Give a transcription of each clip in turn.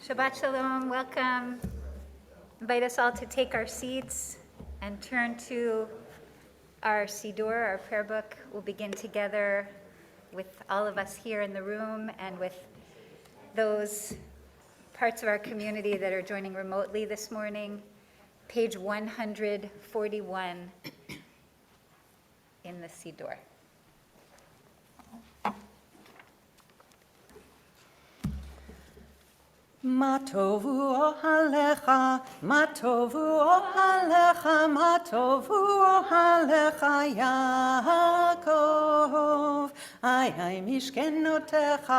Shabbat Shalom, welcome. Invite us all to take our seats and turn to our Siddur, our prayer book. We'll begin together with all of us here in the room and with those parts of our community that are joining remotely this morning. Page 141 in the Siddur. מה טובו אוהליך, מה טובו אוהליך, מה טובו אוהליך יעקב. איי משכנותיך,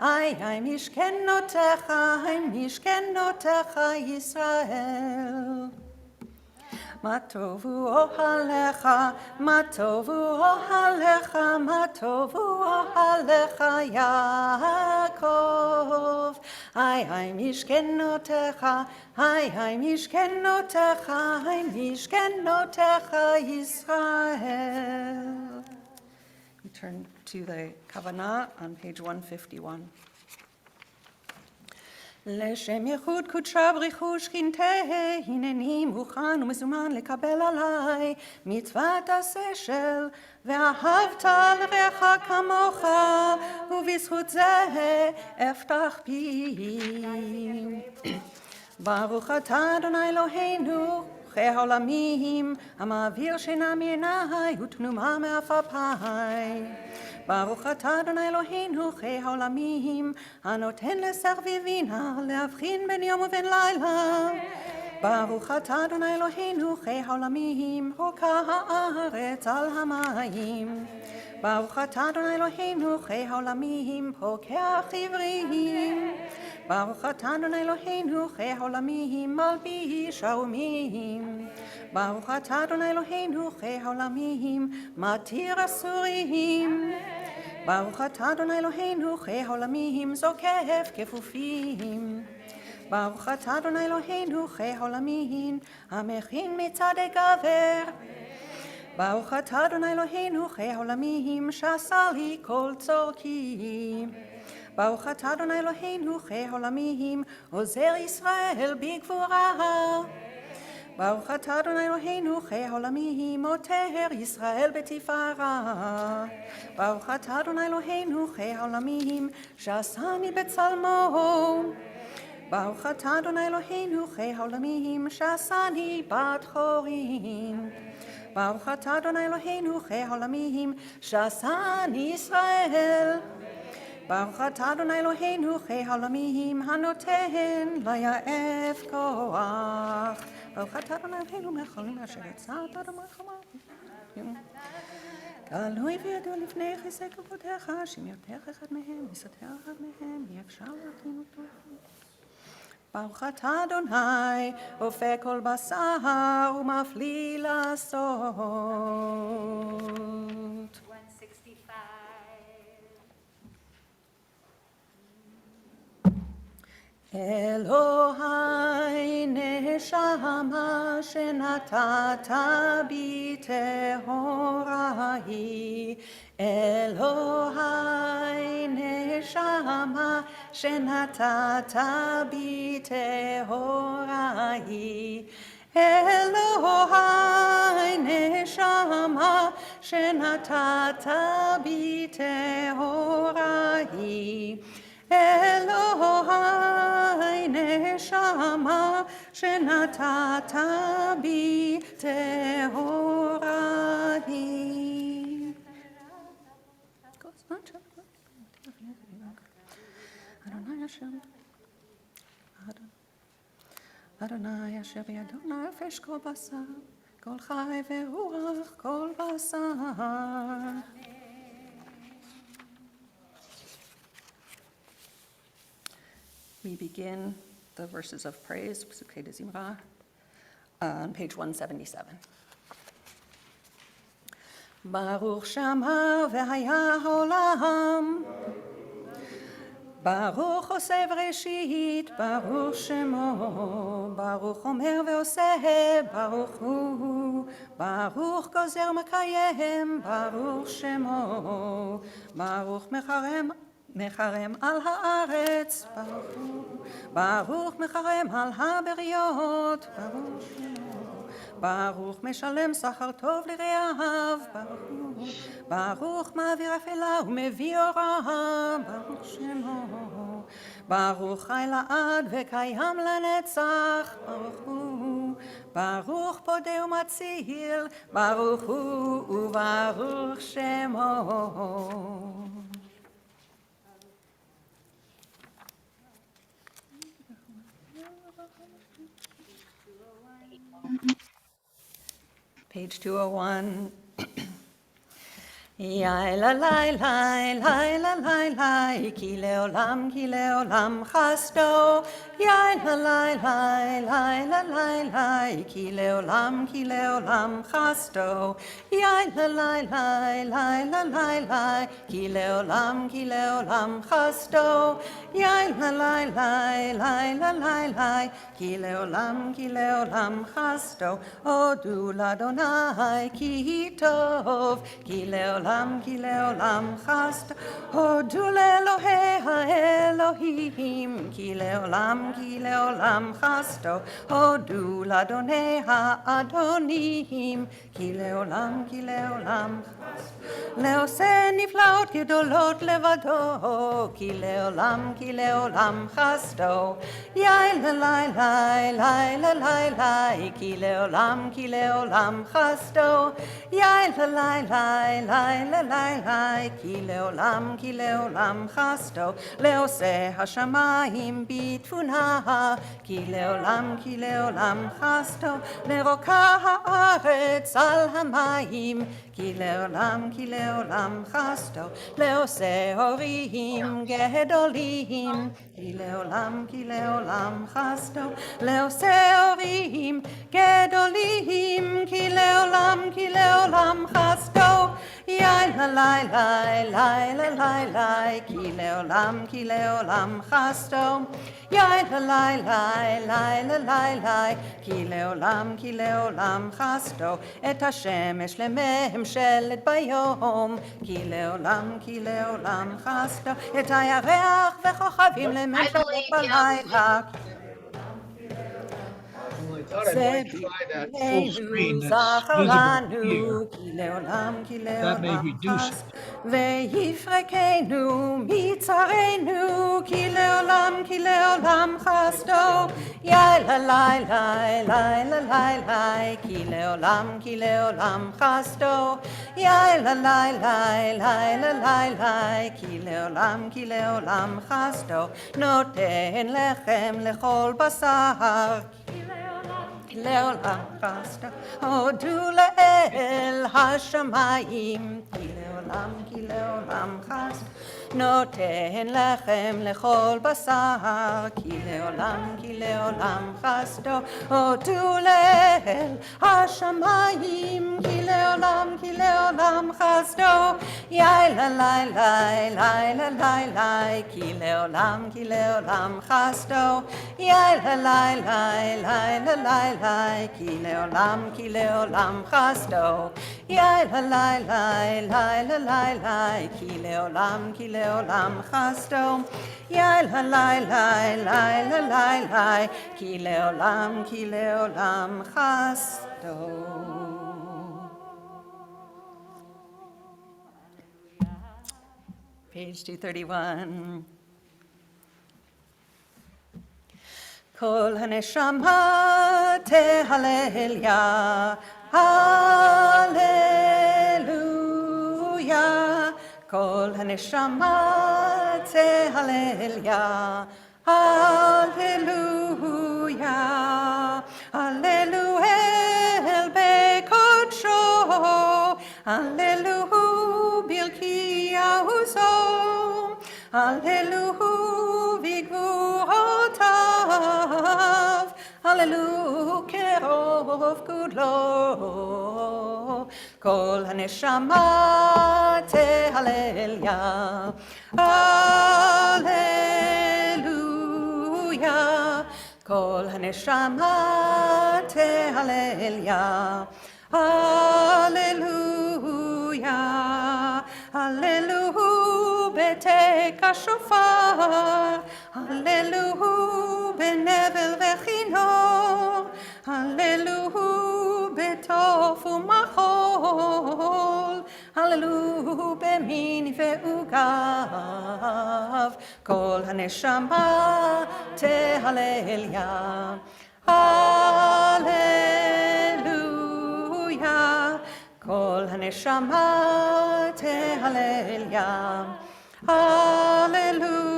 איי משכנותיך, איי משכנותיך ישראל. מה טובו אוהליך, מה טובו אוהליך, מה טובו אוהליך יעקב. איי משכנותיך, איי משכנותיך, איי משכנותיך ישראל. We turn to the Kavanah on page 151. לשם ייחוד קודשה בריחו שכינתה, הנני מוכן ומזומן לקבל עליי מצוות עשה של ואהבת לרעך כמוך, ובזכות זה אפתח פי. ברוך אתה אדוני אלוהינו חי העולמים, המעביר שינה מעיניי ותנומה מעפעפיי. ברוך אתה אדוני אלוהינו חי העולמים, הנותן לסרביבינה להבחין בין יום ובין לילה. ברוך אתה אדוני אלוהינו חי העולמים, רוקה הארץ על המים. ברוך אתה אדוני אלוהינו חי העולמים, פוקח עברים. ברוך אתה אדוני אלוהינו חי העולמים, מלביש ערומים. ברוך אתה אדוני אלוהינו חי העולמים, מתיר אסורים. ברוך אתה אדוני אלוהינו חי העולמים, זוקף כפופים. ברוך אתה אדוני אלוהינו חי העולמים, המכין מצעדי גבר. ברוך אתה אדוני אלוהינו חי העולמים, שעשה לי כל צורכי. ברוך אתה אדוני אלוהינו חי העולמים, עוזר ישראל בגבורה. ברוך אתה אדוני אלוהינו חי העולמים, מותר ישראל בתפארה. ברוך אתה אדוני אלוהינו חי העולמים, שעשני בצלמו. ברוך אתה אדוני אלוהינו חי העולמים, שעשני בת חורין. ברוך אתה אדוני אלוהינו חי העולמים, שעשני ישראל. ברוך אתה אדוני אלוהינו חי העולמים, הנותן ליעף כוח. ברוך אתה אדוני אלוהינו מלך אשר יצרת אדמך אמר. גלוי וידוע לפני חסד כבודך, שמיותך אחד מהם, וסתר אחד מהם, אי אפשר להכין אותו. ברוך אתה אדוני, אופה כל בשר ומפליא לעשות. 165. אלוהי נשמה שנתת בי טהוראי, אלוהי נשמה שנתת בי טהוראי, אלוהי נשמה שנתת בי טהוראי, אלוהי נשמה שנתת בי טהוראי. אדוני אשר בידו נפש כל בשר, כל חי ורוח כל בשר. We begin the verses of praise, Psukei de Zimra, on page 177. Baruch Shama v'haya haolam, Baruch עושה בראשית, ברוך שמו, ברוך אומר ועושה, ברוך הוא, ברוך גוזר מקיים, ברוך שמו, ברוך מחרם מחרם על הארץ, ברוך מחרם על הבריות, ברוך שמו. ברוך משלם שכר טוב לרעיו, ברוך מעביר אפלה ומביא אורה, ברוך שמו. ברוך חי לעד וקיים לנצח, ברוך הוא. ברוך פודה ומציל, ברוך הוא וברוך שמו. Page 201. יאי לה לי לי לי לי לי כי לעולם חסדו יאי לה לי לי לי לי לי כי לעולם חסדו יאי לה לי לי לי לי לי כי לעולם חסדו יאי לה לי לי לי לי לי כי לעולם חסדו הודו לאדוני כי טוב כי לעולם חסד הודו לאלוהי האלוהים כי לעולם חסדו הודו לאדוני האדונים כי לעולם חסד לעושה נפלאות גדולות לבדו כי לעולם חסדו יאי לה לי לי לי לי כי לעולם חסדו יאי לה לי לי כי לעולם חסדו לעושה השמיים בתבונה כי לעולם חסדו לרוקה הארץ על המים כי לעולם חסדו לעושה הורים גדולים כי לעולם חסדו לעושה הורים גדולים כי לעולם חסדו יאי לה לי לי לי כי לעולם חסדו יאי לה לי לי כי לעולם חסדו את השמש לממשלת ביום כי לעולם חסדו את הירח וכוכבים לממשלת בלילה thought I might try that full screen that's visible here. That may reduce it. ויפרקנו מצרינו כי לעולם חסדו יאי לה לי לי כי לעולם חסדו יאי לה לי כי לעולם חסדו נותן לחם לכל בשר לעולם חסדו הודו לאל השמיים כי לעולם חסדו נותן לחם לכל בשר כי לעולם חסדו הודו לאל השמיים כי לעולם חסדו יאי לה לי כי לעולם חסדו יאי לה לי כי לעולם חסדו יאי לה לי כי לעולם חסדו יאי לה לי כי לעולם חסדו. Page 231. כל הנשמה תהלליה, הללויה. כל הנשמה תהלליה, הללויה. הללו אל בקודשו, הללו ברכיהו זו, הללו בגבורותיו, הללו קרוב גודלו. כל הנשמה תהלליה, הללויה. כל הנשמה תהלליה, הללויה. הללו ותקע שופר, הללוהו בנבל וכינור, הללוהו בתוף ומחול, הללוהו במין ועוגב, כל הנשמה תהלליה. הללויה, כל הנשמה תהלליה. הללויה,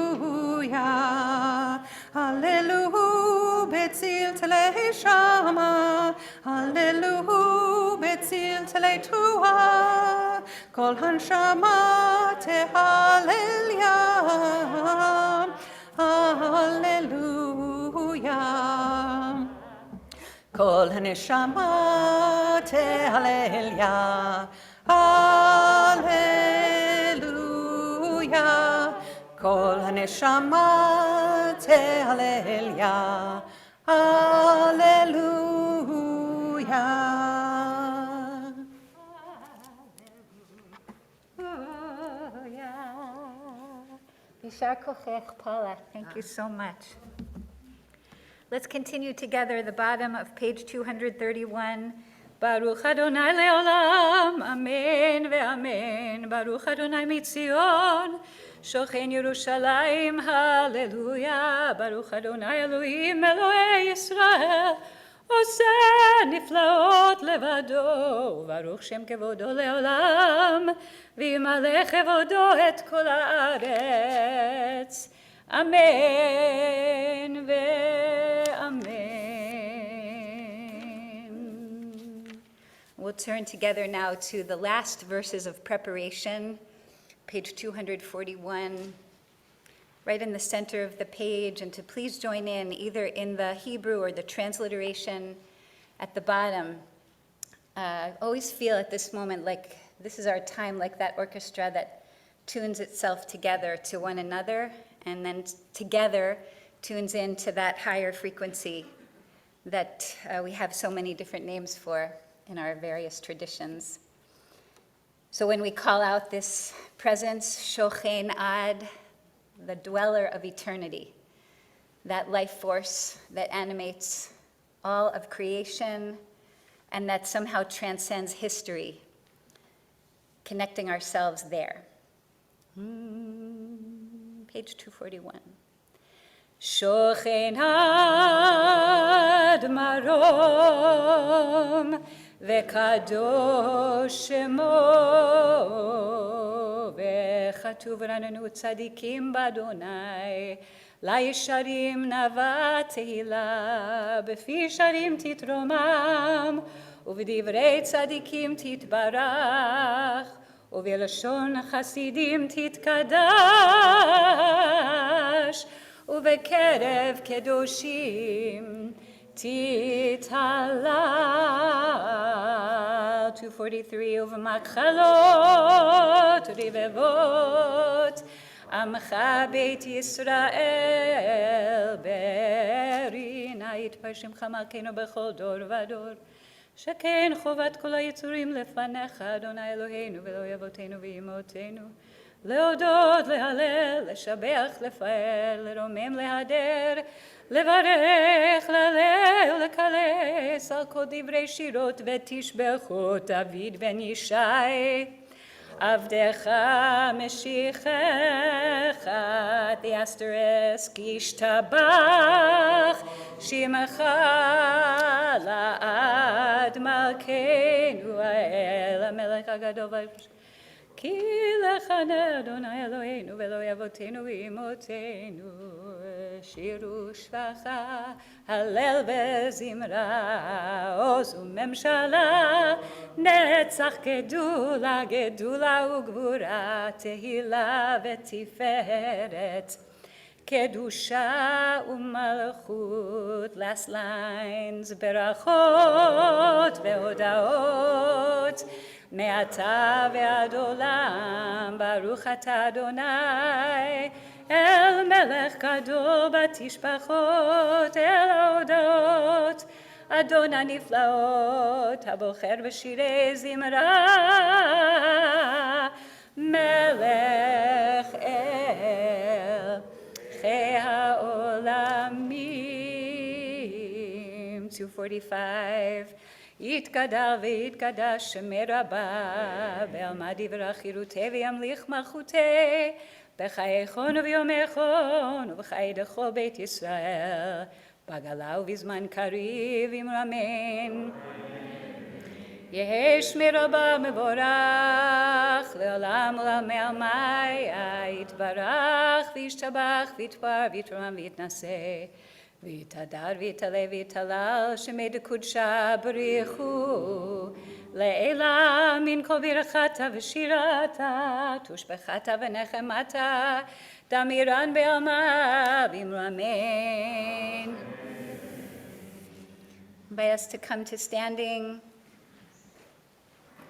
הללוהו בצלצלי שמה, הללוהו בצלצלי תרועה, כל הנשמה תהלליה. הללויה, כל הנשמה תהלליה. הללויה, כל הנשמה תהלליה. הללויה. Yishar kochech, Paula. Thank you so much. Let's continue together the bottom of page 231. Baruch Adonai leolam, amen ve'amen. Baruch Adonai mitzion, shochen Yerushalayim, hallelujah. Baruch Adonai Elohim, Elohei Yisrael, עושה נפלאות לבדו, וברוך שם כבודו לעולם, וימלא כבודו את כל הארץ. אמן ואמן. We'll turn together now to the last verses of preparation, page 241. Right in the center of the page, and to please join in either in the Hebrew or the transliteration at the bottom. Always feel at this moment like this is our time, like that orchestra that tunes itself together to one another, and then together tunes into that higher frequency that we have so many different names for in our various traditions. So when we call out this presence, Shochen Ad, the dweller of eternity, that life force that animates all of creation and that somehow transcends history, connecting ourselves there. Page 241. Shochen ad marom vekadosh shemo וכתוב רננו צדיקים באדוני, לישרים נאווה תהילה, בפי שרים תתרומם, ובדברי צדיקים תתברך, ובלשון חסידים תתקדש, ובקרב קדושים תתהלל. 243 ובמחלות רבבות עמך בית ישראל ברינה יתפרשם חמלכנו בכל דור ודור שכן חובת כל היצורים לפניך אדוני אלוהינו ולא אבותינו ואמותינו להודות, להלל, לשבח, לפאר, לרומם, להדר, לברך, להלל, לקלס על כל דברי שירות ותשבחו דוד בן ישי עבדך משיחך the asterisk ישתבח שמך לעד מלכנו האל המלך הגדול כי לך אדוני אלוהינו ולא אבותינו ואמותינו שירו שבחה הלל וזמרה עוז וממשלה נצח גדולה גדולה וגבורה תהילה ותפארת קדושה ומלכות last lines ברכות והודאות מעתה ועד עולם ברוך אתה אדוני אל מלך גדול בתשבחות אל ההודות אדון הנפלאות הבוחר בשירי זמרה מלך 2:45. יתגדל ויתקדש שמי רבה, ועלמד יברח חירותי וימליך מלכותי, בחיי חון וביומי חון, ובחיי דכל בית ישראל, בגלה ובזמן קריב אמרו אמן. יהי שמי רבה מבורך, לעולם ולעולמי עלמי, יתברך וישתבח ויתפאר ויתרומם ויתנשא, ויתהדר ויתעלה ויתהלל, שמי דקודשה בריחו, לעילה מן כל ברכתה ושירתה, תושבחתה ונחמתה, דמירן בעלמה, ואמרו אמן. Invite us to come to standing.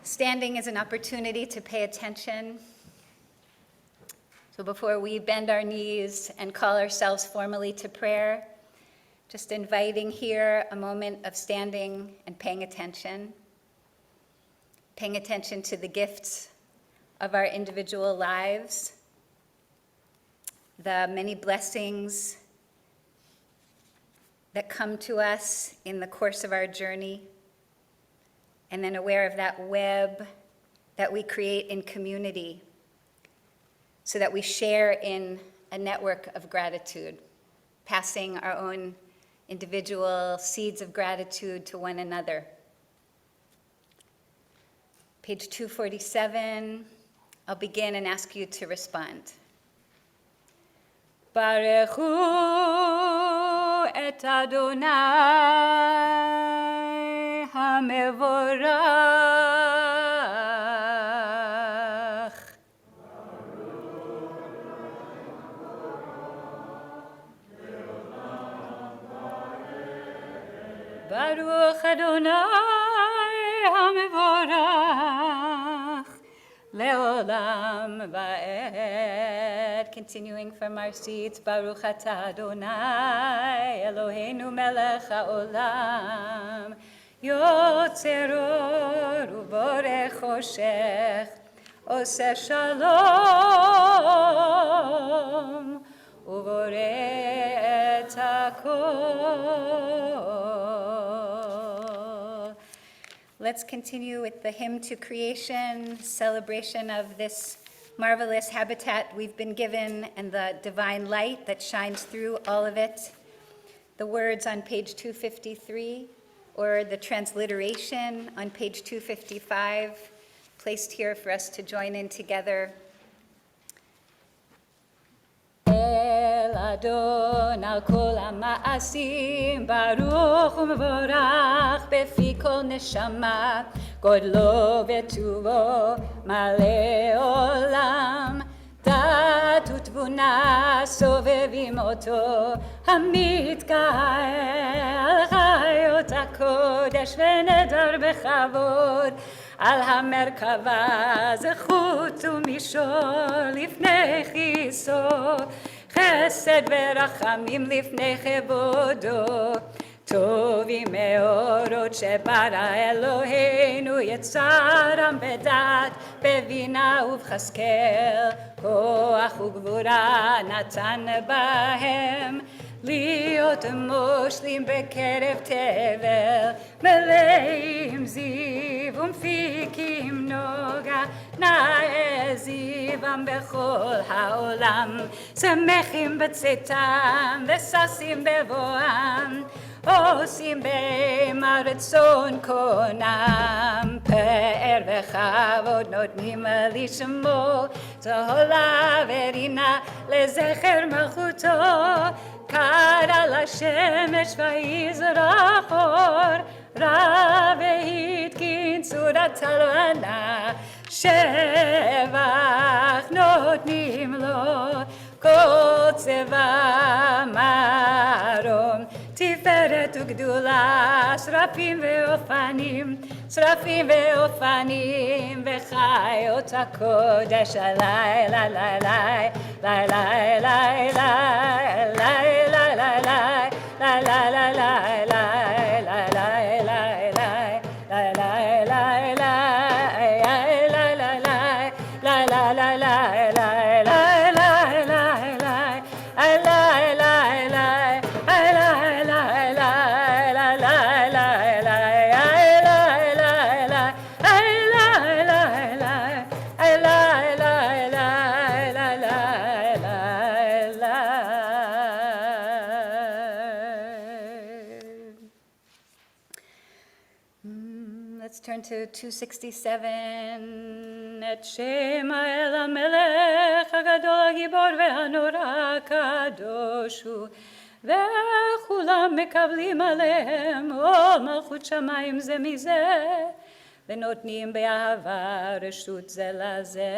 Standing is an opportunity to pay attention. So before we bend our knees and call ourselves formally to prayer, just inviting here a moment of standing and paying attention to the gifts of our individual lives, the many blessings that come to us in the course of our journey, and then aware of that web that we create in community so that we share in a network of gratitude, passing our own individual seeds of gratitude to one another. Page 247, I'll begin and ask you to respond. Barechu et Adonai HaMevorach. Baruch Adonai HaMevorach Leolam Va'ed. Continuing from our seats, Baruch Atah Adonai Eloheinu Melech HaOlam Yotzer Or Uborech Choshech Oseh Shalom Uborech et HaKol. Let's continue with the hymn to creation, celebration of this marvelous habitat we've been given and the divine light that shines through all of it. The words on page 253, or the transliteration on page 255, placed here for us to join in together. El Adon al kol ha'ma'asim, baruch u'mevorach befi kol neshama, godlo v'tuvo malei olam, dat u'tvuna sovevim oto, hamitgael chayot hakodesh v'nedar bechavod, על המרכבה זכות ומישור לפני כיסו, חסד ורחמים לפני כבודו, טובים מאורות שברא אלוהינו יצרם בדעת, בבינה ובחסקל, כוח וגבורה נתן בהם, להיות מושלים בקרב תבל, מלאים זיו ומפיקים נוגה, נאה זיום בכל העולם, שמחים בצאתם וששים בבואם, עושים בהם הרצון קונם, פאר וכבוד נותנים לשמו, צהלה ורינה לזכר מלכותו, קרא לשמש ויזרח אור, רע והתקין צורת הלבנה, שבח נותנים לו, כל צבא מרום, תפארת וגדולה, שרפים ואופנים, וחיות הקודש הלילה, לילה, לילה, לילה, Let's turn to 267. את שמה אל המלך הגדול הגיבור והנורא הקדוש הוא, וכולם מקבלים עליהם עול מלכות שמיים זה מזה, ונותנים באהבה רשות זה לזה.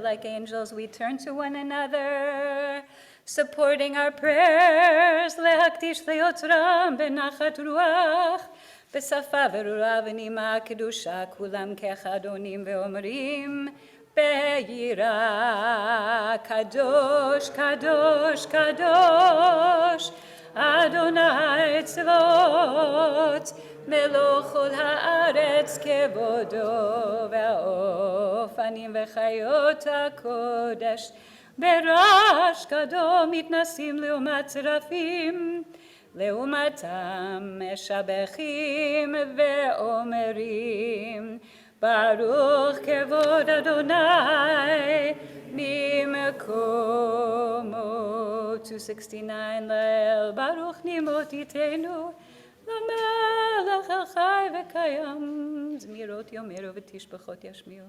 Like angels we turn to one another, supporting our prayers, להקדיש ליוצרם בנחת רוח, בשפה ברורה ונימה קדושה, כולם כאחד עונים ואומרים ביראה, קדוש, קדוש, קדוש, אדוני צבאות, מלוא כל הארץ כבודו, והאופנים וחיות הקודש, ברעש גדול מתנסים לעומת צרפים, לעומתם משבחים ואומרים, ברוך כבוד אדוני ממקומו. 269 לאל, ברוך נימות איתנו, למלך החי וקיים, זמירות יאמרו ותשבחות ישמיעו.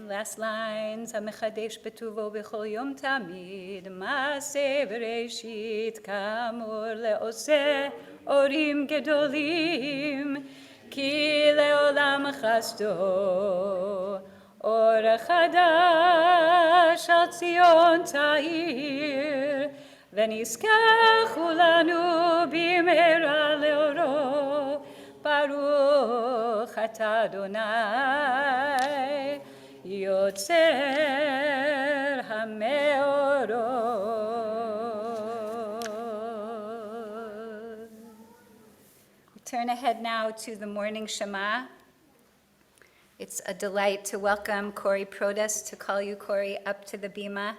Last lines, המחדש בטובו בכל יום תמיד, מעשה בראשית כאמור לעושה אורים גדולים, כי לעולם חסדו אור חדש על ציון תאיר, ונזכה כולנו במהרה לאורו, ברוך אתה אדוני יוצר המאורות. We turn ahead now to the morning Shema. It's a delight to welcome Corey Protas, to call you, Corey, up to the bima.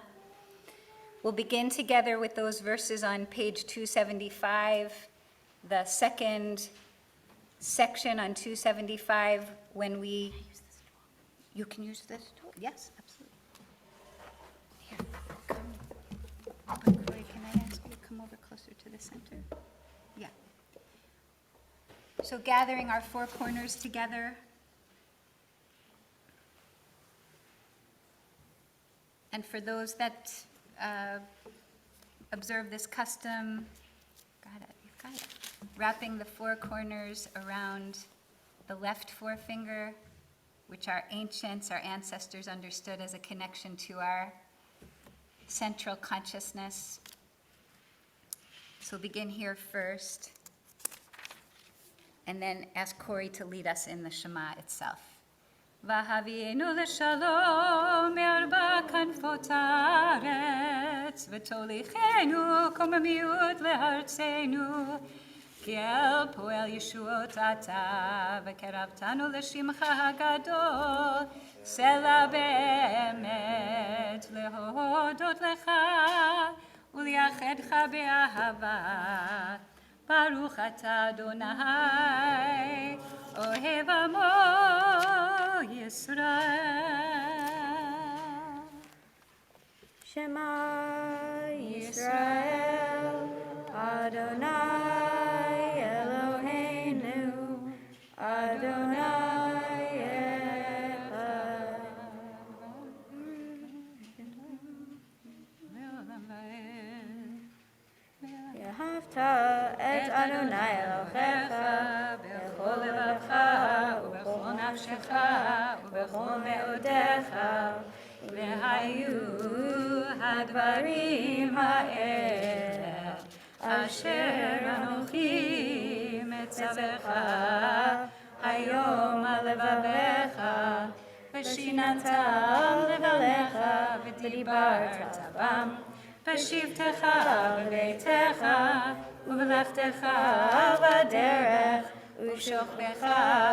We'll begin together with those verses on page 275, the second section on 275, when we... You can use this tool? Yes, absolutely. Here, come. But Corey, can I ask you to come over closer to the center? Yeah. So gathering our four corners together. And for those that observe this custom, you've got it. Wrapping the four corners around the left forefinger, which our ancients, our ancestors understood as a connection to our central consciousness. So we'll begin here first, and then ask Corey to lead us in the Shema itself. והביאנו לשלום מארבע כנפות הארץ, ותוליכנו קוממיות לארצנו, כי אל פועל ישועות אתה, וקרבתנו לשמך הגדול, סלע באמת להודות לך ולייחדך באהבה. ברוך אתה אדוני אוהב עמו ישראל. Shema Yisrael, Adonai Eloheinu, Adonai Echad. Yehavta et Adonai Elohecha bechol levacha ubechol nafshecha ubechol meodecha והיו הדברים האלה אשר אנוכי מצווך היום על לבביך ושיננתם לבליך ודיברת בם בשבתך בביתך ובלכתך בדרך ובשוכבך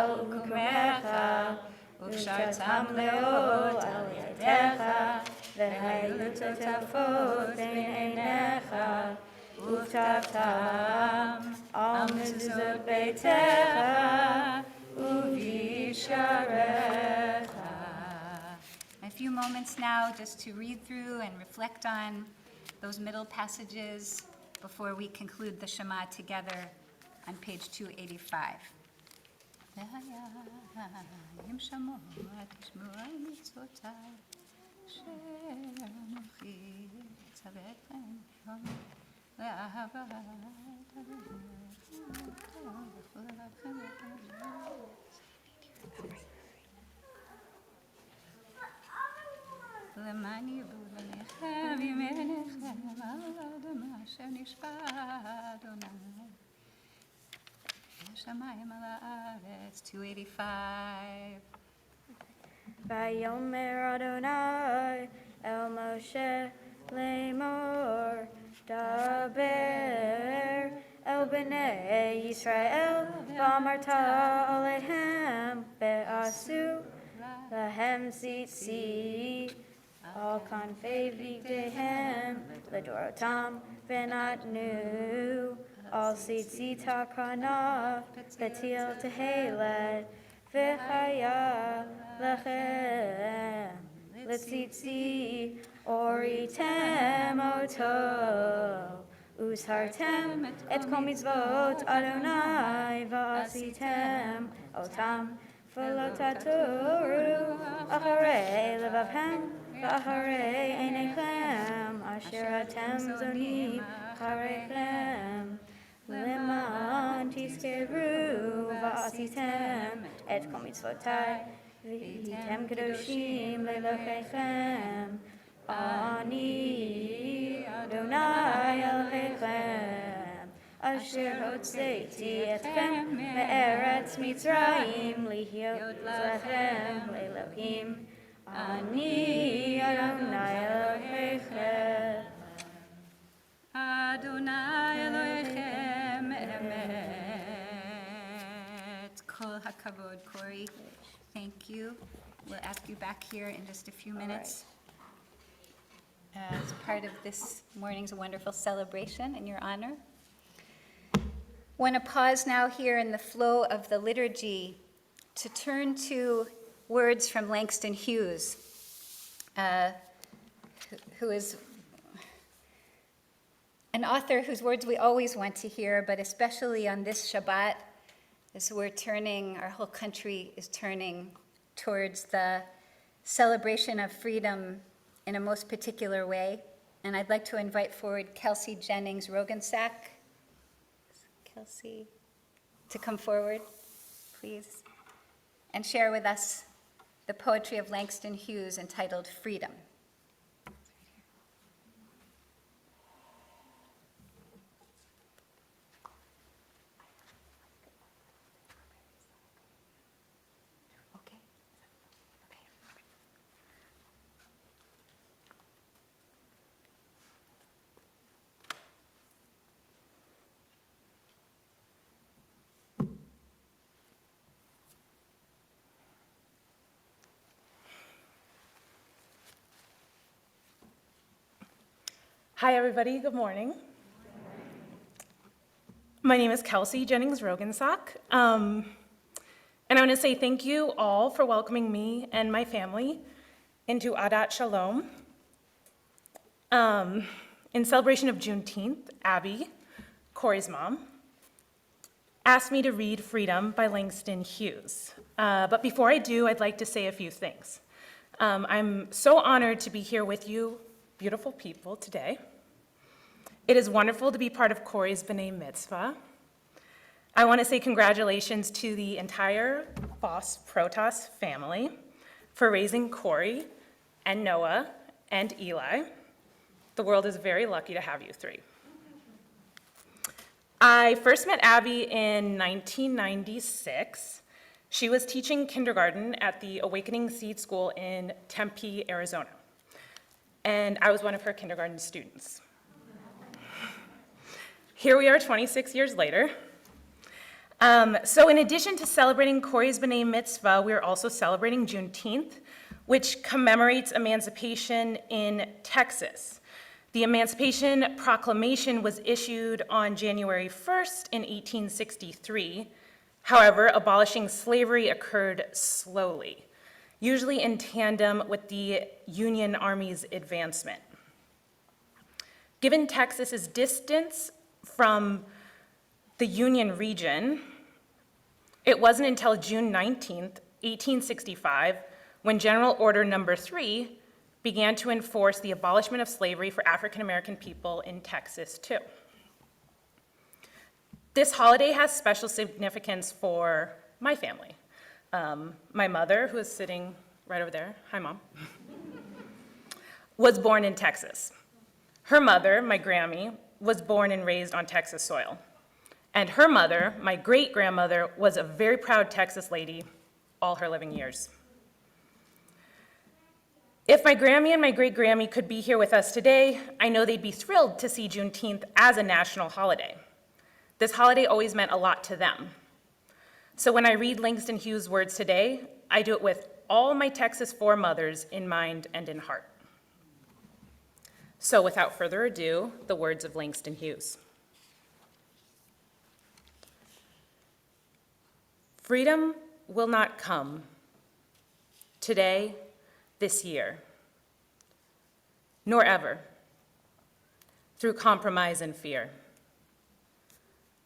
ובקומך וקשרתם לאות על ידיך, והיו לטוטפות בין עיניך, וכתבתם על מזוזות ביתך ובשעריך. A few moments now just to read through and reflect on those middle passages before we conclude the Shema together on page 285. והיה אם שמוע תשמעו על מצוותיי אשר אנוכי אצווכם היום לאהבת למען ירבו בניכם ימיניכם על האדמה אשר נשבע אדוני השמיים על הארץ. 285. ויאמר אדוני אל משה לאמור דבר אל בני ישראל ואמרת עליהם ועשו להם ציצית על כנפי בגדיהם לדורותם ונתנו על ציצית הכנף פתיל תהילת והיה לכם לציצית אוריתם אותו וזהרתם את כל מצוות אדוני ועשיתם אותם ולא תטורו אחרי לבבכם ואחרי עיניכם אשר אתם זונים אחריכם למען תזכרו ועשיתם את כל מצוותיי והייתם קדושים לאלוהיכם אני אדוני אלוהיכם אשר הוצאתי אתכם מארץ מצרים להיות לכם לאלוהים אני אדוני אלוהיכם אדוני אלוהיכם אמת. כל הכבוד, Corey. Thank you. We'll ask you back here in just a few minutes. As part of this morning's wonderful celebration in your honor. Want to pause now here in the flow of the liturgy to turn to words from Langston Hughes, who is an author whose words we always want to hear, but especially on this Shabbat, as we're turning, our whole country is turning towards the celebration of freedom in a most particular way. And I'd like to invite forward Kelsey Jennings Rogensack. Kelsey, to come forward, please, and share with us the poetry of Langston Hughes entitled Freedom. Hi, everybody. Good morning. My name is Kelsey Jennings Rogensack, and I want to say thank you all for welcoming me and my family into Adat Shalom. In celebration of Juneteenth, Abby, Corey's mom, asked me to read Freedom by Langston Hughes. But before I do, I'd like to say a few things. I'm so honored to be here with you, beautiful people, today. It is wonderful to be part of Corey's B'nai Mitzvah. I want to say congratulations to the entire Boss Protas family for raising Corey and Noah and Eli. The world is very lucky to have you three. I first met Abby in 1996. She was teaching kindergarten at the Awakening Seed School in Tempe, Arizona. And I was one of her kindergarten students. Here we are 26 years later. So in addition to celebrating Corey's B'nai Mitzvah, we're also celebrating Juneteenth, which commemorates emancipation in Texas. The Emancipation Proclamation was issued on January 1st in 1863. However, abolishing slavery occurred slowly, usually in tandem with the Union Army's advancement. Given Texas's distance from the Union region, It wasn't until June 19th, 1865, when General Order Number 3 began to enforce the abolishment of slavery for African American people in Texas, too. This holiday has special significance for my family. My mother, who is sitting right over there, hi, Mom, was born in Texas. Her mother, my Grammy, was born and raised on Texas soil. And her mother, my great-grandmother, was a very proud Texas lady all her living years. If my Grammy and my great-Grammy could be here with us today, I know they'd be thrilled to see Juneteenth as a national holiday. This holiday always meant a lot to them. So when I read Langston Hughes' words today, I do it with all my Texas foremothers in mind and in heart. So without further ado, the words of Langston Hughes. Freedom will not come today, this year, nor ever, through compromise and fear.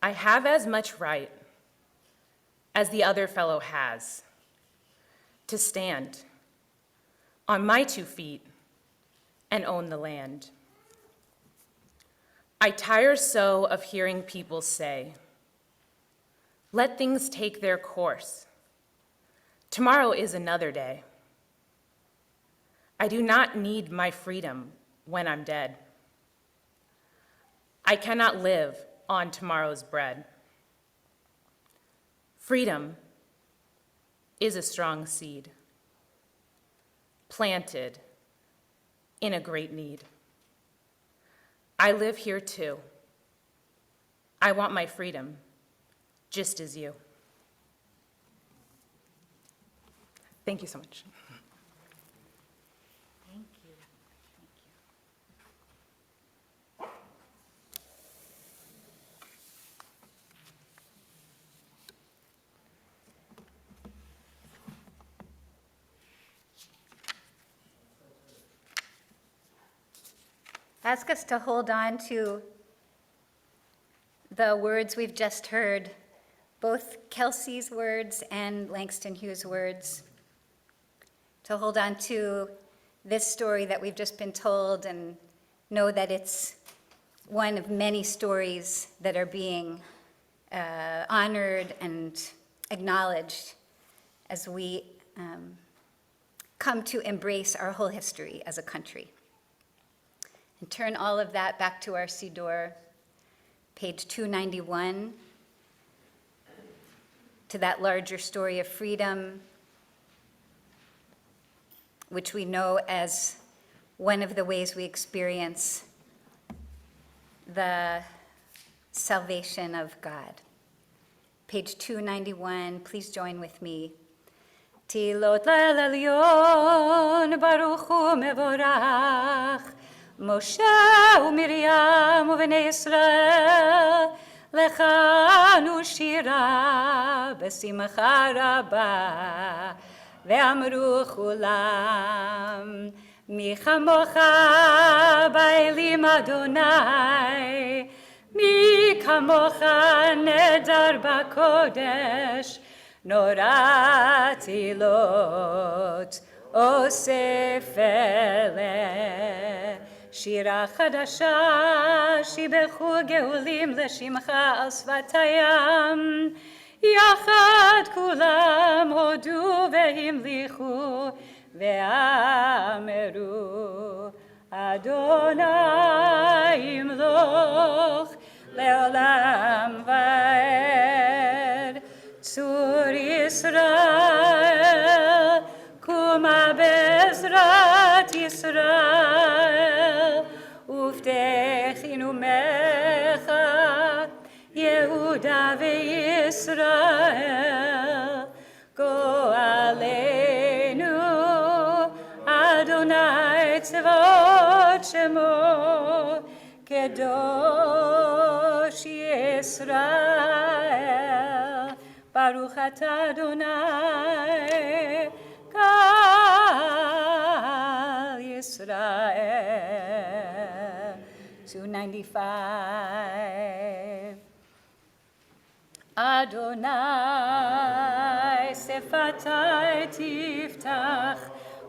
I have as much right as the other fellow has to stand on my 2 feet and own the land. I tire so of hearing people say, let things take their course. Tomorrow is another day. I do not need my freedom when I'm dead. I cannot live on tomorrow's bread. Freedom is a strong seed, planted in a great need. I live here too. I want my freedom, just as you. Thank you so much. Thank you. Ask us to hold on to the words we've just heard, both Kelsey's words and Langston Hughes' words, to hold on to this story that we've just been told and know that it's one of many stories that are being honored and acknowledged as we come to embrace our whole history as a country. And turn all of that back to our Siddur, page 291, to that larger story of freedom, which we know as one of the ways we experience the salvation of God. Page 291, please join with me. Tilot l'elyon baruch hu mevorach Moshe uMiriam u'bnei Yisrael lechanu shira b'simcha rabba ve'amru chulam mi chamocha ba'elim Adonai mi kamocha nedar b'kodesh norat tilot osef eleh שירה חדשה, שיבחו גאולים לשמך על שפת הים. יחד כולם הודו והמליכו ואמרו, אדוני ימלוך לעולם ועד. צור ישראל, קומה בעזרת ישראל. ופתחינו מך יהודה וישראל גואלנו אדוני צבאות שמו קדוש ישראל ברוך אתה אדוני קהל ישראל 295. Adonai sefatai tiftach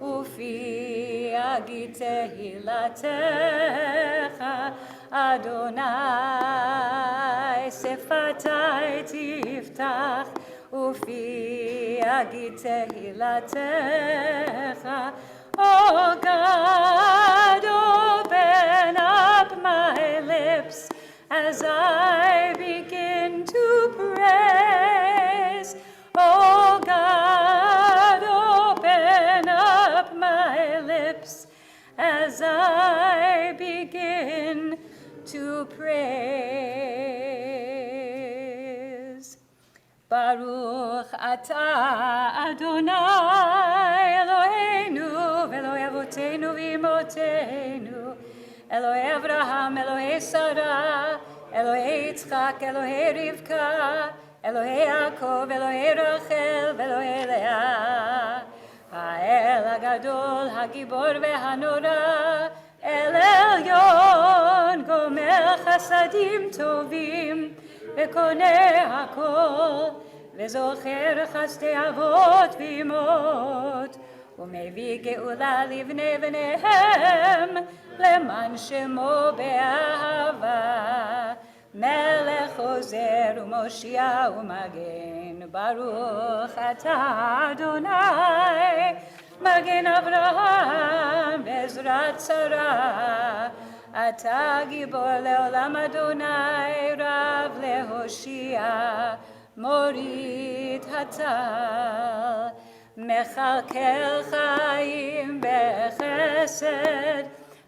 ufi agid tehilatecha Adonai sefatai tiftach ufi agid tehilatecha Oh God, open up my lips as I begin to praise. Oh God, open up my lips as I begin to praise. Baruch atah Adonai Eloheinu v'Eloi avoteinu v'imotenu Eloi Avraham, Eloi Sarah, Eloi Yitzchak, Eloi Rivka, Eloi Yaakov, Eloi Rachel, Eloi Leah. Ha'el HaGadol, HaGibor ve'hanora, El Elyon, Gomer Chasadim Tovim, Ve'koneh HaKol, Ve'zocher Chasdei Avot v'imot, ומביא גאולה לבני בניהם למען שמו באהבה מלך עוזר ומושיע ומגן ברוך אתה אדוני מגן אברהם בעזרת שרה אתה גיבור לעולם אדוני רב להושיע מוריד הצל מכלכל חיים בחסד,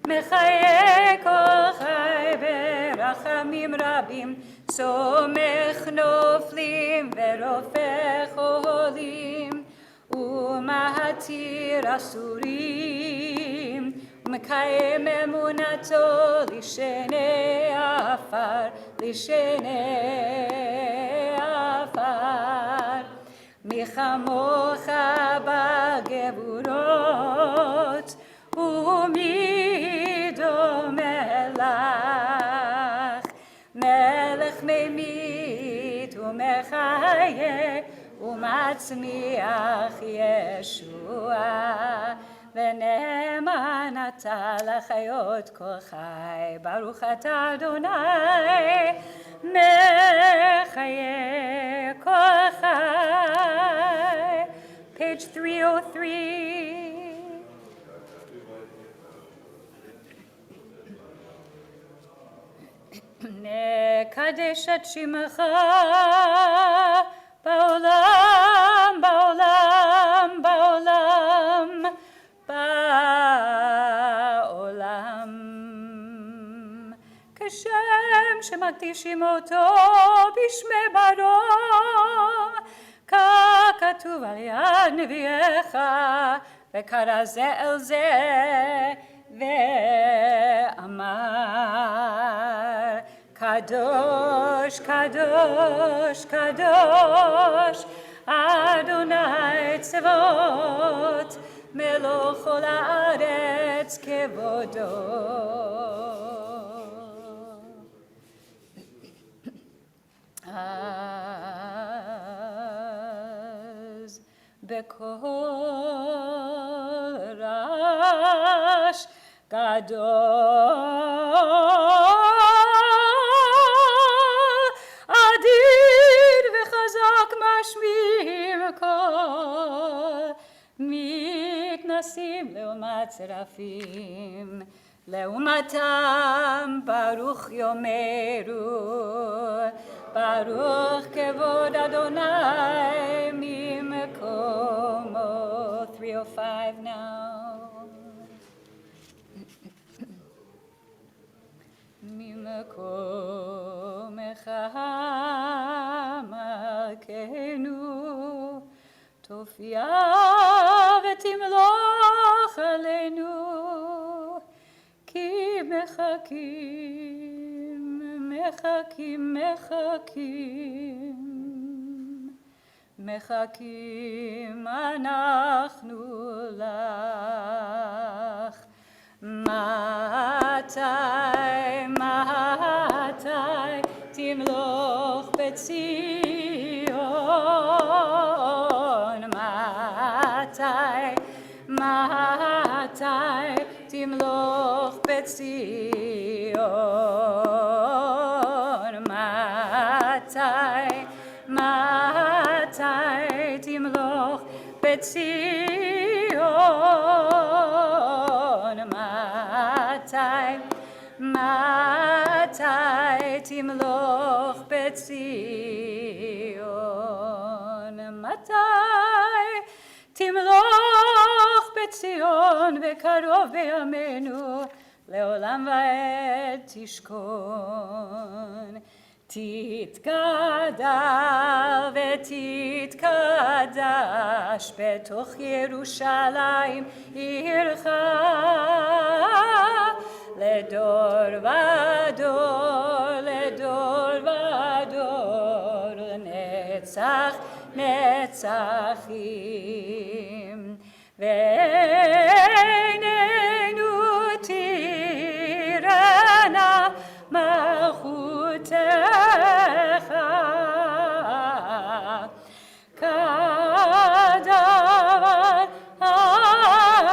מחיי כל חי ברחמים רבים, סומך נופלים ורופא חולים, ומהתיר אסורים, ומקיים אמונתו לשני עפר, לשני עפר. מי כמוך בגבורות ומי דומה לך מלך ממית ומחיה ומצמיח ישוע ונאמן אתה לחיות כל חי ברוך אתה אדוני מחיה כל חי page 303 נקדש את שמך בעולם, בעולם, בעולם, בעולם. כשם שמקדישים אותו בשמי ברו, כך כתוב על יד נביאך, וקרא זה אל זה, ואמר, קדוש, קדוש, קדוש, אדוני צבאות, מלוך כל הארץ כבודו. אז בקול רעש גדול אדיר וחזק משמיעים קול מתנסים לעומת צרפים לעומתם ברוך יאמרו ברוך כבוד אדוני ממקומו 305 now ממקומך מלכנו תופיע ותמלוך עלינו כי מחכים, מחכים, מחכים מחכים אנחנו לך מתי, מתי תמלוך בציון מתי תמלוך בציון? מתי תמלוך בציון? מתי תמלוך בציון? מתי תמלוך בציון? בקרוב בימינו לעולם ועד תשכון. תתגדל ותתקדש בתוך ירושלים עירך, לדור ודור, לדור ודור, לנצח נצחים. ועינינו תראנה מלכותך, כדבר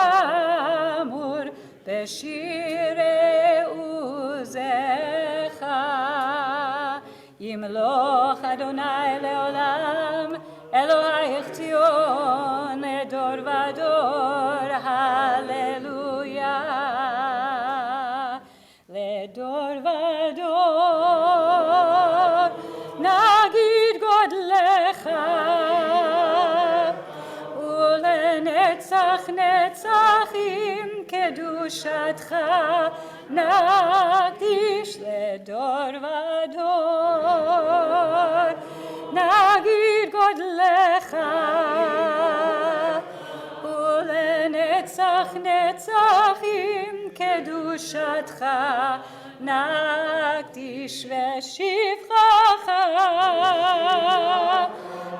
האמור בשירי עוזך. ימלוך אדוני לעולם, אלוהיך ציון לדור ודור, הללויה. לדור ודור נגיד גודלך, ולנצח נצחים קדושתך נקדיש. לדור ודור נגיד גודלך, ולנצח נצחים קדושתך נקדיש. ושבחך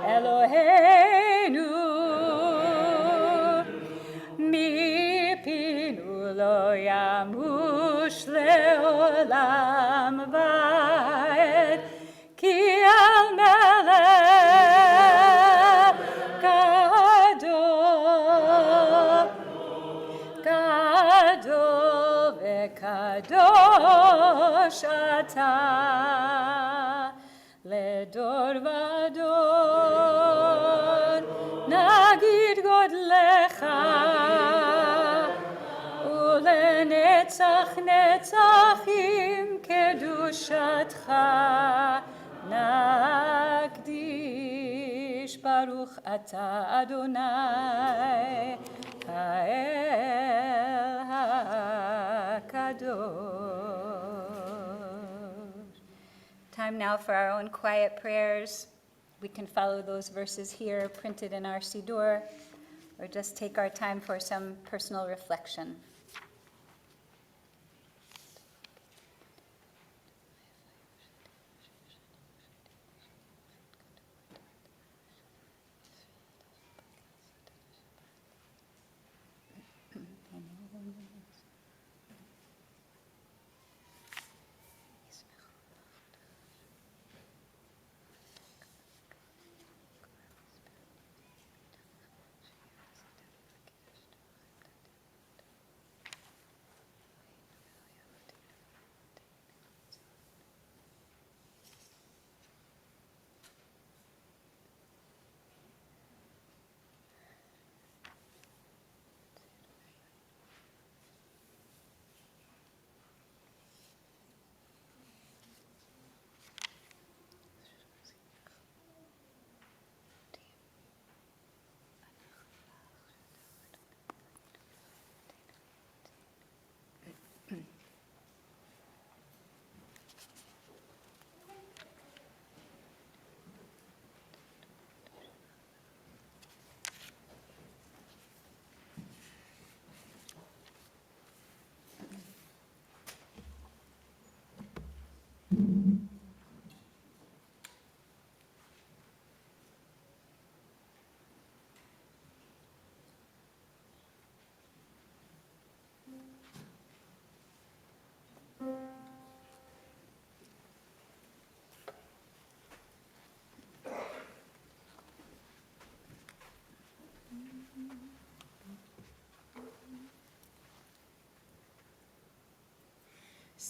אלוהינו מפינו לא ימוש לעולם ועד, כי על מלך גדול, גדול וקדוש אתה. לדור ודור נגיד גודלך, ולנצח נצחים קדושתך נקדיש. ברוך אתה אדוני האל הקדוש. Time now for our own quiet prayers. We can follow those verses here printed in our Siddur, or just take our time for some personal reflection.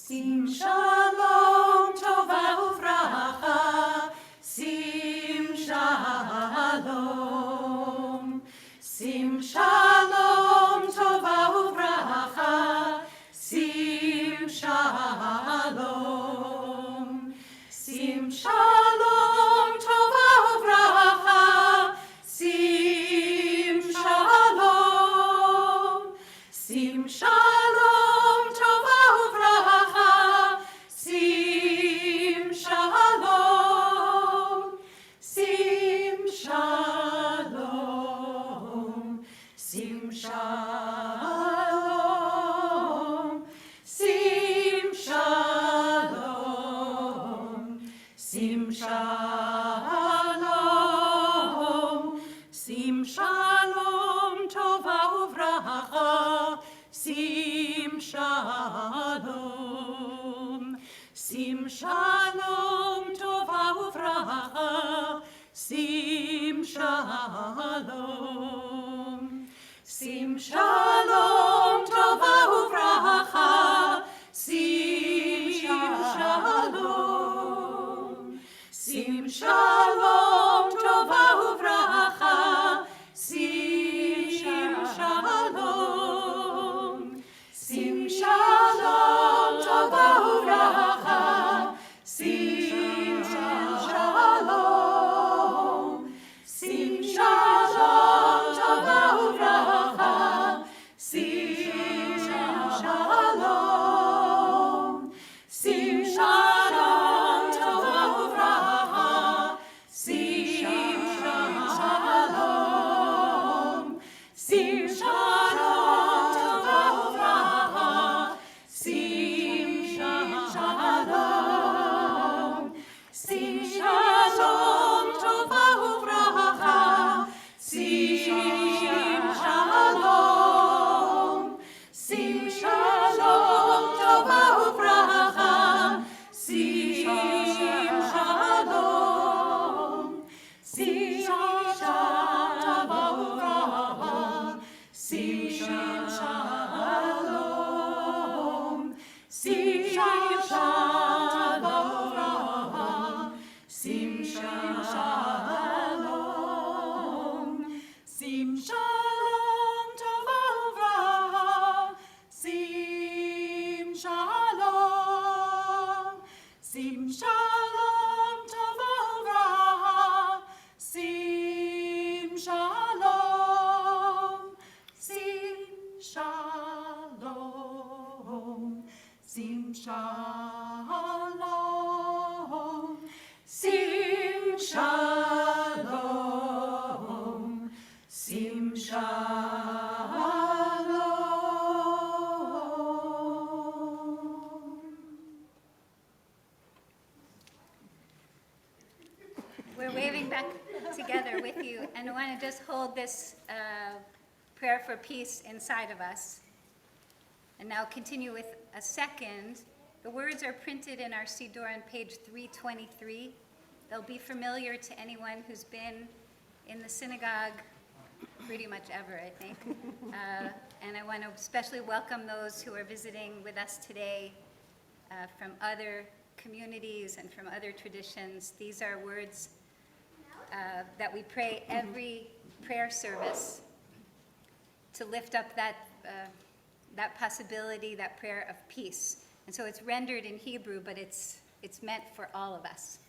שים שלום טובה וברכה, שים שלום. שים שלום טובה וברכה, שים שלום. שים שלום טובה וברכה, שים שלום. שים שלום טובה וברכה, שים שלום. שים שלום. שים שלום. שים שלום. שים שלום. שים שלום טובה וברכה, שים שלום. שים שלום טובה וברכה, שים שלום. שים שלום טובה וברכה, שים שלום. שים שלום טובה וברכה, שים שלום. שים שלום טובה וברכה, שים שלום. שים שלום טובה וברכה, שים שלום. שים שלום טובה וברכה, שים שלום. שים שלום טובה וברכה, שים שלום. שים שלום טובה וברכה, שים שלום. שים שלום טובה וברכה, שים שלום. שים שלום וברכה, שים שלום. שים שלום וברכה, שים שלום. שים שלום טובה וברכה, שים שלום. שים שלום טובה וברכה, שים שלום. שים שלום. שים שלום. שים שלום. שים שלום. We're waving back together with you, and I want to just hold this prayer for peace inside of us. And now continue with a second. The words are printed in our Siddur on page 323. They'll be familiar to anyone who's been in the synagogue pretty much ever, I think. And I want to especially welcome those who are visiting with us today from other communities and from other traditions. These are words that we pray every prayer service to lift up that possibility, that prayer of peace. And so it's rendered in Hebrew, but it's meant for all of us.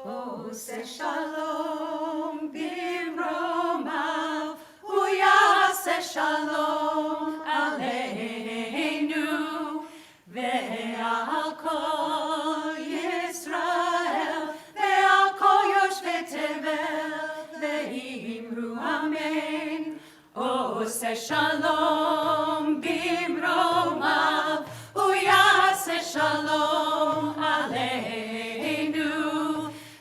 עושה שלום במרומיו, הוא יעשה שלום עלינו ועל כל ישראל ועל כל יושבי תבל ואמרו אמן. עושה שלום במרומיו, הוא יעשה שלום עלינו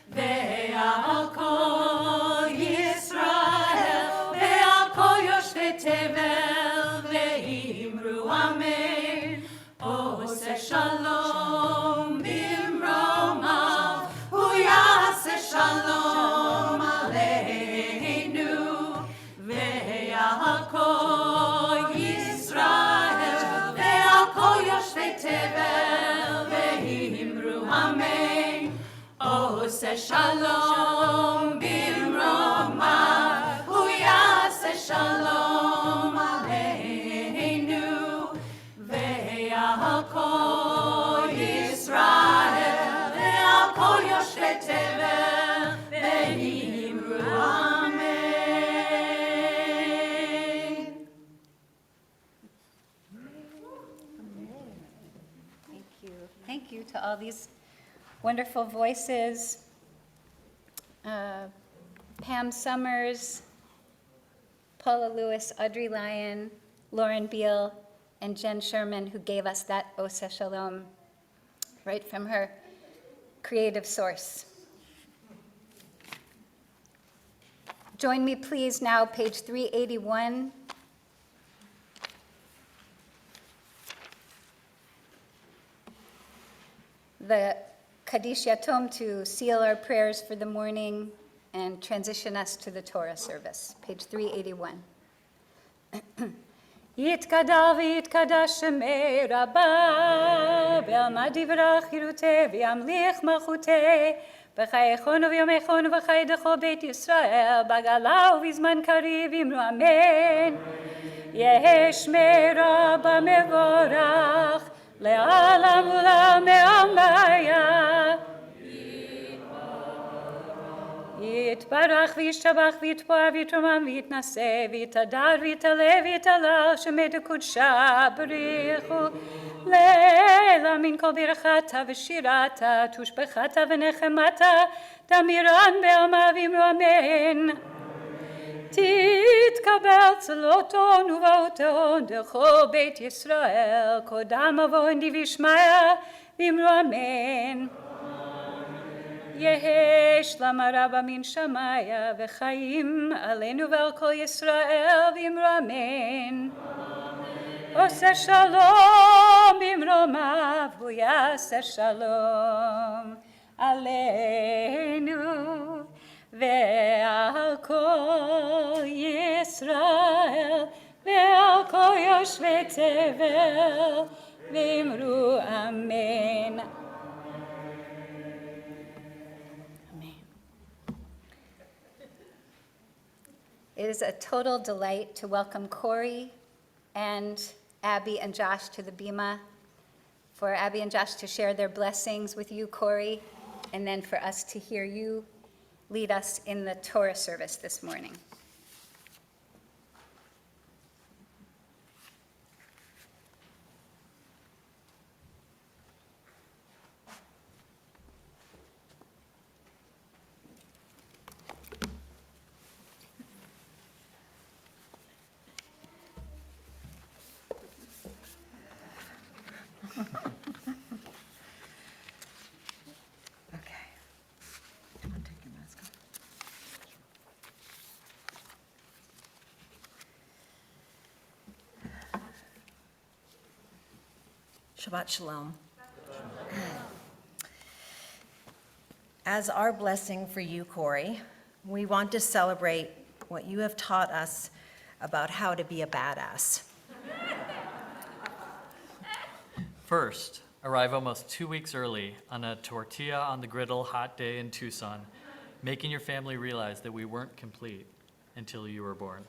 ועל כל ישראל ועל כל יושבי תבל ואמרו אמן. עושה שלום במרומיו, הוא יעשה שלום עלינו ועל שלום במרומיו, הוא יעשה שלום עלינו, ועל כל ישראל, ועל כל יושבי תבל, ואמרו אמן. Thank you to all these wonderful voices. Pam Summers, Paula Lewis, Audrey Lyon, Lauren Beal, and Jen Sherman, who gave us that Oseh Shalom right from her creative source. Join me, please, now, page 381. The Kaddish Yatom to seal our prayers for the morning and transition us to the Torah service. Page 381. יתגדל ויתקדש שמי רבה, ועמד יברך חירותי וימליך מלכותי, וחייכון ויומכון וחיידכו בית ישראל, בגלה ובזמן קריב אמרו אמן. יהי שמי רבה מבורך, לעולם ולעמיה. יתברך וישתבח ויתפאר ויתרומם ויתנשא ויתהדר ויתעלה ויתהלל שמי קודשה בריחו לילה מן כל ברכתה ושירתה תושבחתה ונחמתה תמירן בעלמה ואמרו אמן. תתקבל צלותון ובאותון דכל בית ישראל קודם אבון דיבי שמיה ואמרו אמן. יהי שלמה רבה מן שמיה וחיים עלינו ועל כל ישראל ואמרו אמן. עושה שלום במרומיו הוא יעשה שלום עלינו ועל כל ישראל ועל כל יושבי תבל ואמרו אמן. It is a total delight to welcome Corey and Abby and Josh to the Bima, for Abby and Josh to share their blessings with you, Corey, and then for us to hear you lead us in the Torah service this morning. Okay. I'll take your mask off. Shabbat Shalom. As our blessing for you, Corey, we want to celebrate what you have taught us about how to be a badass. First, arrive almost 2 weeks early on a tortilla on the griddle hot day in Tucson, making your family realize that we weren't complete until you were born.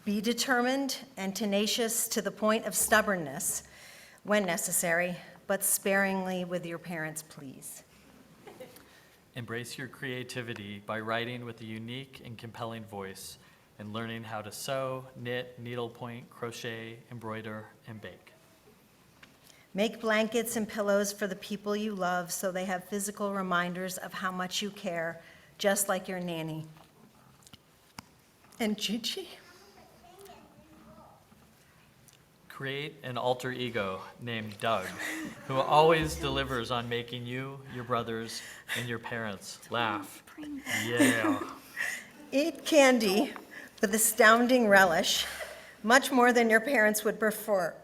Be determined and tenacious to the point of stubbornness when necessary, but sparingly with your parents, please. Embrace your creativity by writing with a unique and compelling voice and learning how to sew, knit, needlepoint, crochet, embroider, and bake. Make blankets and pillows for the people you love so they have physical reminders of how much you care, just like your nanny. And Gigi? Create an alter ego named Doug, who always delivers on making you, your brothers, and your parents laugh. Yeah. Eat candy with astounding relish, much more than your parents would prefer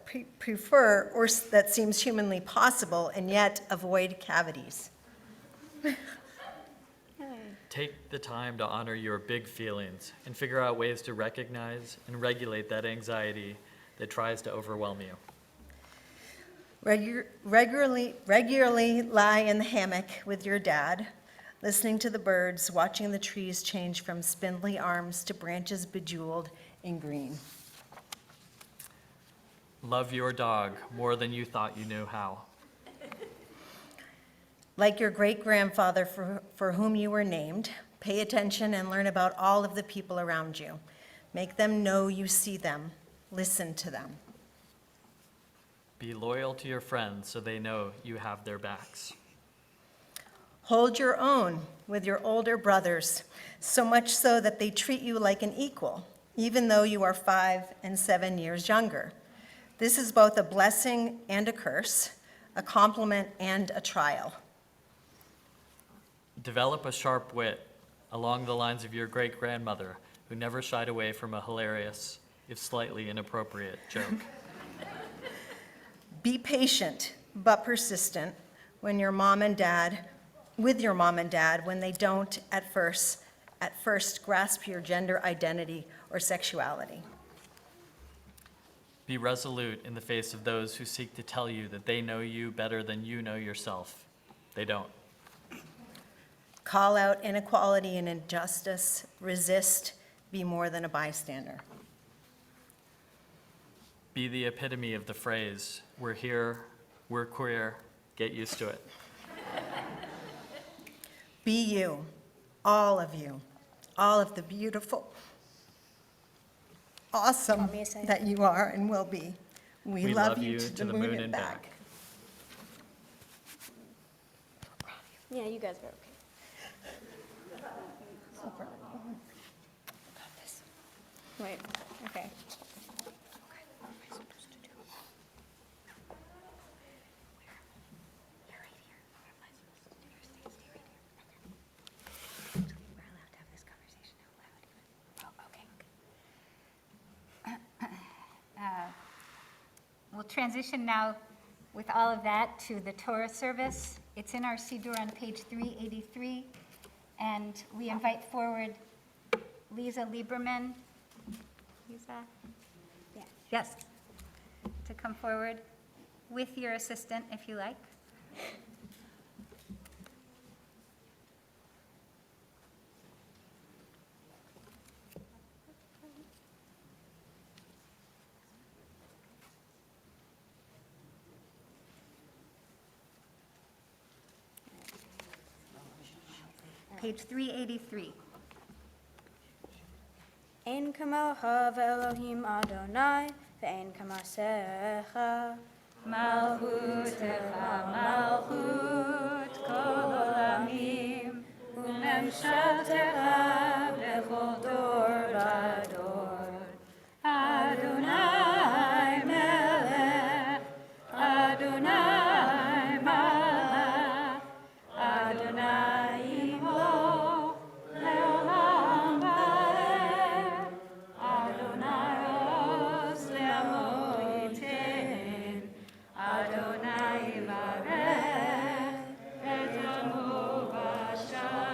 or that seems humanly possible, and yet avoid cavities. Take the time to honor your big feelings and figure out ways to recognize and regulate that anxiety that tries to overwhelm you. Regularly lie in the hammock with your dad, listening to the birds, watching the trees change from spindly arms to branches bejeweled in green. Love your dog more than you thought you knew how. Like your great-grandfather for whom you were named, pay attention and learn about all of the people around you. Make them know you see them. Listen to them. Be loyal to your friends so they know you have their backs. Hold your own with your older brothers, so much so that they treat you like an equal, even though you are 5 and 7 years younger. This is both a blessing and a curse, a compliment and a trial. Develop a sharp wit along the lines of your great-grandmother, who never shied away from a hilarious, if slightly inappropriate, joke. Be patient but persistent with your mom and dad when they don't at first grasp your gender identity or sexuality. Be resolute in the face of those who seek to tell you that they know you better than you know yourself. They don't. Call out inequality and injustice, resist, be more than a bystander. Be the epitome of the phrase, "We're here, we're queer, get used to it." Be you, all of the beautiful, awesome Want me to say it? that you are and will be. We love you to the moon and back. Yeah, you guys are okay. Wait, okay. We'll transition now with all of that to the Torah service. It's in our Siddur on page 383, and we invite forward Lisa Lieberman. Lisa? Yeah. Yes. To come forward with your assistant, if you like. Page 383. אין כמוך ואלוהים אדוני, ואין כמעשיך. מלכותך מלכות כל עולמים, וממשלתך בכל דור ודור. אדוני מלך, אדוני מלך, אדוני ימלוך לעולם ועד. אדוני עוז לעמו ייתן, אדוני יברך את עמו בשלום.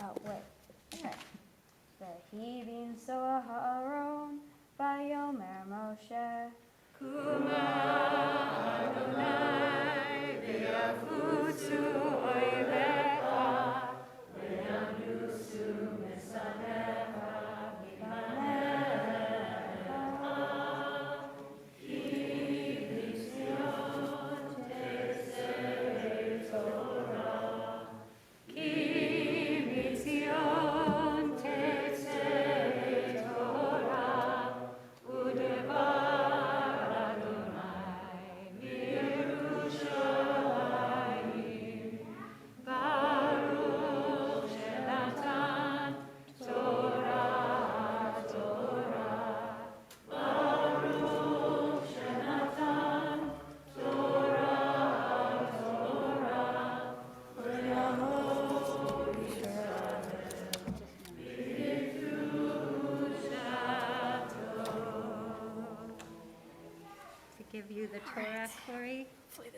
Oh, wait. Okay. והבין סוע הארון, ויאמר משה. כי מציון תצא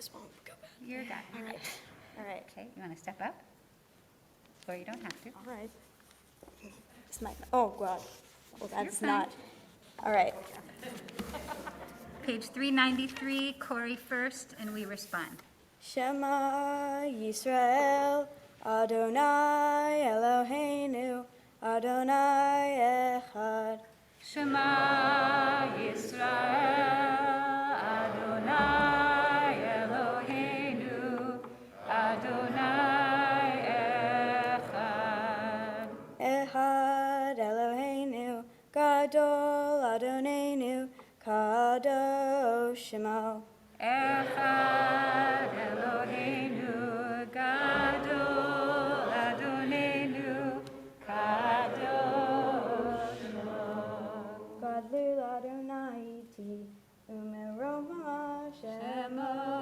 this won't go bad. You're good. All right. All right. Okay, you want to step up? Or you don't have to. All right. This might. Oh God. Well, that's fine. not. All right. Page 393, Corey first, and we respond. Shema Yisrael, Adonai Eloheinu, Adonai Echad. Shema Yisrael, Adonai Eloheinu, Adonai Echad. Echad Eloheinu, Gadol Adonenu, Kadosh Shemo. Echad Eloheinu, Gadol Adonenu, Kadosh Gadlul Adonai iti, umeroma Shemo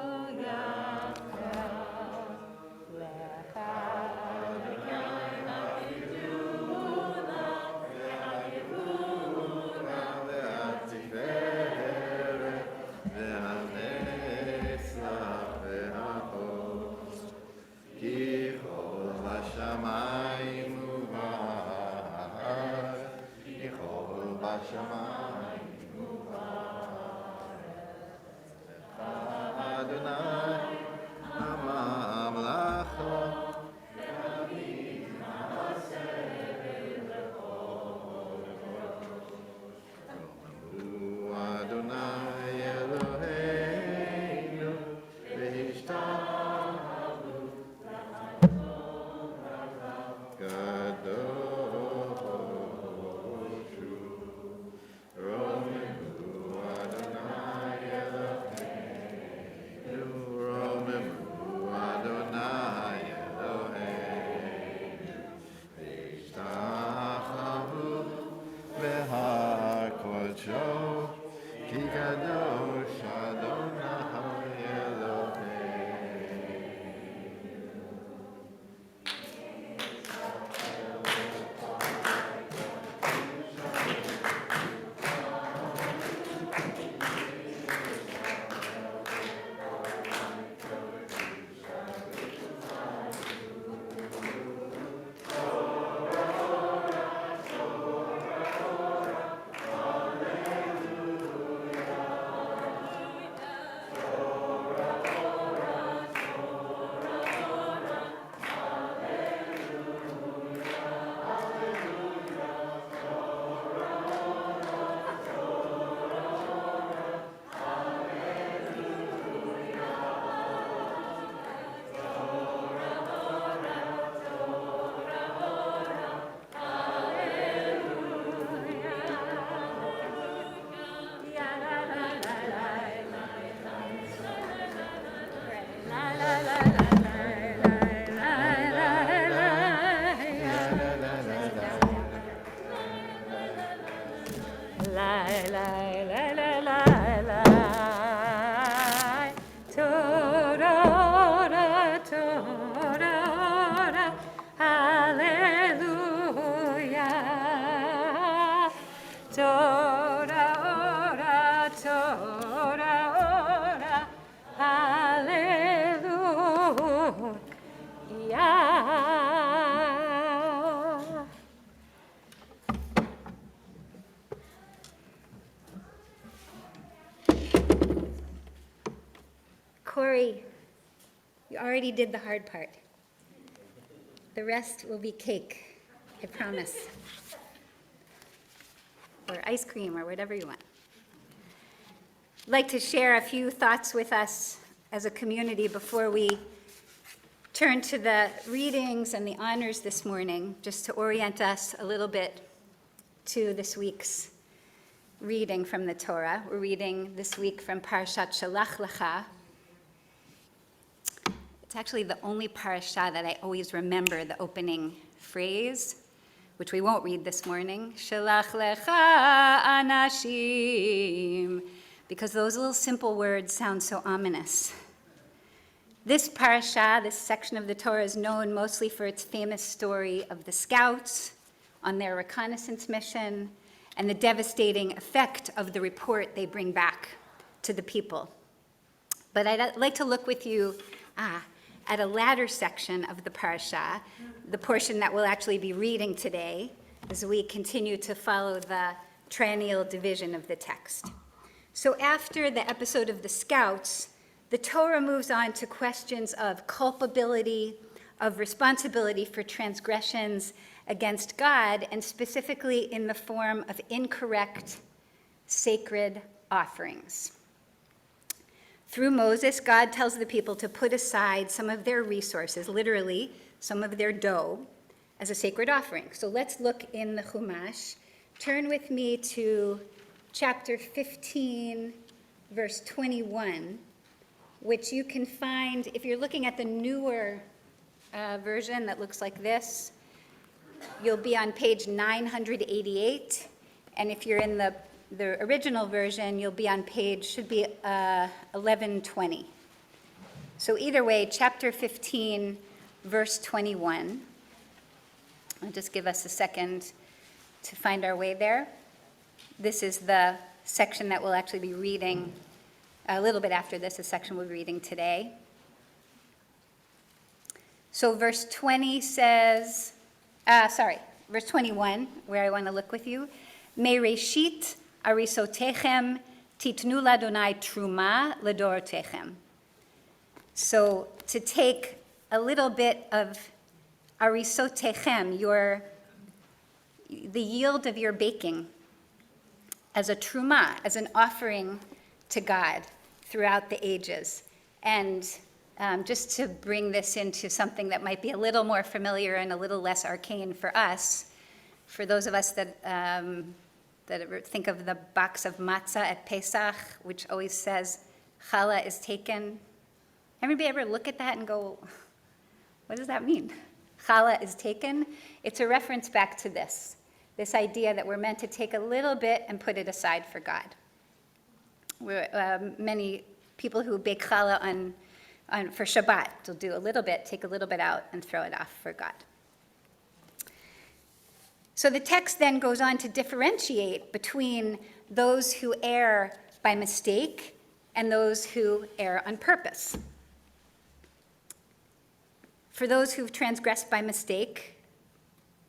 Corey, you already did the hard part. The rest will be cake, I promise. Or ice cream, or whatever you want. I'd like to share a few thoughts with us as a community before we turn to the readings and the honors this morning, just to orient us a little bit to this week's reading from the Torah. We're reading this week from Parashat Shalach Lecha. It's actually the only parasha that I always remember the opening phrase, which we won't read this morning. Shalach lecha anashim, because those little simple words sound so ominous. This parasha, this section of the Torah, is known mostly for its famous story of the scouts on their reconnaissance mission and the devastating effect of the report they bring back to the people. But I'd like to look with you at a latter section of the parsha, the portion that we'll actually be reading today as we continue to follow the triennial division of the text. So after the episode of the scouts, the Torah moves on to questions of culpability, of responsibility for transgressions against God, and specifically in the form of incorrect sacred offerings. Through Moses, God tells the people to put aside some of their resources, literally some of their dough, as a sacred offering. So let's look in the Chumash. Turn with me to chapter 15, verse 21, which you can find, if you're looking at the newer version that looks like this, you'll be on page 988, and if you're in the original version, you'll be on page, should be 1120. So either way, chapter 15, verse 21. I'll just give us a second to find our way there. This is the section that we'll actually be reading a little bit after this, a section we'll be reading today. So verse 20 says, verse 21, where I want to look with you. Mereshit arisotechem titnu ladonai truma ledorotechem. So to take a little bit of arisotechem, the yield of your baking, as a truma, as an offering to God throughout the ages. And just to bring this into something that might be a little more familiar and a little less arcane for us, for those of us that think of the box of matzah at Pesach, which always says challah is taken. Everybody ever look at that and go, what does that mean? Challah is taken? It's a reference back to this idea that we're meant to take a little bit and put it aside for God. Many people who bake challah for Shabbat will do a little bit, take a little bit out, and throw it off for God. So the text then goes on to differentiate between those who err by mistake and those who err on purpose. For those who've transgressed by mistake,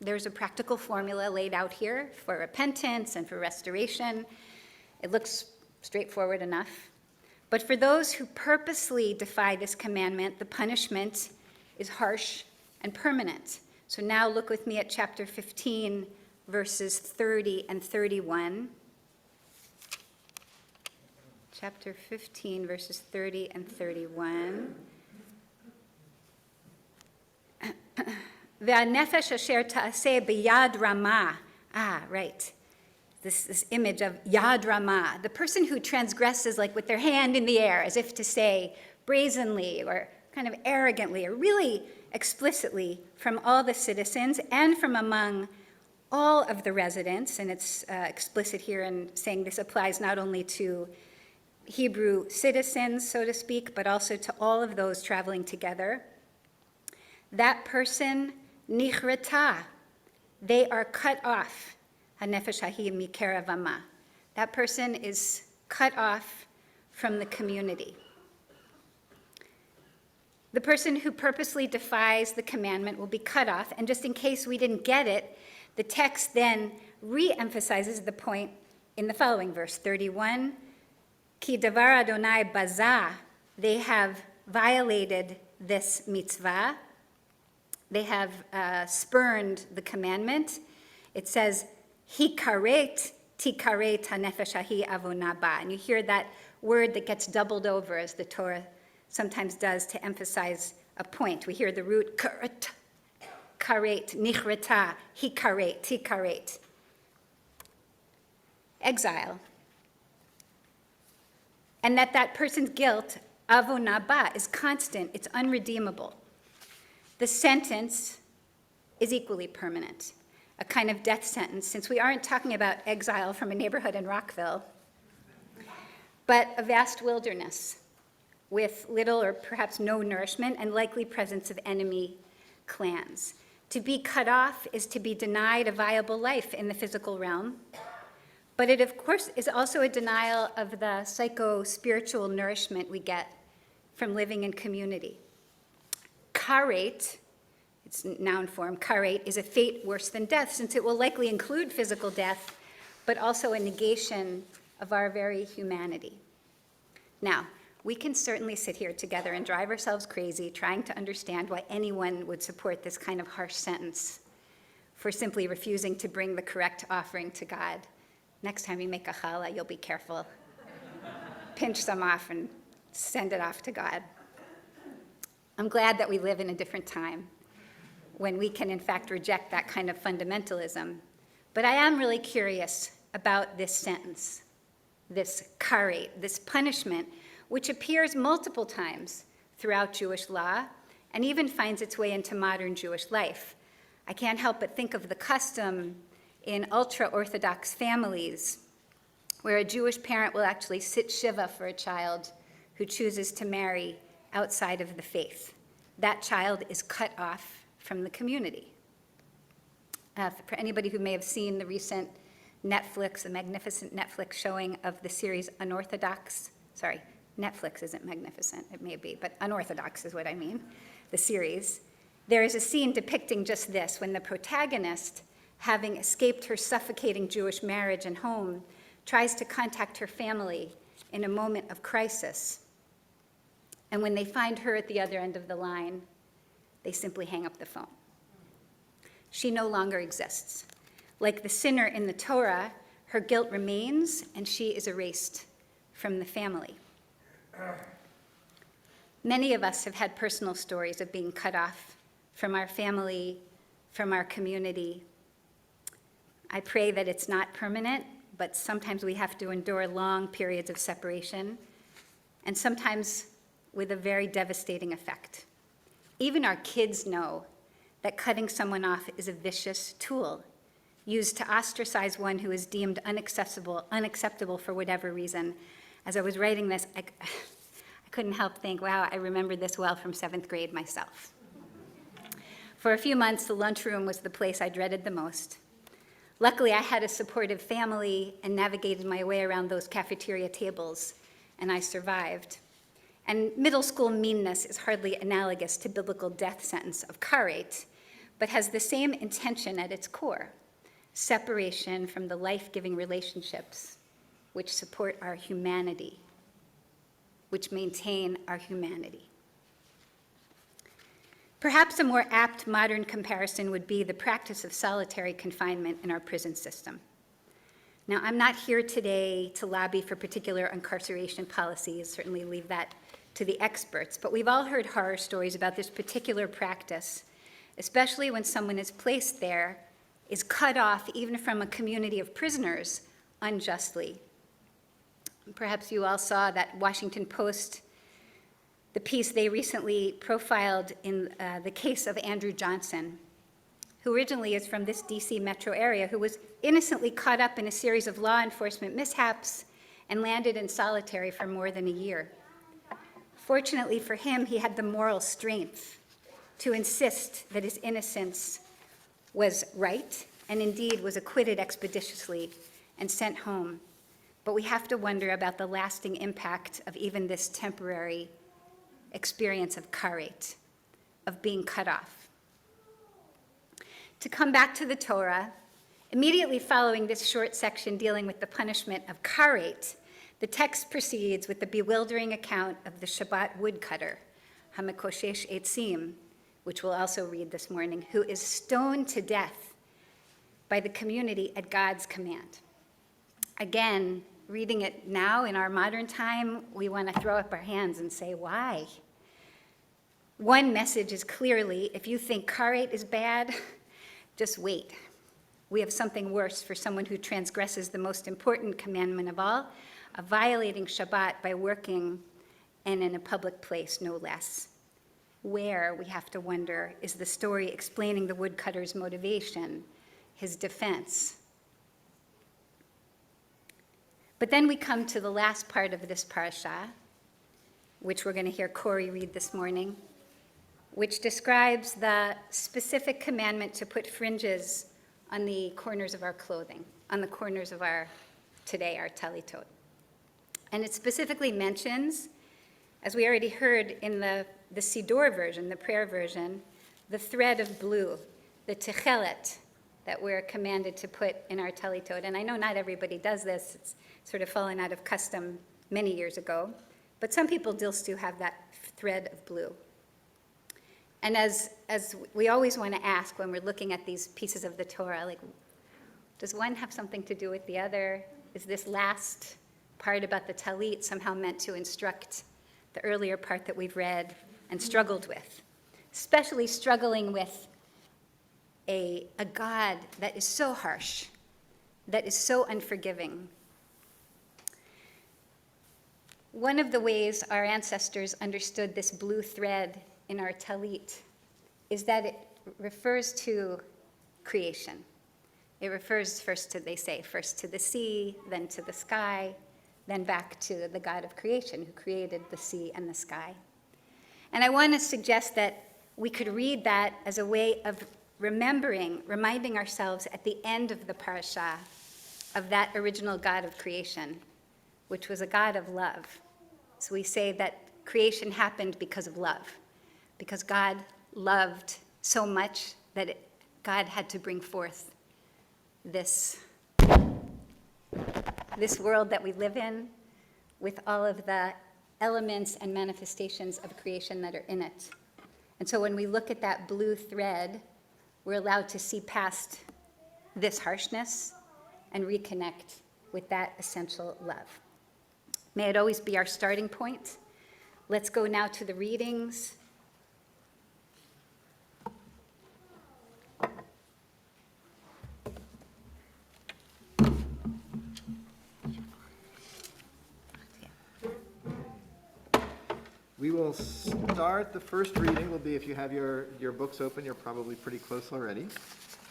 there's a practical formula laid out here for repentance and for restoration. It looks straightforward enough. But for those who purposely defy this commandment, the punishment is harsh and permanent. So now look with me at chapter 15, verses 30 and 31. Chapter 15, verses 30 and 31. Ve'anefesh asher ta'aseh b'yad ramah. Right. This image of yad ramah, the person who transgresses like with their hand in the air, as if to say brazenly or kind of arrogantly or really explicitly from all the citizens and from among all of the residents, and it's explicit here in saying this applies not only to Hebrew citizens, so to speak, but also to all of those traveling together. That person, nichrata, they are cut off. Hanefesh hahi mikerav ama. That person is cut off from the community. The person who purposely defies the commandment will be cut off, and just in case we didn't get it, the text then re-emphasizes the point in the following verse, 31. Ki davar Adonai bazah, they have violated this mitzvah. They have spurned the commandment. It says, hikaret tikaret hanefesh hahi avona ba. And you hear that word that gets doubled over as the Torah sometimes does to emphasize a point. We hear the root karet, karet, nichreta, hikaret, tikaret. Exile. And that person's guilt, avona ba, is constant, it's unredeemable. The sentence is equally permanent, a kind of death sentence, since we aren't talking about exile from a neighborhood in Rockville, but a vast wilderness with little or perhaps no nourishment and likely presence of enemy clans. To be cut off is to be denied a viable life in the physical realm, but it, of course, is also a denial of the psycho-spiritual nourishment we get from living in community. Karet, it's noun form, karet, is a fate worse than death, since it will likely include physical death, but also a negation of our very humanity. Now, we can certainly sit here together and drive ourselves crazy trying to understand why anyone would support this kind of harsh sentence for simply refusing to bring the correct offering to God. Next time you make a challah, you'll be careful. Pinch some off and send it off to God. I'm glad that we live in a different time when we can in fact reject that kind of fundamentalism. But I am really curious about this sentence, this karet, this punishment, which appears multiple times throughout Jewish law and even finds its way into modern Jewish life. I can't help but think of the custom in ultra-Orthodox families where a Jewish parent will actually sit shiva for a child who chooses to marry outside of the faith. That child is cut off from the community. For anybody who may have seen the recent the magnificent Netflix showing of the series Unorthodox, sorry, Netflix isn't magnificent, it may be, but Unorthodox is what I mean, the series. There is a scene depicting just this, when the protagonist, having escaped her suffocating Jewish marriage and home, tries to contact her family in a moment of crisis. And when they find her at the other end of the line, they simply hang up the phone. She no longer exists. Like the sinner in the Torah, her guilt remains and she is erased from the family. Many of us have had personal stories of being cut off from our family, from our community. I pray that it's not permanent, but sometimes we have to endure long periods of separation, and sometimes with a very devastating effect. Even our kids know that cutting someone off is a vicious tool used to ostracize one who is deemed unacceptable for whatever reason. As I was writing this, I couldn't help think, wow, I remember this well from 7th grade myself. For a few months, the lunchroom was the place I dreaded the most. Luckily, I had a supportive family and navigated my way around those cafeteria tables, and I survived. And middle school meanness is hardly analogous to biblical death sentence of karet, but has the same intention at its core: separation from the life-giving relationships which support our humanity, which maintain our humanity. Perhaps a more apt modern comparison would be the practice of solitary confinement in our prison system. Now, I'm not here today to lobby for particular incarceration policies, certainly leave that to the experts, but we've all heard horror stories about this particular practice, especially when someone is placed there, is cut off even from a community of prisoners unjustly. Perhaps you all saw that Washington Post, the piece they recently profiled in the case of Andrew Johnson, who originally is from this DC metro area, who was innocently caught up in a series of law enforcement mishaps and landed in solitary for more than a year. Fortunately for him, he had the moral strength to insist that his innocence was right, and indeed was acquitted expeditiously and sent home. But we have to wonder about the lasting impact of even this temporary experience of karet, of being cut off. To come back to the Torah, immediately following this short section dealing with the punishment of karet, the text proceeds with the bewildering account of the Shabbat woodcutter, Hamekoshesh Eitzim, which we'll also read this morning, who is stoned to death by the community at God's command. Again, reading it now in our modern time, we want to throw up our hands and say, why? One message is clearly, if you think karet is bad, just wait. We have something worse for someone who transgresses the most important commandment of all, of violating Shabbat by working and in a public place, no less. Where, we have to wonder, is the story explaining the woodcutter's motivation, his defense? But then we come to the last part of this parasha, which we're going to hear Corey read this morning, which describes the specific commandment to put fringes on the corners of our clothing, on the corners of our talitot. And it specifically mentions As we already heard in the Siddur version, the prayer version, the thread of blue, the techelet that we're commanded to put in our talitot. And I know not everybody does this. It's sort of fallen out of custom many years ago. But some people still have that thread of blue. And as we always want to ask when we're looking at these pieces of the Torah, like, does one have something to do with the other? Is this last part about the talit somehow meant to instruct the earlier part that we've read and struggled with? Especially struggling with a God that is so harsh, that is so unforgiving. One of the ways our ancestors understood this blue thread in our talit is that it refers to creation. It refers first to the sea, then to the sky, then back to the God of creation who created the sea and the sky. And I want to suggest that we could read that as a way of reminding ourselves at the end of the parasha of that original God of creation, which was a God of love. So we say that creation happened because of love, because God loved so much that God had to bring forth this world that we live in with all of the elements and manifestations of creation that are in it. And so when we look at that blue thread, we're allowed to see past this harshness and reconnect with that essential love. May it always be our starting point. Let's go now to the readings. We will start, the first reading will be, if you have your books open, you're probably pretty close already.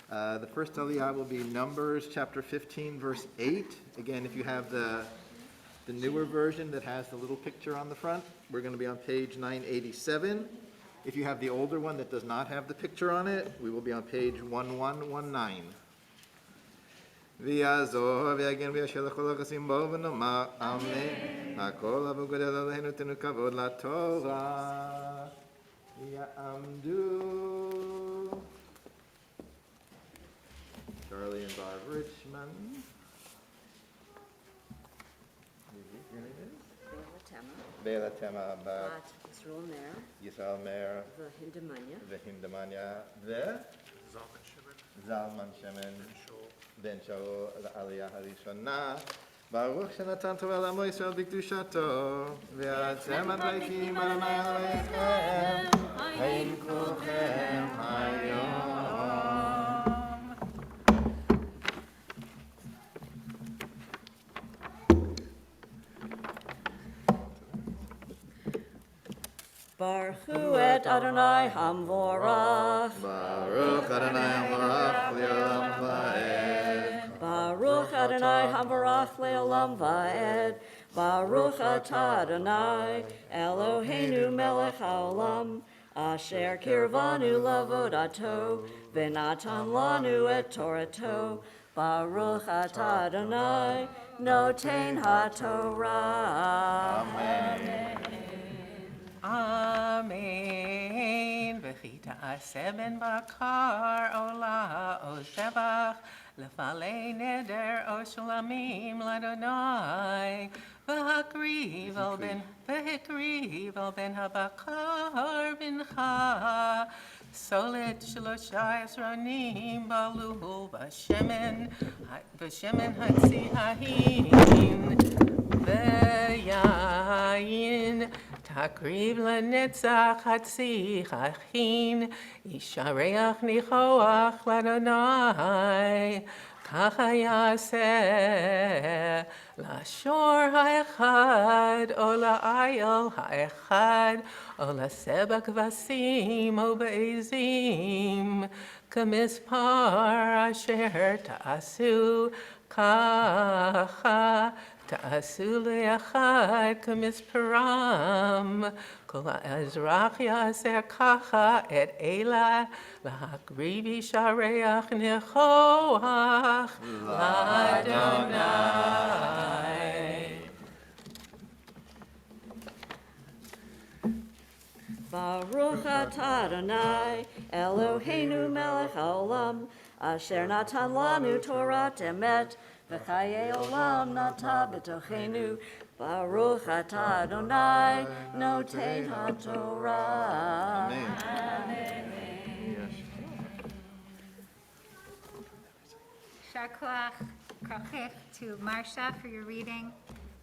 The first aliyah will be Numbers chapter 15, verse 8. Again, if you have the newer version that has the little picture on the front, we're going to be on page 987. If you have the older one that does not have the picture on it, we will be on page 1119. ויעזור ויגן וישל לכל החסים בו ונאמר אמן. הכל אבו גדל עלינו תנו כבוד לתורה. יעמדו. Charlie and Bob Richmond. Your name is? Bela Tema. Bat Yisrael Meir. Vehindamanya. Zalman Shemen. בן שאול לעלייה הראשונה, ברוך שנתן תורה לעמו ישראל בקדושתו, ואתם הדבקים אדוני אלוהיכם, חיים כולכם היום. Baruch et Adonai Hamvorach. Baruch Adonai Hamvorach le'olam va'ed. Baruch Adonai Hamvorach le'olam va'ed. Baruch atah Adonai Eloheinu melech haolam. Asher kirvanu lavodato v'natan lanu et torato. Baruch atah Adonai noten haTorah. Amen. Amen. וכי תעשה בן בקר עולה או שבח, לפעלי נדר או שלמים לאדוני, והקריב על בן הבקר בנך, סולת 13 עשרונים בלול בשמן הצי ההין, ויין תקריב לנצח חצי הכין, ישרח ניחוח לאדוני, ככה יעשה לשור האחד, או לאייל האחד, או לשבע כבשים או בעזים, כמספר אשר תעשו, ככה תעשו לאחד כמספרם, כל האזרח יעשה ככה את אלה, להקריב ישרח ניחוח לאדוני. Baruch atah Adonai, Eloheinu melech haolam, asher natan lanu Torat emet, v'chayei olam nata b'tochenu. Baruch atah Adonai, noten haTorah. Shar koach, krachich to Marsha for your reading.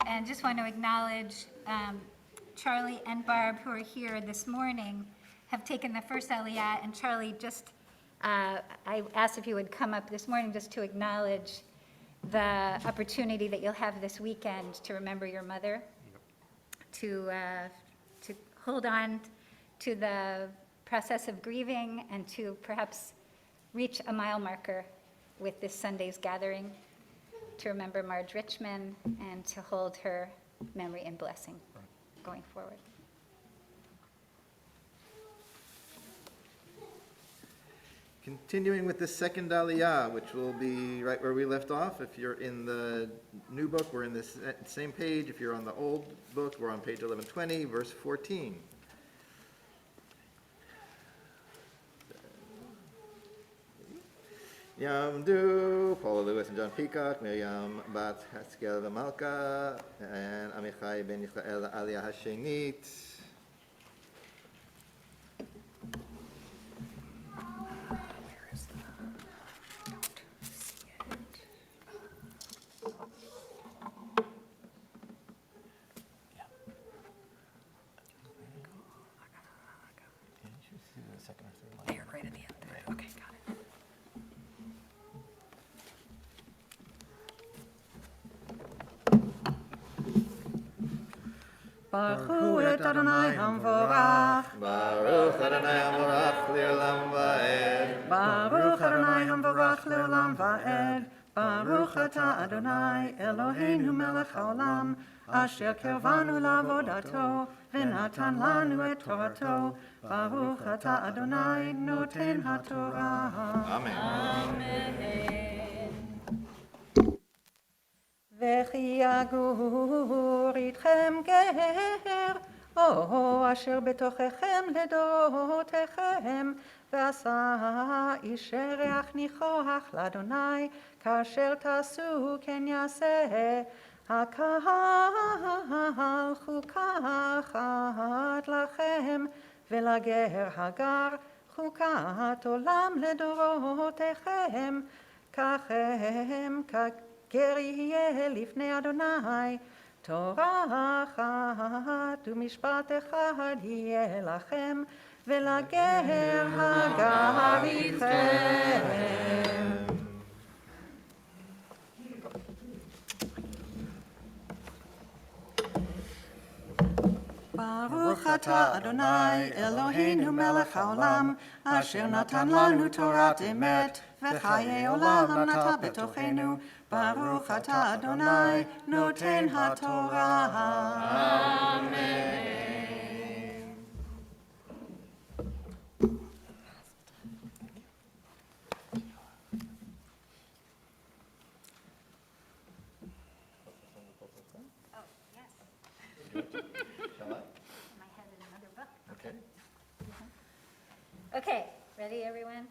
And just want to acknowledge Charlie and Barb, who are here this morning, have taken the first Aliyah. And Charlie, just, I asked if you would come up this morning just to acknowledge the opportunity that you'll have this weekend to remember your mother, to hold on to the process of grieving, and to perhaps reach a mile marker with this Sunday's gathering, to remember Marge Richmond and to hold her memory in blessing going forward. Continuing with the second Aliyah, which will be right where we left off. If you're in the new book, we're in this same page. If you're on the old book, we're on page 1120, verse 14. Yamdu, Paula Lewis and John Peacock, Miriam Bat Haskell Malka, and Amichai Ben Yisrael Aliyah Hashenit. Baruch hu et Adonai hamvorach. Baruch Adonai Hamorach Le'olam Va'ed. Baruch Adonai hamvorach le'olam va'ed. Baruch atah Adonai Eloheinu melech haolam, asher kervanu la'avodato, v'natan lanu et torato. Baruch atah Adonai noten haTorah. Amen. וכי יגור איתכם גר, אשר בתוככם לדורותיכם, ועשה איש ירח ניחוח לאדוני, כאשר תעשו כן יעשה. הקהל חוקה אחת לכם, ולגר הגר חוקת עולם לדורותיכם, ככם גר יהיה לפני אדוני, תורה אחת ומשפט אחד יהיה לכם, ולגר הגר איתכם. ברוך אתה אדוני אלוהינו מלך העולם, אשר נתן לנו תורת אמת, וחיי עולם נטע בתוכנו. ברוך אתה אדוני נותן התורה. אמן. Okay, ready everyone?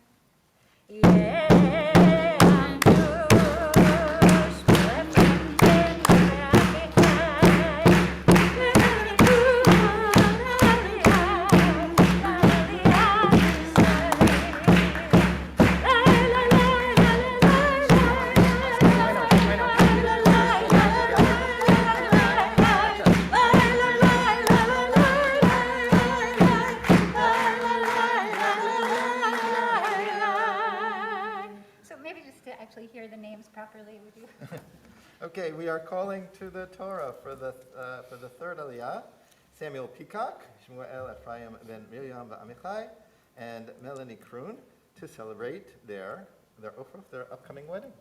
Hear the names properly, would you? Okay, we are calling to the Torah for the third Aliyah, Samuel Peacock, Shmuel Ephraim ben Miriam Amichai, and Melanie Kroon, to celebrate their upcoming wedding.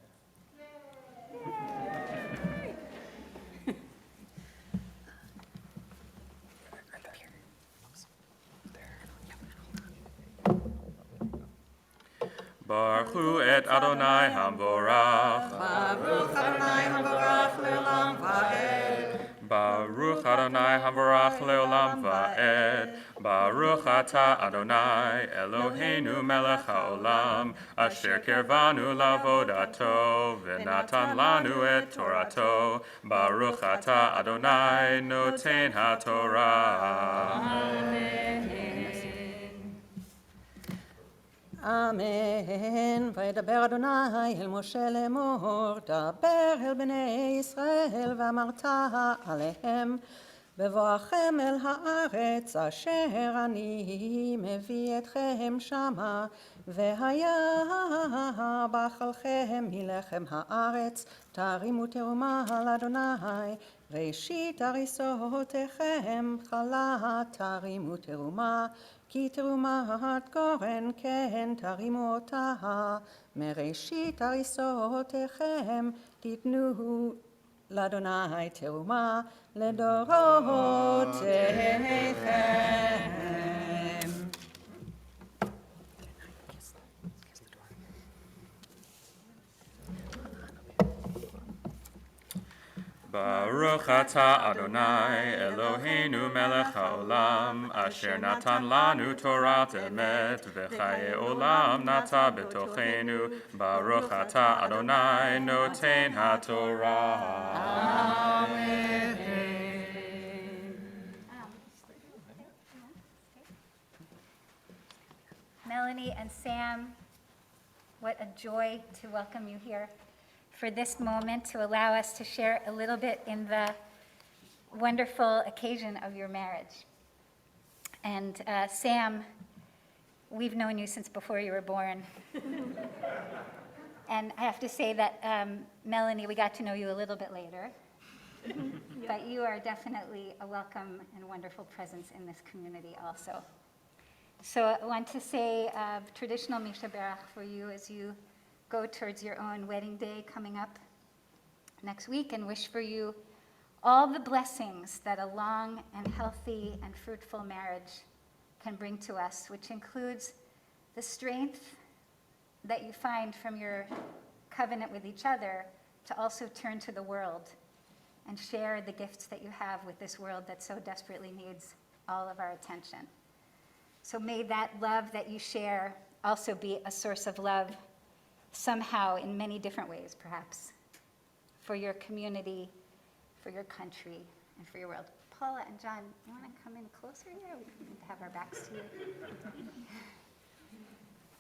Baruch hu et Adonai hamvorach. Baruch Adonai hamvorach le'olam va'ed. Baruch Adonai hamvorach le'olam va'ed. Baruch atah Adonai Eloheinu melech haolam asher kirvanu lavodato v'natan lanu et Torato. Baruch atah Adonai noten haTorah. אמן. וידבר אדוני אל משה לאמור, דבר אל בני ישראל ואמרת עליהם, בבואכם אל הארץ אשר אני מביא אתכם שמה, והיה באכלכם מלחם הארץ, תרימו תרומה על אדוני, ראשית הריסותיכם חלה תרימו תרומה, כי תרומת גורן כן תרימו אותה, מראשית הריסותיכם תיתנו לאדוני תרומה לדורותיכם. Baruch atah Adonai Eloheinu melech haolam asher natan lanu Torat emet v'chaye olam nata betochenu. Baruch atah Adonai noten haTorah. Melanie and Sam, what a joy to welcome you here for this moment, to allow us to share a little bit in the wonderful occasion of your marriage. And Sam, we've known you since before you were born. And I have to say that, Melanie, we got to know you a little bit later. But you are definitely a welcome and wonderful presence in this community also. So I want to say traditional Misha Berach for you as you go towards your own wedding day coming up next week, and wish for you all the blessings that a long and healthy and fruitful marriage can bring to us, which includes the strength that you find from your covenant with each other to also turn to the world and share the gifts that you have with this world that so desperately needs all of our attention. So may that love that you share also be a source of love somehow in many different ways, perhaps, for your community, for your country, and for your world. Paula and John, you want to come in closer here? We need to have our backs to you.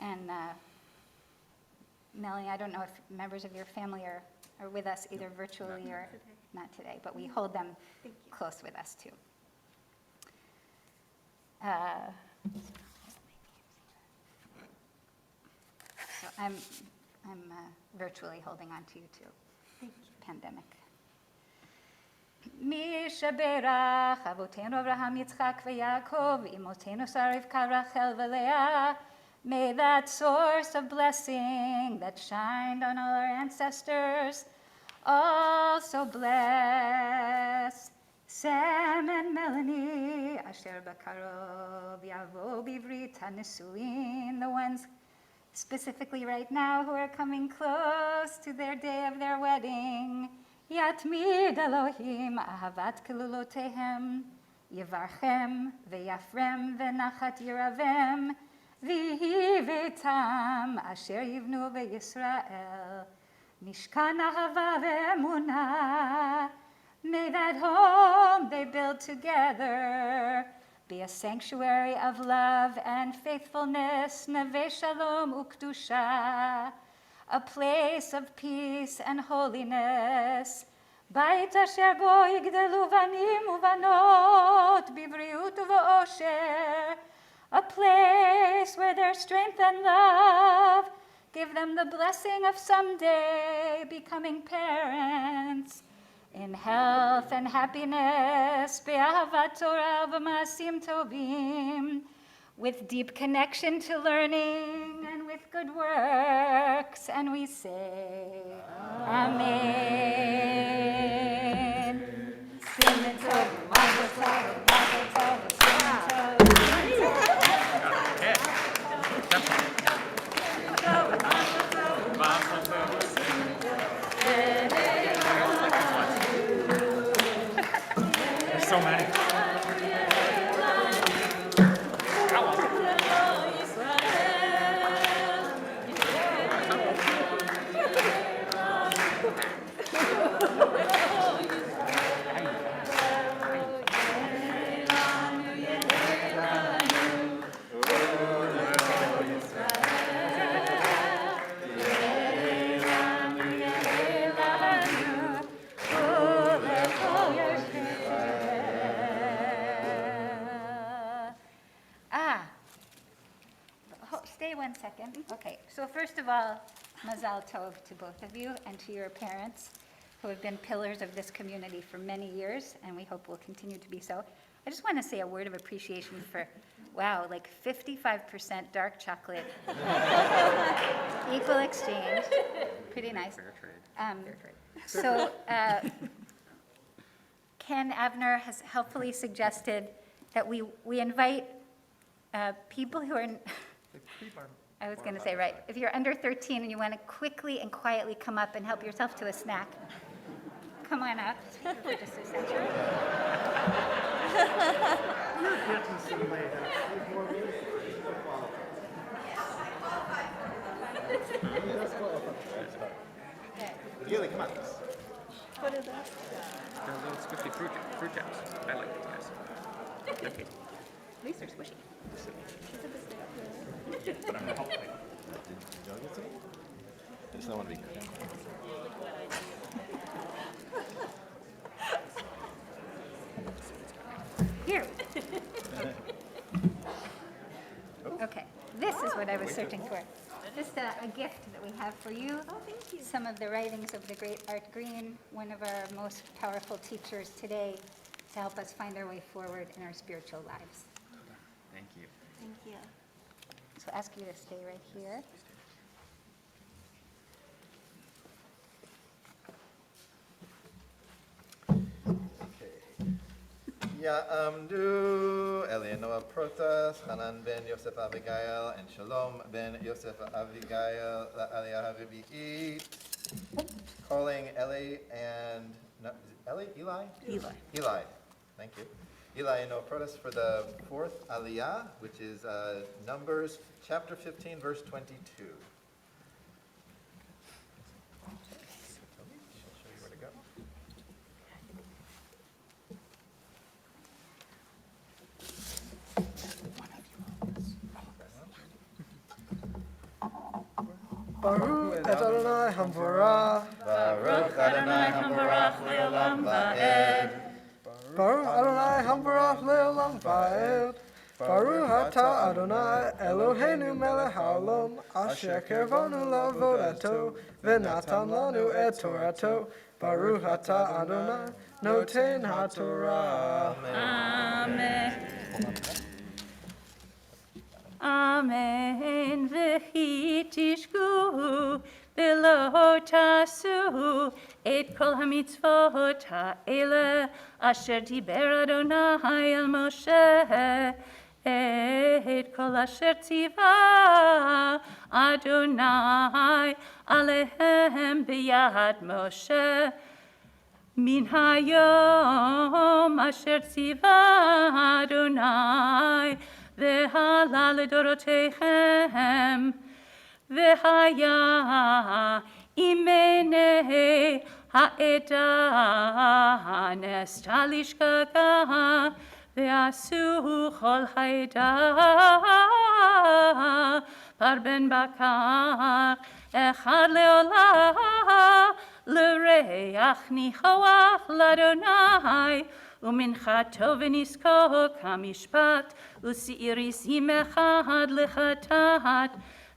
And Melanie, I don't know if members of your family are with us either virtually or not today, but we hold them close with us too. So I'm virtually holding on to you too. Thank you. Pandemic. Misha berach avotenu Avraham, Yitzchak, veYaakov, imotenu Sarah, Rivka, Rachel, veLeah. May that source of blessing that shined on all our ancestors also bless Sam and Melanie, Asher Bakarov, Yavo Bivrit HaNesuin, the ones specifically right now who are coming close to their day of their wedding. Yatmid Elohim ahavat kelulotehem, Yevarchem veyafrem venachat yiravem, vihi vetam asher yivnu veYisrael, mishkan ahava ve'emunah. May that home they build together be a sanctuary of love and faithfulness, Neve Shalom Ukdusha, a place of peace and holiness. Bait asher bo yigdelu vanim uvanot bivriut uve'osher, a place where their strength and love give them the blessing of someday becoming parents in health and happiness, be'ahavat Torah v'ma'asim tovim, with deep connection to learning and with good works. And we say, Amen. Siman tov, mazel tov, mazel tov, siman tov. There's so many. Okay, so first of all, Mazal Tov to both of you and to your parents, who have been pillars of this community for many years, and we hope will continue to be so. I just want to say a word of appreciation for, wow, like 55% dark chocolate. Equal exchange. Pretty nice. So Ken Avner has helpfully suggested that we invite people who are, I was going to say, right, if you're under 13 and you want to quickly and quietly come up and help yourself to a snack, come on up for just a second. Gilly, come on. What is that? They're little squishy fruit jams. I like those guys. Okay. At least they're squishy. But I'm gonna help. I just don't want to be. Here. Okay, this is what I was searching for. Just a gift that we have for you. Oh, thank you. Some of the writings of the great Art Green, one of our most powerful teachers today, to help us find our way forward in our spiritual lives. Thank you. Thank you. So ask you to stay right here. Ya'amdu Eleanor Protas, Hanan ben Yosef Abigail, and Shalom ben Yosef Abigail Aliyah Habibi. Calling Eli and no, is it Eli? Eli? Eli. Thank you. Eli and Protas for the fourth Aliyah, which is Numbers chapter 15, verse 22. She'll show you where to go. Baruch Adonai Hamvorah. Baruch Adonai Hamvorach Leolam Va'ed. Baruch Adonai Hamvorach Leolam Va'ed. Baruch Atah Adonai Eloheinu melech haolam asher kervanu lavodato v'natan lanu et Torato. Baruch Atah Adonai noten haTorah. Amen. Amen. V'hi tishku v'lo tasu et kol hamitzvot ha'ele asher diber Adonai el Moshe et kol asher tziva Adonai alehem b'yad Moshe min hayom asher tziva Adonai v'hala לדורותיכם והיה אימני העדה נסתה לשגגה ועשו כל העדה בר בן בקר אחד לעולה לריח ניחוח לאדוני ומנחתו ונזקו כמשפט ושעיריסים אחד לחטאת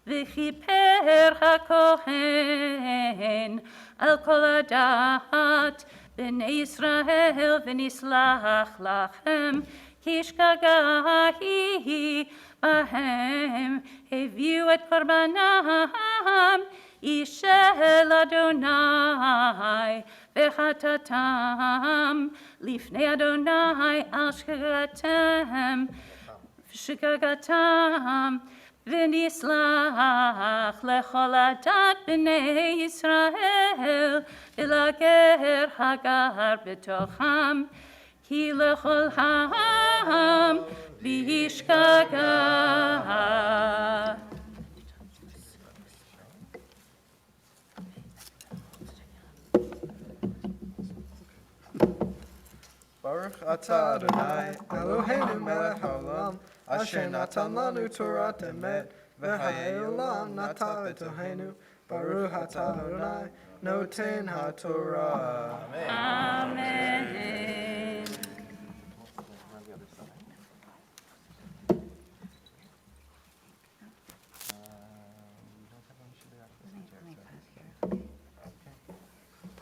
וכיפר הכהן על כל הדת בני ישראל ונסלח לכם כי שגגה היא בהם הביאו את קורבנם איש של אדוני וחטאתם לפני אדוני על שגגתם ונסלח לכל הדת בני ישראל ולגר הגר בתוכם כי לכל העם בשגגה. Baruch atah Adonai Eloheinu melech haolam asher natan lanu Torat emet v'chayei olam natan b'tohenu. Baruch atah Adonai noten haTorah. Amen.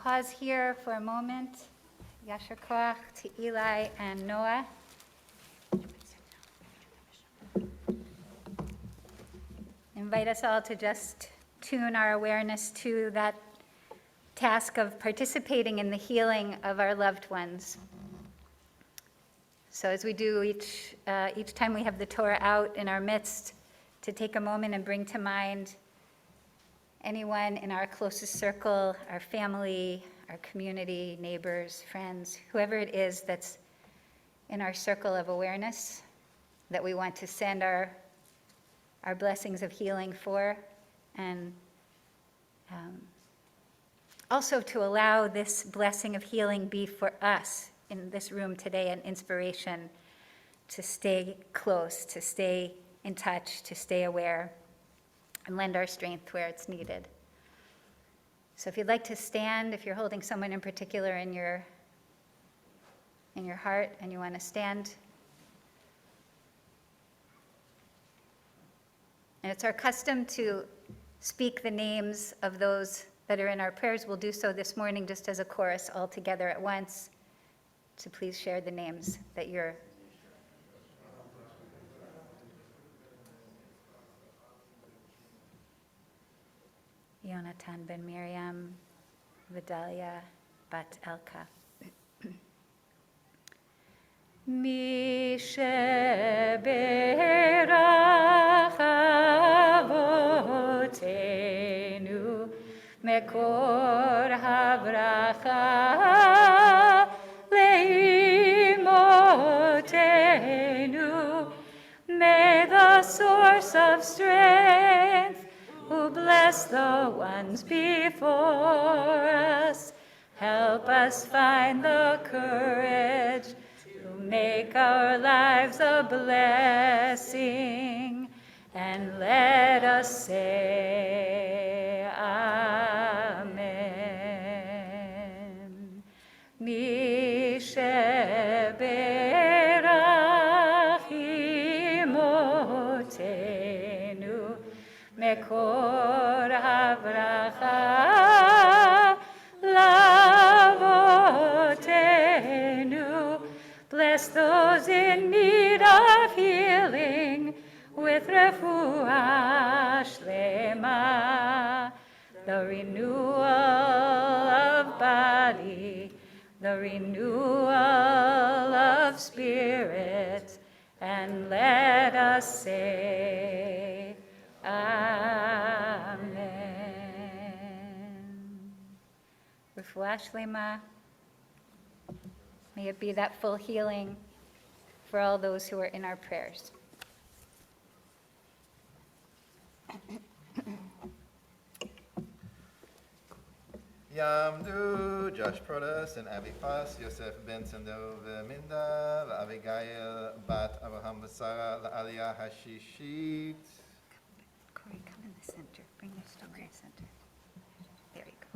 pause here for a moment. Yasher koach to Eli and Noah. Invite us all to just tune our awareness to that task of participating in the healing of our loved ones. So as we do each time we have the Torah out in our midst, to take a moment and bring to mind anyone in our closest circle, our family, our community, neighbors, friends, whoever it is that's in our circle of awareness that we want to send our blessings of healing for, and also to allow this blessing of healing be for us in this room today an inspiration to stay close, to stay in touch, to stay aware, and lend our strength where it's needed. So if you'd like to stand, if you're holding someone in particular in your heart and you want to stand. And it's our custom to speak the names of those that are in our prayers. We'll do so this morning just as a chorus all together at once. So please share the names that you're. Yonatan ben Miriam, Vidalia bat Elka. Mishe berach avotenu mekor havracha leimotenu. May the source of strength who bless the ones before us help us find the courage to make our lives a blessing, and let us say Amen. Mishe berach imotenu mekor havracha lavotenu. Bless those in need of healing with refuah shlema, the renewal of body, the renewal of spirit, and let us say Amen. Refuah shlema. May it be that full healing for all those who are in our prayers. Yamdu, Josh Protas, and Abby Foss, Yosef Ben Sandov Minda, Abigail Bat Abraham Basara, Aliyah Hashishit. Corey, come in the center. Bring your stone in the center. There you go.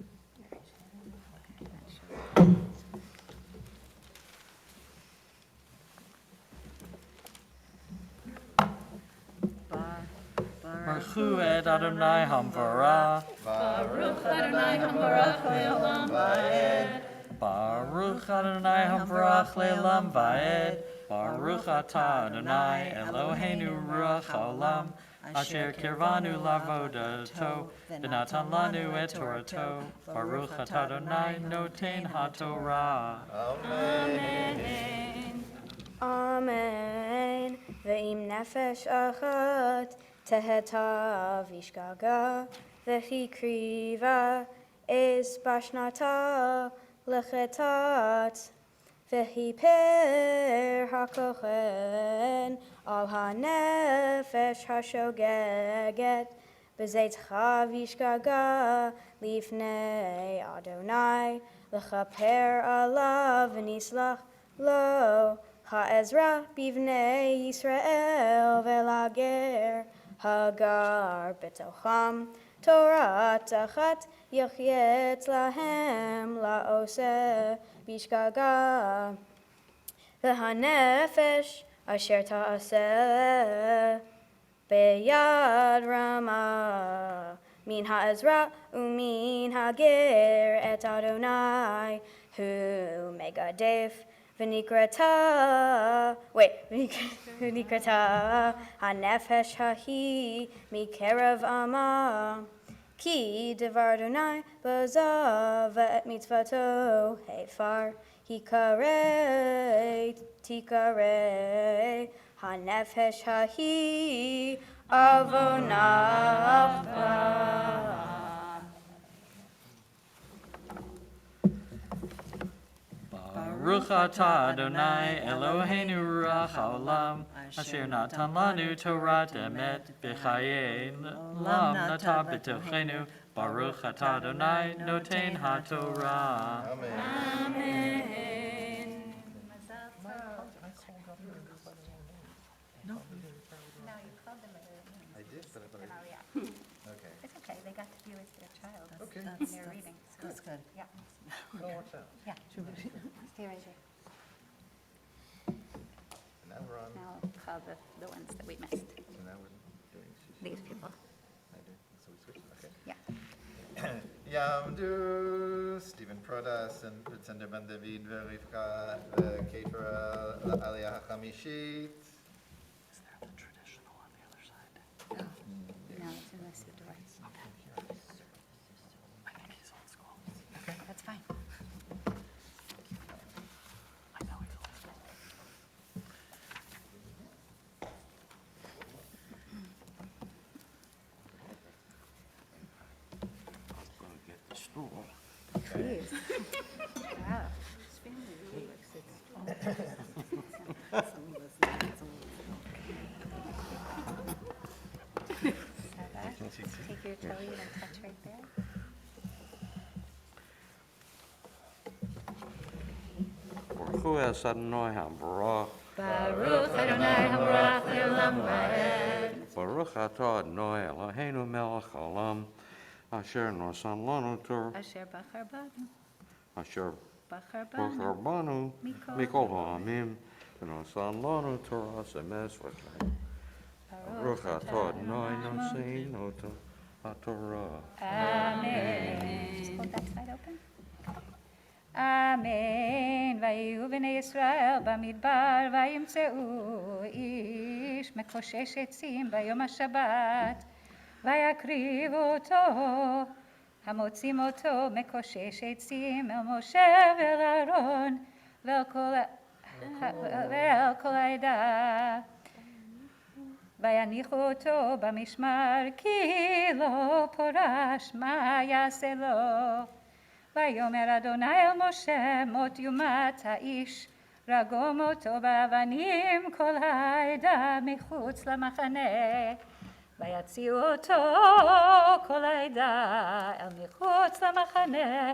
Baruch et Adonai Hamvarah. Baruch Adonai Hamvarach le'olam va'ed. Baruch Adonai Hamvarach le'olam va'ed. Baruch atah Adonai Eloheinu ruach haolam, asher kirvanu lavodato, v'natan lanu et torato. Baruch atah Adonai noten haTorah. Amen. Amen. Ve'im nefesh achat teheta vishgaga v'hikriva es bashnata lechetat v'hiper hakochen al hanefesh hashogeget b'zeitcha vishgaga lifnei Adonai lechaper alav v'nislach lo ha'ezra bivnei Yisrael v'lager hagar betocham Torah achat yochyet lahem la'oseh bishgaga v'hanefesh asher ta'aseh beyad rama Min ha'ezra umin ha'ger et Adonai hu megadef v'nikrata hanefesh hahi mikerav ama ki devar Adonai bazav et mitzvato hefar hikare tikare hanefesh hahi avonachta. Baruch atah Adonai Eloheinu ruach haolam, asher natan lanu Torah emet b'chayei olam nata b'tochenu. Baruch atah Adonai noten haTorah. Amen. I did, but okay. It's okay, they got to be with their child. Okay. When they're reading. That's good. Yeah, It all works out. yeah. Stay right there. And now we're on, Now I'll call the ones that we missed, so now we're doing, these people. I did, so we switched, okay. Yeah. Yamdu, Stephen Protas, and Ritzender Ben David, Verivka, the Keter, Aliyah HaChamishit. Now it's in the Siddur. That's fine. Please. Wow. This family really looks Take your toe, you don't touch right there. Baruch Adonai HaBarach. Baruch Adonai Habarach Le'olam Va'ed. Baruch atah Adonai Eloheinu melech haolam, asher nosan lanu Torah, Asher Bachar Banu. asher Bachar bachar Banu. banu Mikol mikol ha'amim, v'nosan lanu Torah emes v'chayim. Baruch atah Adonai noseinu HaTorah. Amen. Just hold that side open. Amen. ויהיו בני ישראל במדבר וימצאו איש מקושש עצים ביום השבת ויקריבו אותו המוצאים אותו מקושש עצים אל משה ואל אהרון ואל כל העדה ויניחו אותו במשמר כי לא פורש מה יעשה לו ויאמר אדוני אל משה מות יומת האיש רגום אותו באבנים כל העדה מחוץ למחנה ויציעו אותו כל העדה אל מחוץ למחנה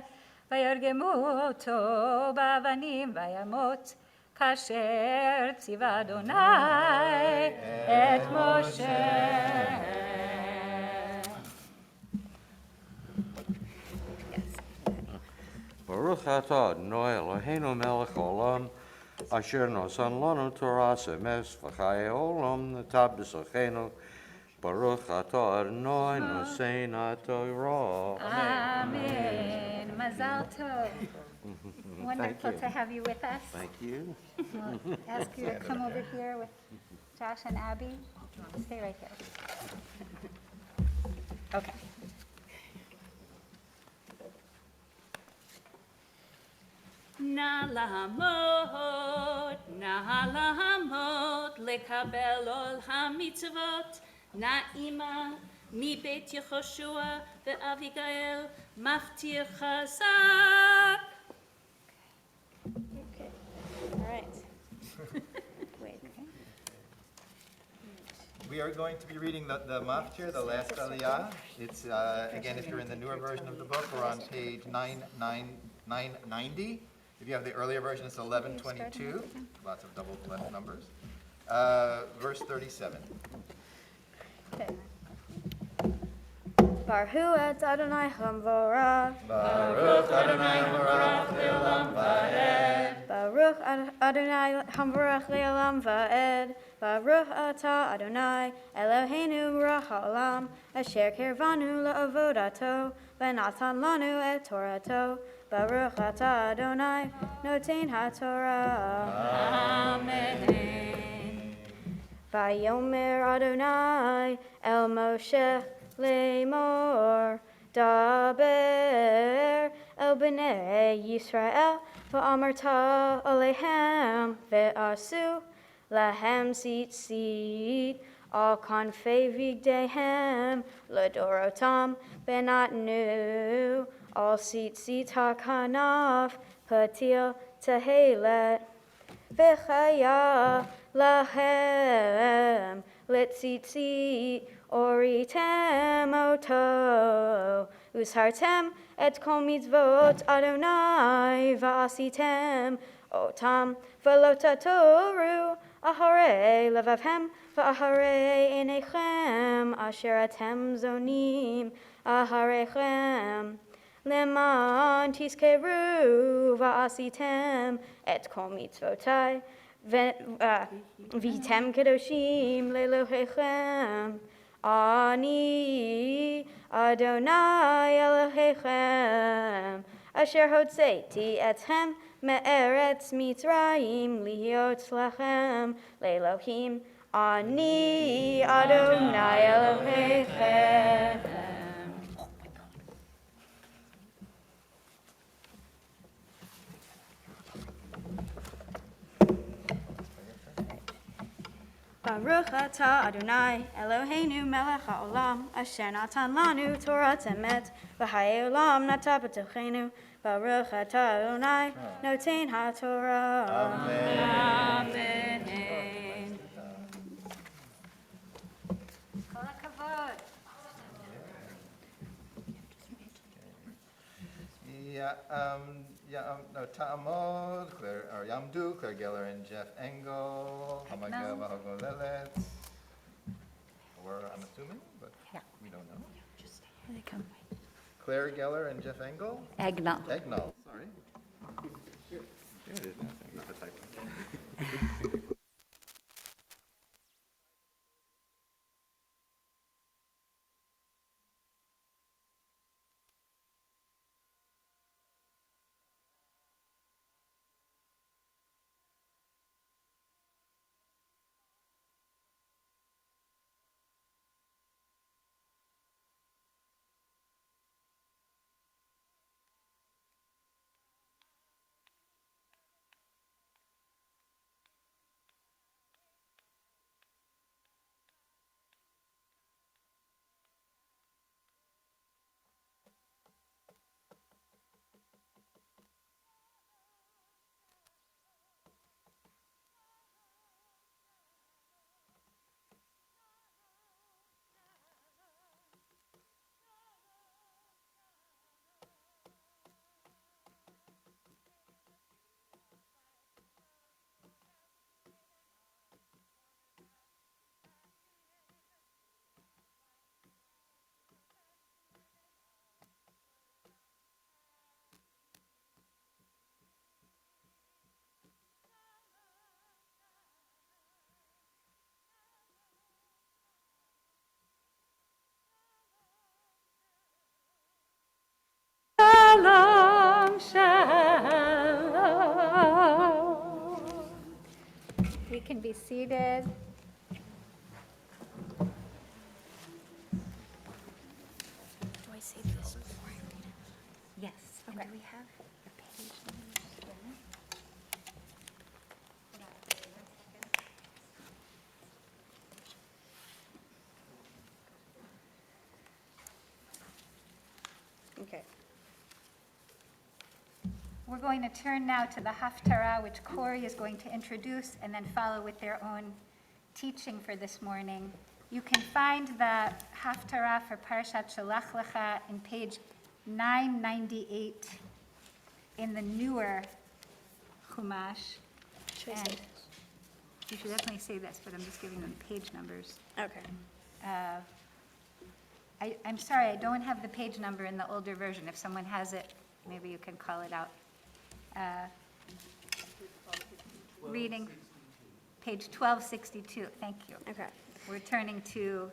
וירגמו אותו באבנים וימות כאשר ציווה אדוני את משה. Baruch atah Adonai Eloheinu melech haolam, asher nosan lanu Torah emes v'chayei olam nata b'sochenu. Baruch atah Adonai nosein haTorah. Amen. Mazal tov. Wonderful you. to have you with us. Thank you. We'll ask you to come over here with Josh and Abby. Stay right there. Okay. נא לעמוד, לקבל עול המצוות, נעימה מבית יהושע ואביגיל, מפתיע חזק. Okay. All right. Wait. We are going to be reading the Maftir, the last Aliyah. It's, again, if you're in the newer version of the book, we're on page 990. If you have the earlier version, it's 1122. Lots of double left numbers. Verse 37. Okay. Baruch et Adonai Hamvorach. Baruch Adonai Baruch Leolam Va'ed. Baruch Adonai Hamvorach Leolam Va'ed. Baruch Atah Adonai Eloheinu Melech haolam asher kirvanu la'avodato v'natan lanu et Torato. Baruch Atah Adonai Noten HaTorah. Amen. Vayomer Adonai El Moshe Lemor Daber El Bnei Yisrael Va'amarta Alehem Ve'asu Lahem Tzitzit Al Kanfei Vigdehem Ladorotam Benatnu Al Tzitzit HaKanaf Patil Tehelet V'chaya lahem litzitzit oritem oto ushartem et kol mitzvot Adonai va'asitem otam v'lo tatoru aharei levavhem v'aharei einechem asher atem zonim aharechem Leman tiskeru va'asitem et kol mitzvotai v'hitem kedoshim le'elohechem ani Adonai Elohechem asher hotzeiti etchem me'eretz Mitzrayim lihiot lachem le'elohim ani Adonai Elohechem. Baruch atah Adonai Eloheinu melech haolam asher natan lanu Torah emet v'chayei olam nata b'tochenu. Baruch atah Adonai noten haTorah. Amen. Kol hakavod. No, Ta'amod, or Yamdu, Claire Geller and Jeff Engel, Hamagav Hagolelet. We're, I'm assuming, but we don't know. Here they come. Claire Geller and Jeff Engel? Egnal. Egnal, sorry. Here it is, not a typo. Shalom, shalom. We can be seated. Do I say this before I read it? Yes. And do we have the page numbers? Okay. We're going to turn now to the Haftarah, which Corey is going to introduce and then follow with their own teaching for this morning. You can find the Haftarah for Parashat Shalach Lecha in page 998 in the newer Chumash. Should I say And this? you should definitely say this, but I'm just giving them page numbers. Okay. I'm sorry, I don't have the page number in the older version. If someone has it, maybe you can call it out. Reading page 1262, thank you. Okay. We're turning to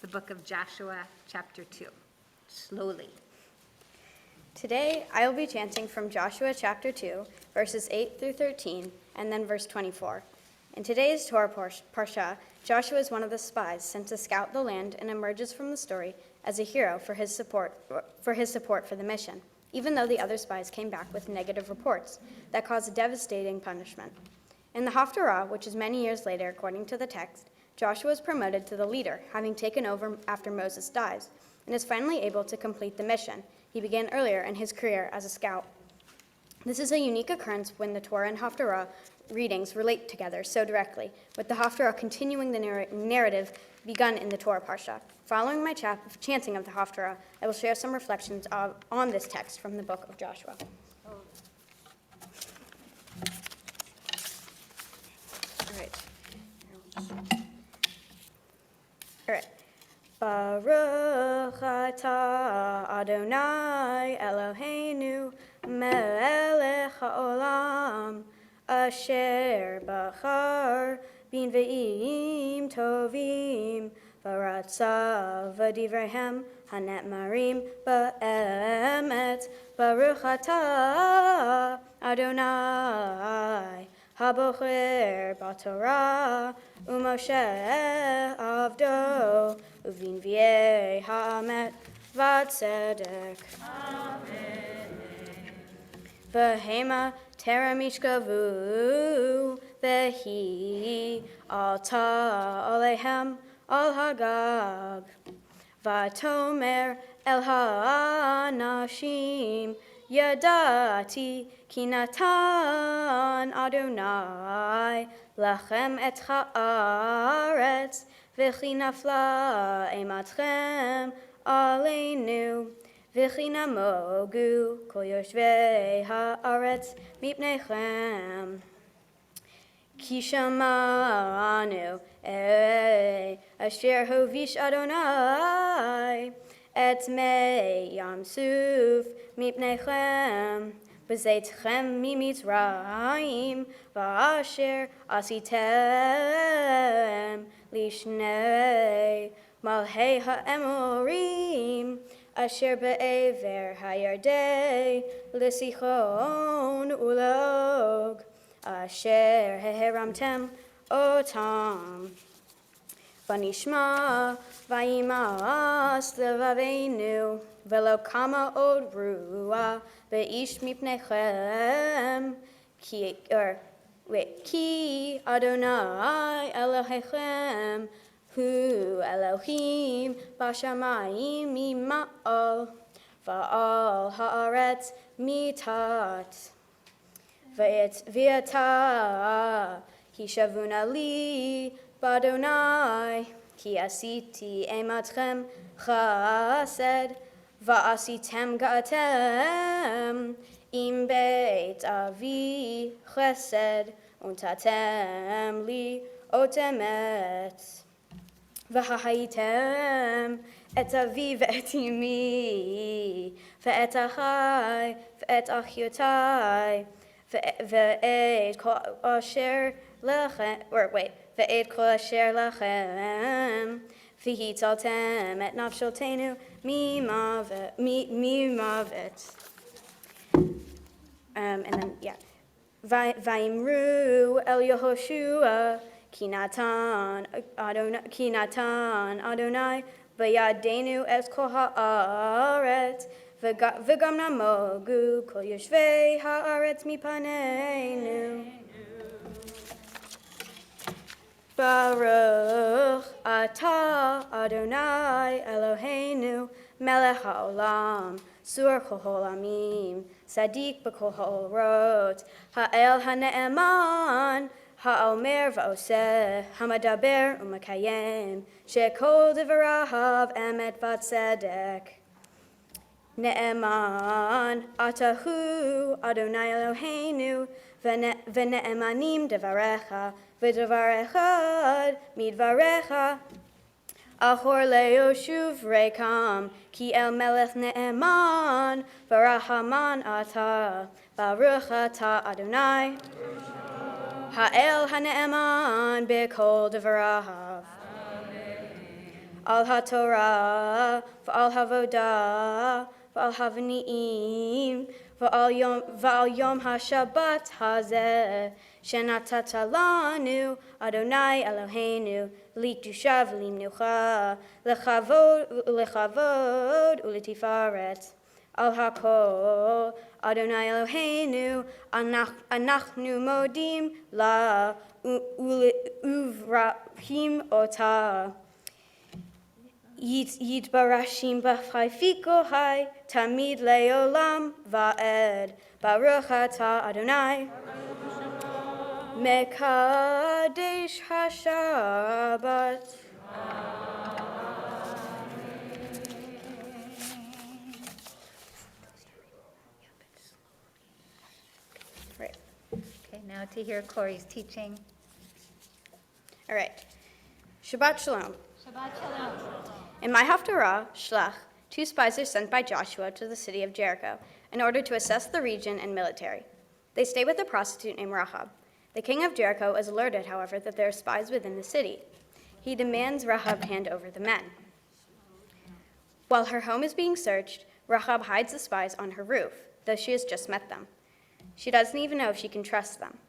the book of Joshua, chapter 2, slowly. Today, I will be chanting from Joshua chapter 2, verses 8 through 13, and then verse 24. In today's Torah Parsha, Joshua is one of the spies sent to scout the land and emerges from the story as a hero for his support for the mission, even though the other spies came back with negative reports that caused devastating punishment. In the Haftarah, which is many years later according to the text, Joshua is promoted to the leader, having taken over after Moses dies, and is finally able to complete the mission he began earlier in his career as a scout. This is a unique occurrence when the Torah and Haftarah readings relate together so directly, with the Haftarah continuing the narrative begun in the Torah Parsha. Following my chanting of the Haftarah, I will share some reflections on this text from the book of Joshua. All right. Baruch atah Adonai Eloheinu melech haolam asher bachar bin ve'im tovim v'ratza v'divrehem hanetmarim ba'emet Baruch atah Adonai Habocher b'Torah u'Moshe avdo u'vinviei ha'amet v'tzedek. V'hema terem yishkavu v'hi alta alehem al hagag v'tomer el ha'anashim Yadati ki natan Adonai lachem et haaretz v'chi nafla ematchem aleinu v'chi namogu kol yoshvei haaretz mipnechem ki shamanu asher hovish Adonai et mei yam suf mipnechem b'zeitchem mimitzrayim v'asher asitem lishnei malhei ha'emorim asher be'ever hayardei l'sichon ulog asher heheramtem otam Vanishma vayimas levavenu velo kama od rua beish mipnechem ki Adonai Elohechem hu Elohim bashamayim mima'al va'al haaretz mitat v'ata hishavuna li Badonai, ki asiti ematchem chased, va'asitem ga'atem, im beit avi chesed, untatem li otemet. V'hahaitem et avi ve'et imi, ve'et achai, ve'et achiotai, ve'et kol asher lechem, Ve'ed kol asher lachem, v'hitzaltem et nafshotenu mimavet. And then, Vayimru el Yehoshua, ki natan Adonai, v'yadenu es kol ha'aretz, v'gam namogu kol yoshvei ha'aretz mipaneinu. Baruch atah Adonai Eloheinu melech haolam sur kol ha'olamim sadik b'kol ha'orot ha'el ha'ne'eman ha'omer v'oseh ha'madaber u'makayem she'kol devarahav emet v'tzedek Ne'eman atahu Adonai Eloheinu v'ne'emanim devarecha v'devar echad midvarecha Ahor leoshuv rekam, ki el melech ne'eman, v'rahaman ata, baruch ata Adonai. Ha'el ha'ne'eman b'kol devarav. Al ha'torah, v'al ha'vodah, v'al ha'vni'im, v'al yom ha'shabbat hazeh, shenatata lanu, Adonai Eloheinu, likdusha v'limnucha, lechavod u'letifaret. Al hakol, Adonai Eloheinu, anachnu modim la uvrahim ota. Yitbarashim b'chayfiko hai, tamid leolam va'ed, baruch ata Adonai. Mekadesh HaShabbat. Right. Okay, now to hear Corey's teaching. All right. Shabbat Shalom. Shabbat Shalom. In my Haftarah, Shlach, 2 spies are sent by Joshua to the city of Jericho in order to assess the region and military. They stay with a prostitute named Rahab. The king of Jericho is alerted, however, that there are spies within the city. He demands Rahab hand over the men. While her home is being searched, Rahab hides the spies on her roof, though she has just met them. She doesn't even know if she can trust them.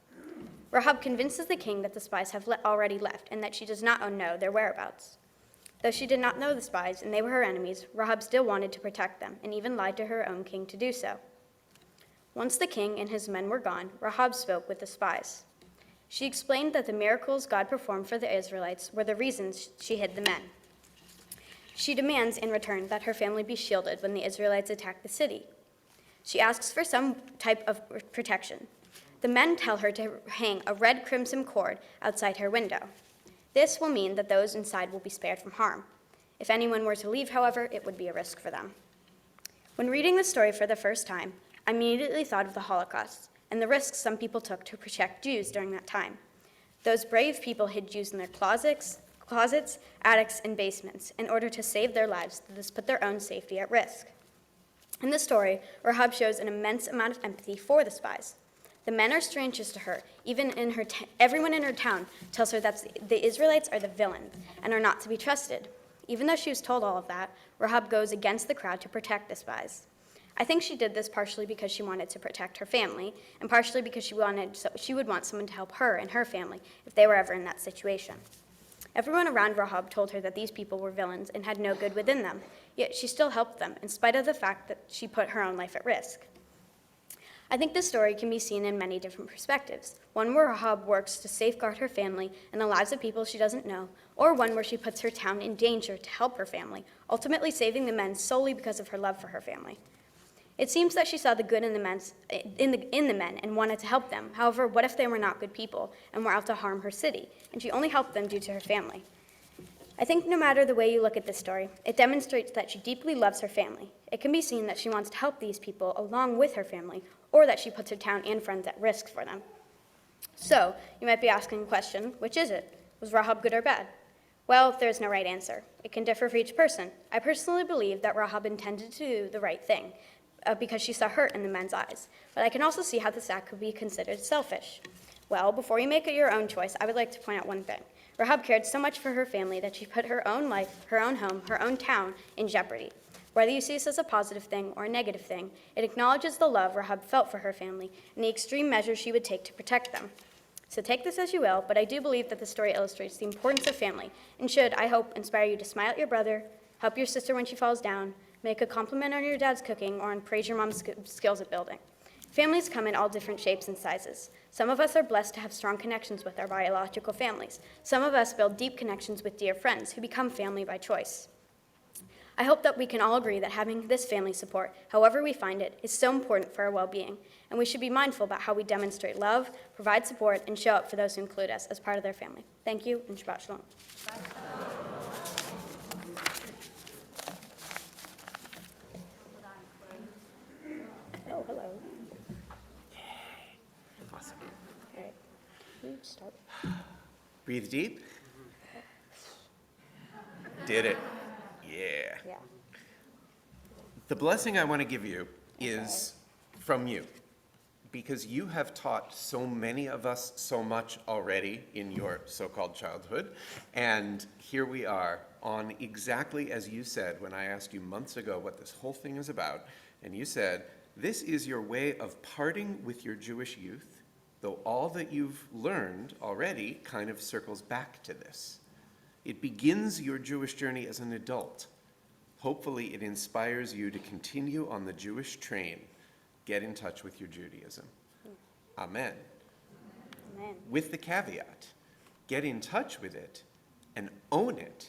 Rahab convinces the king that the spies have already left and that she does not know their whereabouts. Though she did not know the spies and they were her enemies, Rahab still wanted to protect them and even lied to her own king to do so. Once the king and his men were gone, Rahab spoke with the spies. She explained that the miracles God performed for the Israelites were the reasons she hid the men. She demands in return that her family be shielded when the Israelites attack the city. She asks for some type of protection. The men tell her to hang a red crimson cord outside her window. This will mean that those inside will be spared from harm. If anyone were to leave, however, it would be a risk for them. When reading the story for the first time, I immediately thought of the Holocaust and the risks some people took to protect Jews during that time. Those brave people hid Jews in their closets, attics, and basements in order to save their lives, thus put their own safety at risk. In the story, Rahab shows an immense amount of empathy for the spies. The men are strangers to her. Everyone in her town tells her that the Israelites are the villains and are not to be trusted. Even though she was told all of that, Rahab goes against the crowd to protect the spies. I think she did this partially because she wanted to protect her family, and partially because she would want someone to help her and her family if they were ever in that situation. Everyone around Rahab told her that these people were villains and had no good within them, yet she still helped them, in spite of the fact that she put her own life at risk. I think this story can be seen in many different perspectives. One where Rahab works to safeguard her family and the lives of people she doesn't know, or one where she puts her town in danger to help her family, ultimately saving the men solely because of her love for her family. It seems that she saw the good in the men and wanted to help them. However, what if they were not good people and were out to harm her city, and she only helped them due to her family? I think no matter the way you look at this story, it demonstrates that she deeply loves her family. It can be seen that she wants to help these people along with her family, or that she puts her town and friends at risk for them. So, you might be asking the question, which is it? Was Rahab good or bad? Well, there's no right answer. It can differ for each person. I personally believe that Rahab intended to do the right thing, because she saw hurt in the men's eyes. But I can also see how this act could be considered selfish. Well, before you make it your own choice, I would like to point out one thing. Rahab cared so much for her family that she put her own life, her own home, her own town in jeopardy. Whether you see this as a positive thing or a negative thing, it acknowledges the love Rahab felt for her family and the extreme measures she would take to protect them. So take this as you will, but I do believe that the story illustrates the importance of family and should, I hope, inspire you to smile at your brother, help your sister when she falls down, make a compliment on your dad's cooking, or praise your mom's skills at building. Families come in all different shapes and sizes. Some of us are blessed to have strong connections with our biological families. Some of us build deep connections with dear friends who become family by choice. I hope that we can all agree that having this family support, however we find it, is so important for our well-being, and we should be mindful about how we demonstrate love, provide support, and show up for those who include us as part of their family. Thank you, and Shabbat Shalom. Oh, hello. Awesome. All right. Can you start? Breathe deep. did it. Yeah. Yeah. The blessing I want to give you is from you, because you have taught so many of us so much already in your so-called childhood, and here we are on exactly as you said when I asked you months ago what this whole thing is about, and you said, this is your way of parting with your Jewish youth, though all that you've learned already kind of circles back to this. It begins your Jewish journey as an adult. Hopefully it inspires you to continue on the Jewish train. Get in touch with your Judaism. Amen. Amen. With the caveat, get in touch with it and own it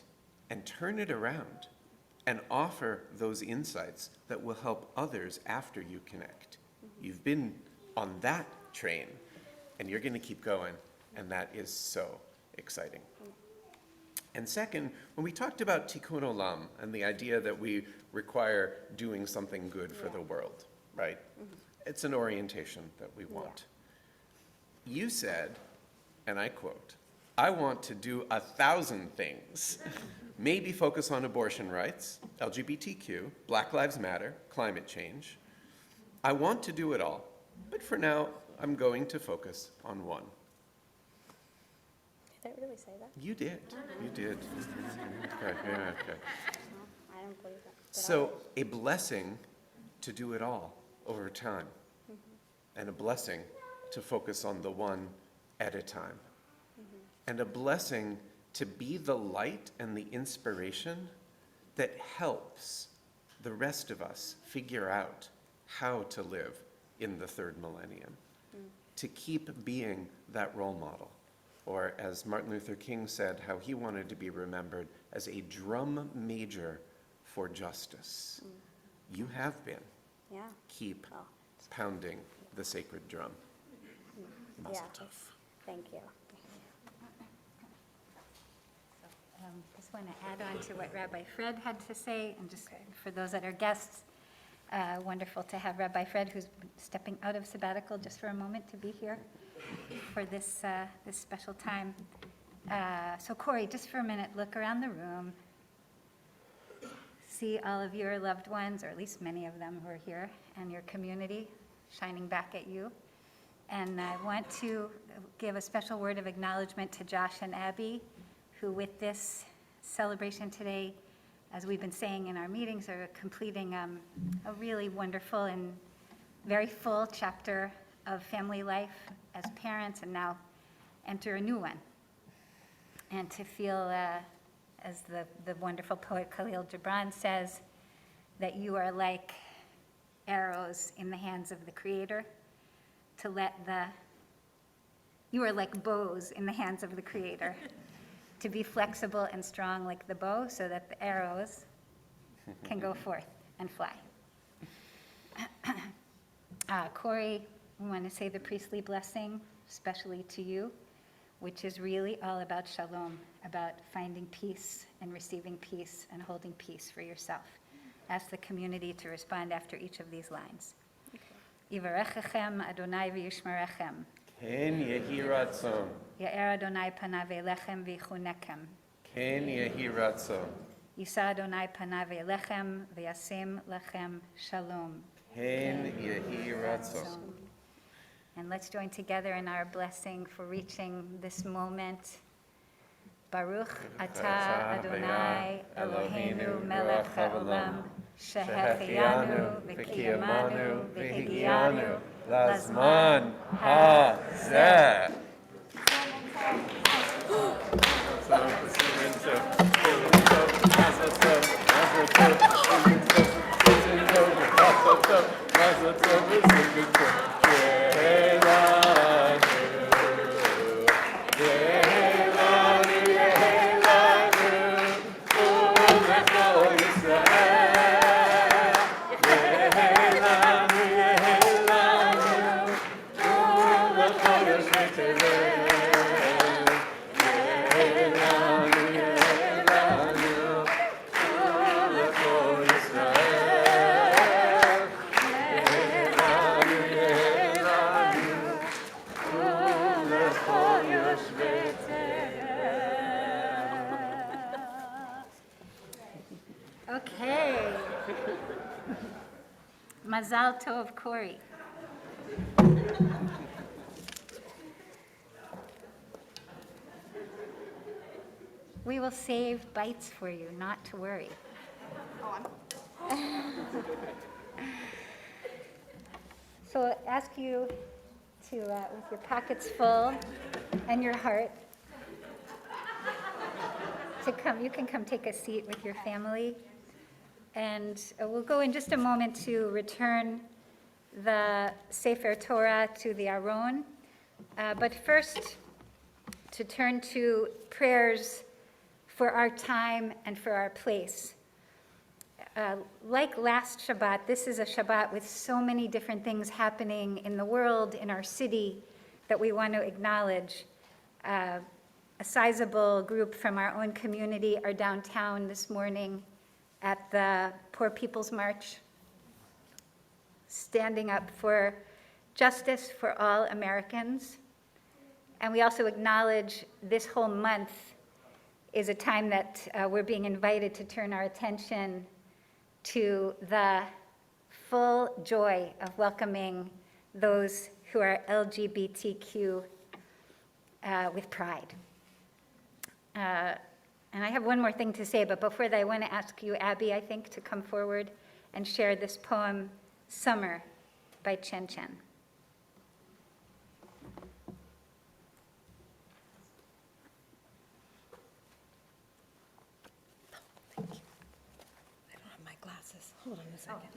and turn it around and offer those insights that will help others after you connect. You've been on that train and you're going to keep going, and that is so exciting. And second, when we talked about tikkun olam and the idea that we require doing something good for the world, right? It's an orientation that we want. You said, and I quote, I want to do 1,000 things. Maybe focus on abortion rights, LGBTQ, Black Lives Matter, climate change. I want to do it all, but for now, I'm going to focus on one. Did I really say that? You did. You did. Okay, yeah, okay. I don't believe that. So a blessing to do it all over time, and a blessing to focus on the one at a time, and a blessing to be the light and the inspiration that helps the rest of us figure out how to live in the third millennium, to keep being that role model. Or as Martin Luther King said, how he wanted to be remembered as a drum major for justice. You have been. Yeah. Keep Well, pounding the sacred drum. yeah. Mazel tov. Thank you. Just want to add on to what Rabbi Fred had to say, and just for those that are guests, wonderful to have Rabbi Fred, who's stepping out of sabbatical just for a moment, to be here for this this special time. So Corey, just for a minute, look around the room, see all of your loved ones, or at least many of them who are here, and your community shining back at you. And I want to give a special word of acknowledgement to Josh and Abby, who with this celebration today, as we've been saying in our meetings, are completing a really wonderful and very full chapter of family life as parents, and now enter a new one. And to feel, as the wonderful poet Khalil Gibran says, that you are like arrows in the hands of the Creator, you are like bows in the hands of the Creator, to be flexible and strong like the bow so that the arrows can go forth and fly. Corey, we want to say the priestly blessing, especially to you, which is really all about shalom, about finding peace and receiving peace and holding peace for yourself. Ask the community to respond after each of these lines. Yivarechechem Adonai v'yishmerechem. Ken yehi ratzon. Ya'er Adonai panav elechem v'yichunekem. Ken yehi ratzon. Yisa Adonai panav elechem v'yasim lechem shalom. Ken yehi ratzon. And let's join together in our blessing for reaching this moment. Baruch atah Adonai Eloheinu melech haolam shehechianu v'kiyamanu v'higianu Lazman hazeh. Mazal Tov, Corey. We will save bites for you, not to worry. So I'll ask you to, with your pockets full and your heart, to come. You can come take a seat with your family. And we'll go in just a moment to return the Sefer Torah to the Aron. But first, to turn to prayers for our time and for our place. Like last Shabbat, this is a Shabbat with so many different things happening in the world, in our city, that we want to acknowledge. A sizable group from our own community are downtown this morning at the Poor People's March, standing up for justice for all Americans. And we also acknowledge this whole month is a time that we're being invited to turn our attention to the full joy of welcoming those who are LGBTQ with pride. And I have one more thing to say, but before that, I want to ask you, Abby, I think, to come forward and share this poem, Summer, by Chen Chen. Thank you. I don't have my glasses. Hold on a second.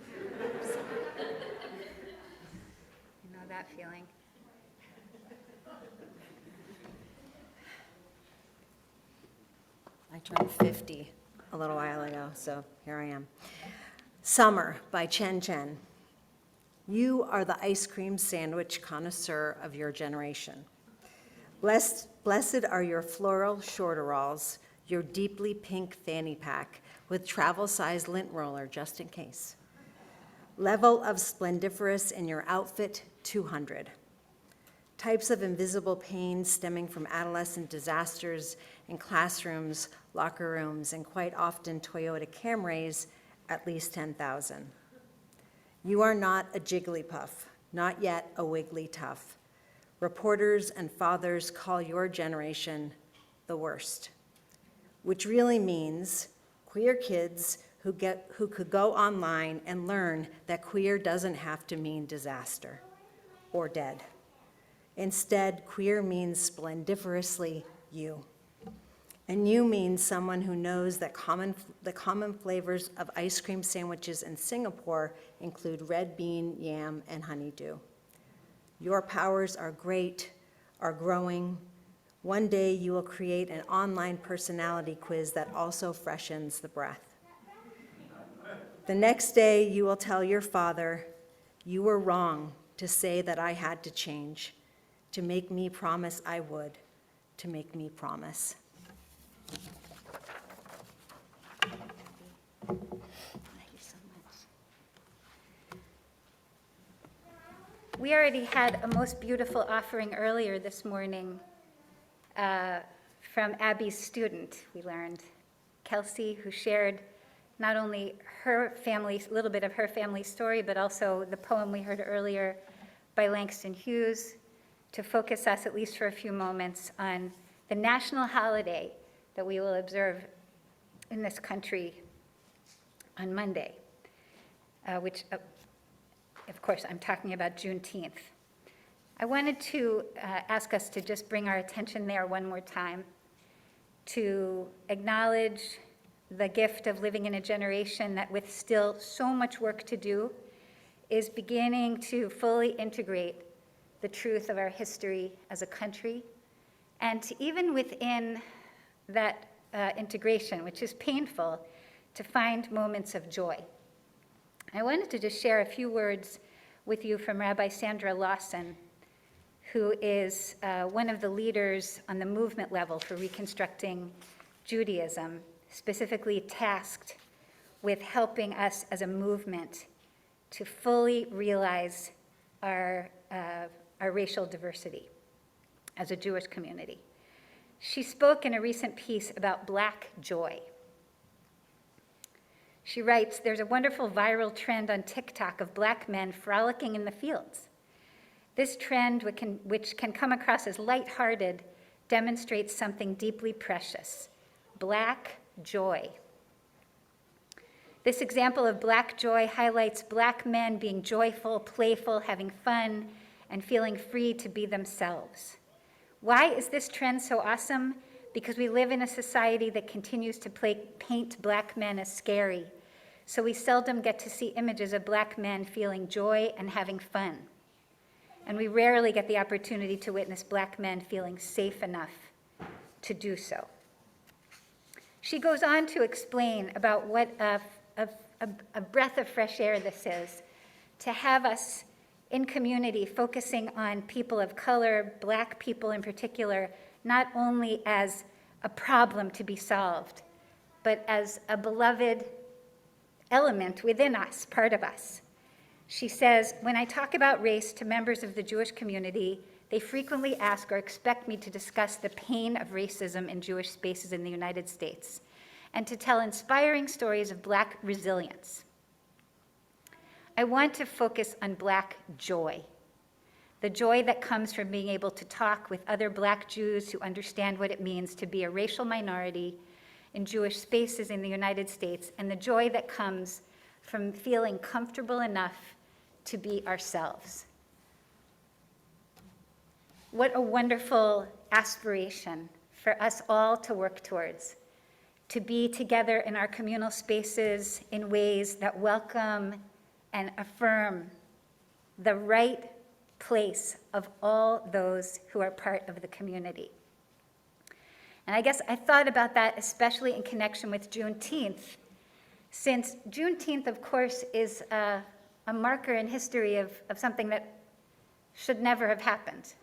You know that feeling? I turned 50 a little while ago, so here I am. Summer by Chen Chen. You are the ice cream sandwich connoisseur of your generation. Blessed are your floral shorteralls, your deeply pink fanny pack with travel-size lint roller just in case. Level of splendiferous in your outfit, 200. Types of invisible pain stemming from adolescent disasters in classrooms, locker rooms, and quite often Toyota Camrys, at least 10,000. You are not a Jigglypuff, not yet a Wigglytuff. Reporters and fathers call your generation the worst, which really means queer kids who could go online and learn that queer doesn't have to mean disaster or dead. Instead, queer means splendiferously you. And you means someone who knows that the common flavors of ice cream sandwiches in Singapore include red bean, yam, and honeydew. Your powers are great, are growing. One day you will create an online personality quiz that also freshens the breath. The next day you will tell your father, you were wrong to say that I had to change, to make me promise I would, to make me promise. Thank you so much. We already had a most beautiful offering earlier this morning from Abby's student, we learned, Kelsey, who shared not only her family, a little bit of her family story, but also the poem we heard earlier by Langston Hughes, to focus us, at least for a few moments, on the national holiday that we will observe in this country on Monday, which, of course, I'm talking about Juneteenth. I wanted to ask us to just bring our attention there one more time, to acknowledge the gift of living in a generation that, with still so much work to do, is beginning to fully integrate the truth of our history as a country, and to even within that integration, which is painful, to find moments of joy. I wanted to just share a few words with you from Rabbi Sandra Lawson, who is one of the leaders on the movement level for reconstructing Judaism, specifically tasked with helping us as a movement to fully realize our racial diversity as a Jewish community. She spoke in a recent piece about Black joy. She writes, "There's a wonderful viral trend on TikTok of black men frolicking in the fields. This trend, which can come across as lighthearted, demonstrates something deeply precious: black joy. This example of black joy highlights black men being joyful, playful, having fun, and feeling free to be themselves. Why is this trend so awesome? Because we live in a society that continues to paint black men as scary, so we seldom get to see images of black men feeling joy and having fun. And we rarely get the opportunity to witness black men feeling safe enough to do so." She goes on to explain about what a breath of fresh air this is, to have us in community focusing on people of color, black people in particular, not only as a problem to be solved, but as a beloved element within us, part of us. She says, "When I talk about race to members of the Jewish community, they frequently ask or expect me to discuss the pain of racism in Jewish spaces in the United States and to tell inspiring stories of black resilience. I want to focus on black joy, the joy that comes from being able to talk with other black Jews who understand what it means to be a racial minority in Jewish spaces in the United States, and the joy that comes from feeling comfortable enough to be ourselves." What a wonderful aspiration for us all to work towards, to be together in our communal spaces in ways that welcome and affirm the right place of all those who are part of the community. And I guess I thought about that especially in connection with Juneteenth, since Juneteenth, of course, is a marker in history of something that should never have happened.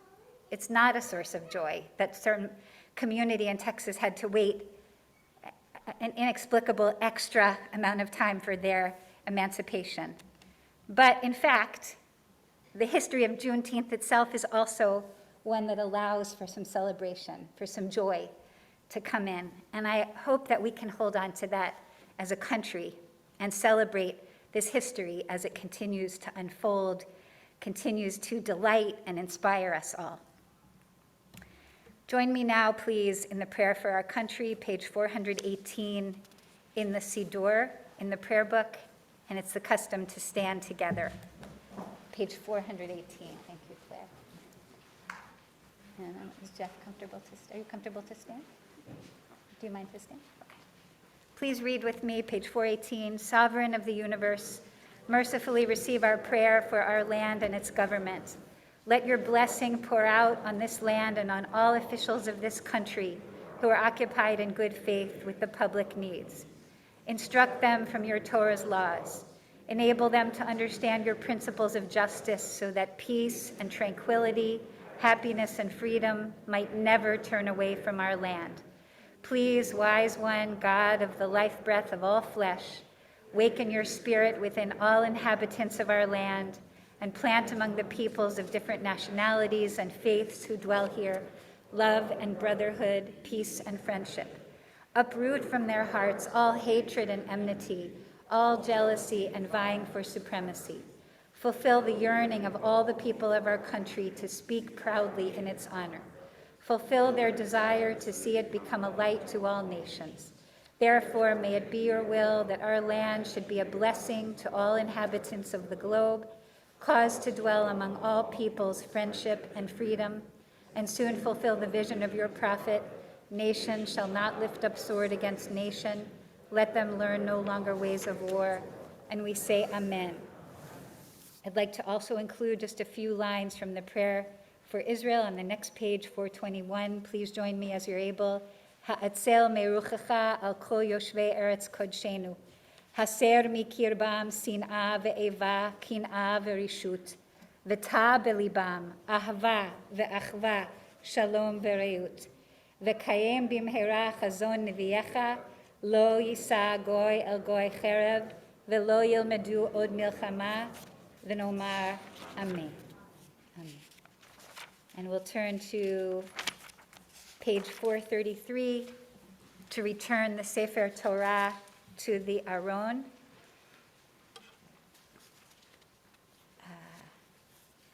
It's not a source of joy that certain community in Texas had to wait an inexplicable extra amount of time for their emancipation. But in fact, the history of Juneteenth itself is also one that allows for some celebration, for some joy to come in. And I hope that we can hold on to that as a country and celebrate this history as it continues to unfold, continues to delight and inspire us all. Join me now, please, in the prayer for our country, page 418 in the Siddur, in the prayer book, and it's the custom to stand together. Page 418, thank you, Claire. And is Jeff comfortable are you comfortable to stand? Do you mind to stand? Okay. Please read with me, page 418, "Sovereign of the universe, mercifully receive our prayer for our land and its government. Let your blessing pour out on this land and on all officials of this country who are occupied in good faith with the public needs. Instruct them from your Torah's laws. Enable them to understand your principles of justice so that peace and tranquility, happiness and freedom might never turn away from our land. Please, wise one, God of the life breath of all flesh, waken your spirit within all inhabitants of our land and plant among the peoples of different nationalities and faiths who dwell here love and brotherhood, peace and friendship. Uproot from their hearts all hatred and enmity, all jealousy and vying for supremacy. Fulfill the yearning of all the people of our country to speak proudly in its honor. Fulfill their desire to see it become a light to all nations. Therefore, may it be your will that our land should be a blessing to all inhabitants of the globe, cause to dwell among all peoples friendship and freedom, and soon fulfill the vision of your prophet, nation shall not lift up sword against nation, let them learn no longer ways of war, and we say amen. I'd like to also include just a few lines from the prayer for Israel on the next page, 421. Please join me as you're able. Ha'atzel meruchacha al kol yoshvei eretz kodshenu. Haser mikirbam sin'a ve'eva, kin'a ve'rishut. V'ta belibam, ahava ve'achva, shalom ve'reut. V'kayem bimhera chazon neviyecha, lo yisa goy el goy cherev, ve'lo yilmedu od milchama, v'nomar amen. Amen. And we'll turn to page 433 to return the Sefer Torah to the Aron.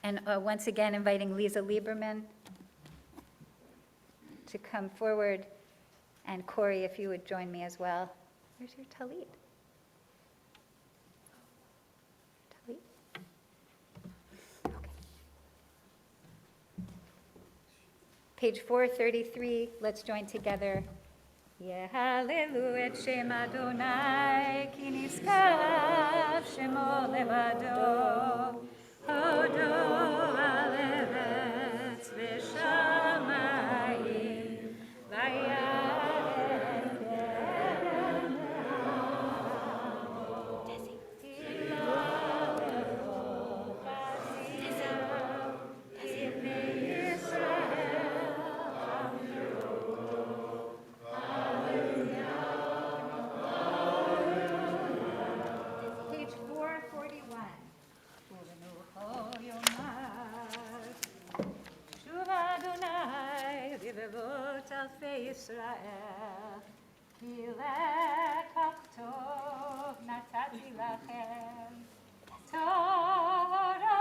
And once again, inviting Lisa Lieberman to come forward. And Corey, if you would join me as well. Where's your talit? Talit? Okay. Page 433, let's join together. Yehalelu et Shem Adonai, ki niskav shemo levado, hodo al eretz v'shamayim, vayareh Page 441. Shuva Adonai, rivevot alfei Yisrael, ki lekach tov natati lachem, Torati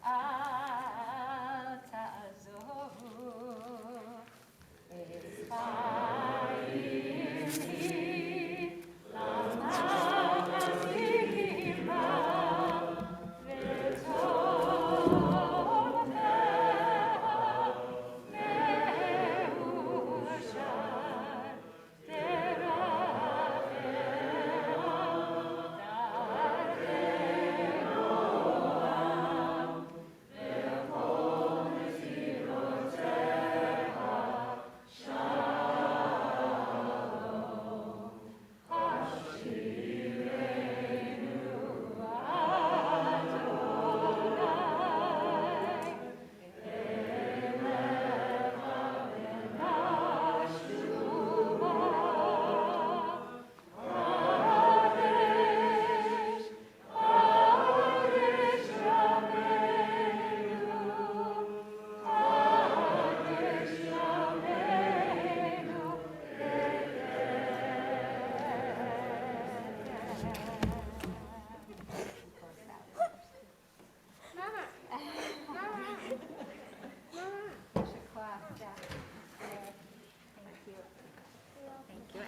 al ta'azovu, Ephraim lama azima,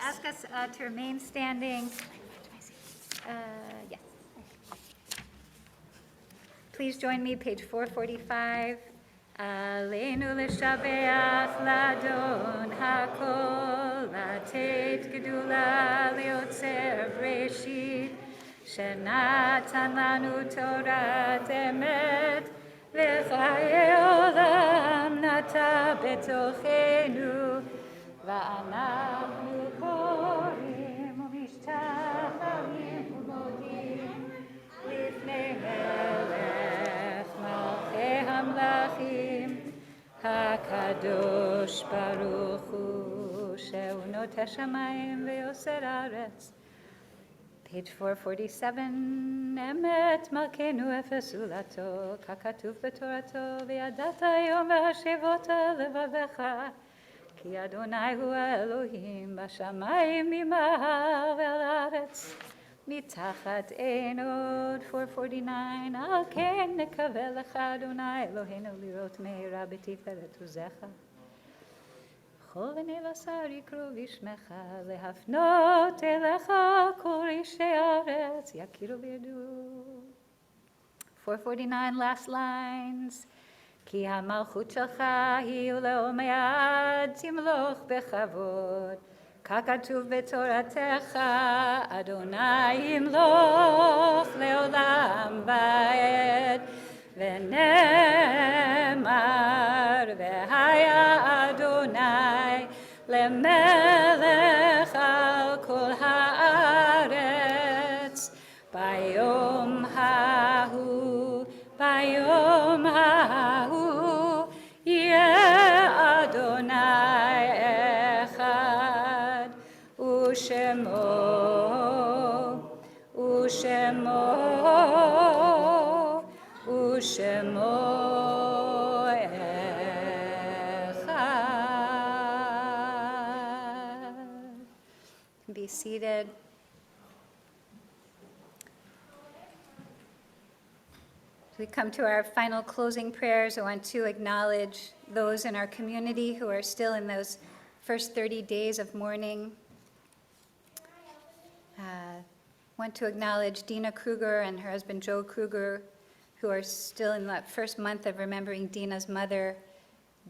Ask us to remain standing. Yes. Please join me, page 445. Aleinu l'shabeach l'Adon hakol, latet gedula liotzer breshit, shenatan lanu Torat emet, v'chayei olam nata betochenu, ואנחנו קוראים ומשתחווים ומודים לפני מלך מלכי המלכים, הקדוש ברוך הוא, שהוא נוטה השמיים ויוסר הארץ. Page 447, אמת מלכנו אפס זולתו, ככתוב בתורתו, וידעת היום והשבות לבביך, כי אדוני הוא האלוהים בשמיים ממעל ועל הארץ מתחת אין עוד. 449, על כן נקווה לך אדוני אלוהינו לראות מהרה בתפארת עוזך. כל בני בשר יקראו בשמך, להפנות אליך כל אישי הארץ יכירו וידעו. 449, last lines. כי המלכות שלך היא לעולם עד, תמלוך בכבוד. ככתוב בתורתך, אדוני ימלוך לעולם ועד. ונאמר, והיה אדוני למלך על כל הארץ. ביום ההוא, ביום ההוא, יהיה אדוני אחד, ושמו, ושמו, ושמו אחד. seated. As we come to our final closing prayers, I want to acknowledge those in our community who are still in those first 30 days of mourning. Want to acknowledge Dina Kruger and her husband Joe Kruger, who are still in that first month of remembering Dina's mother,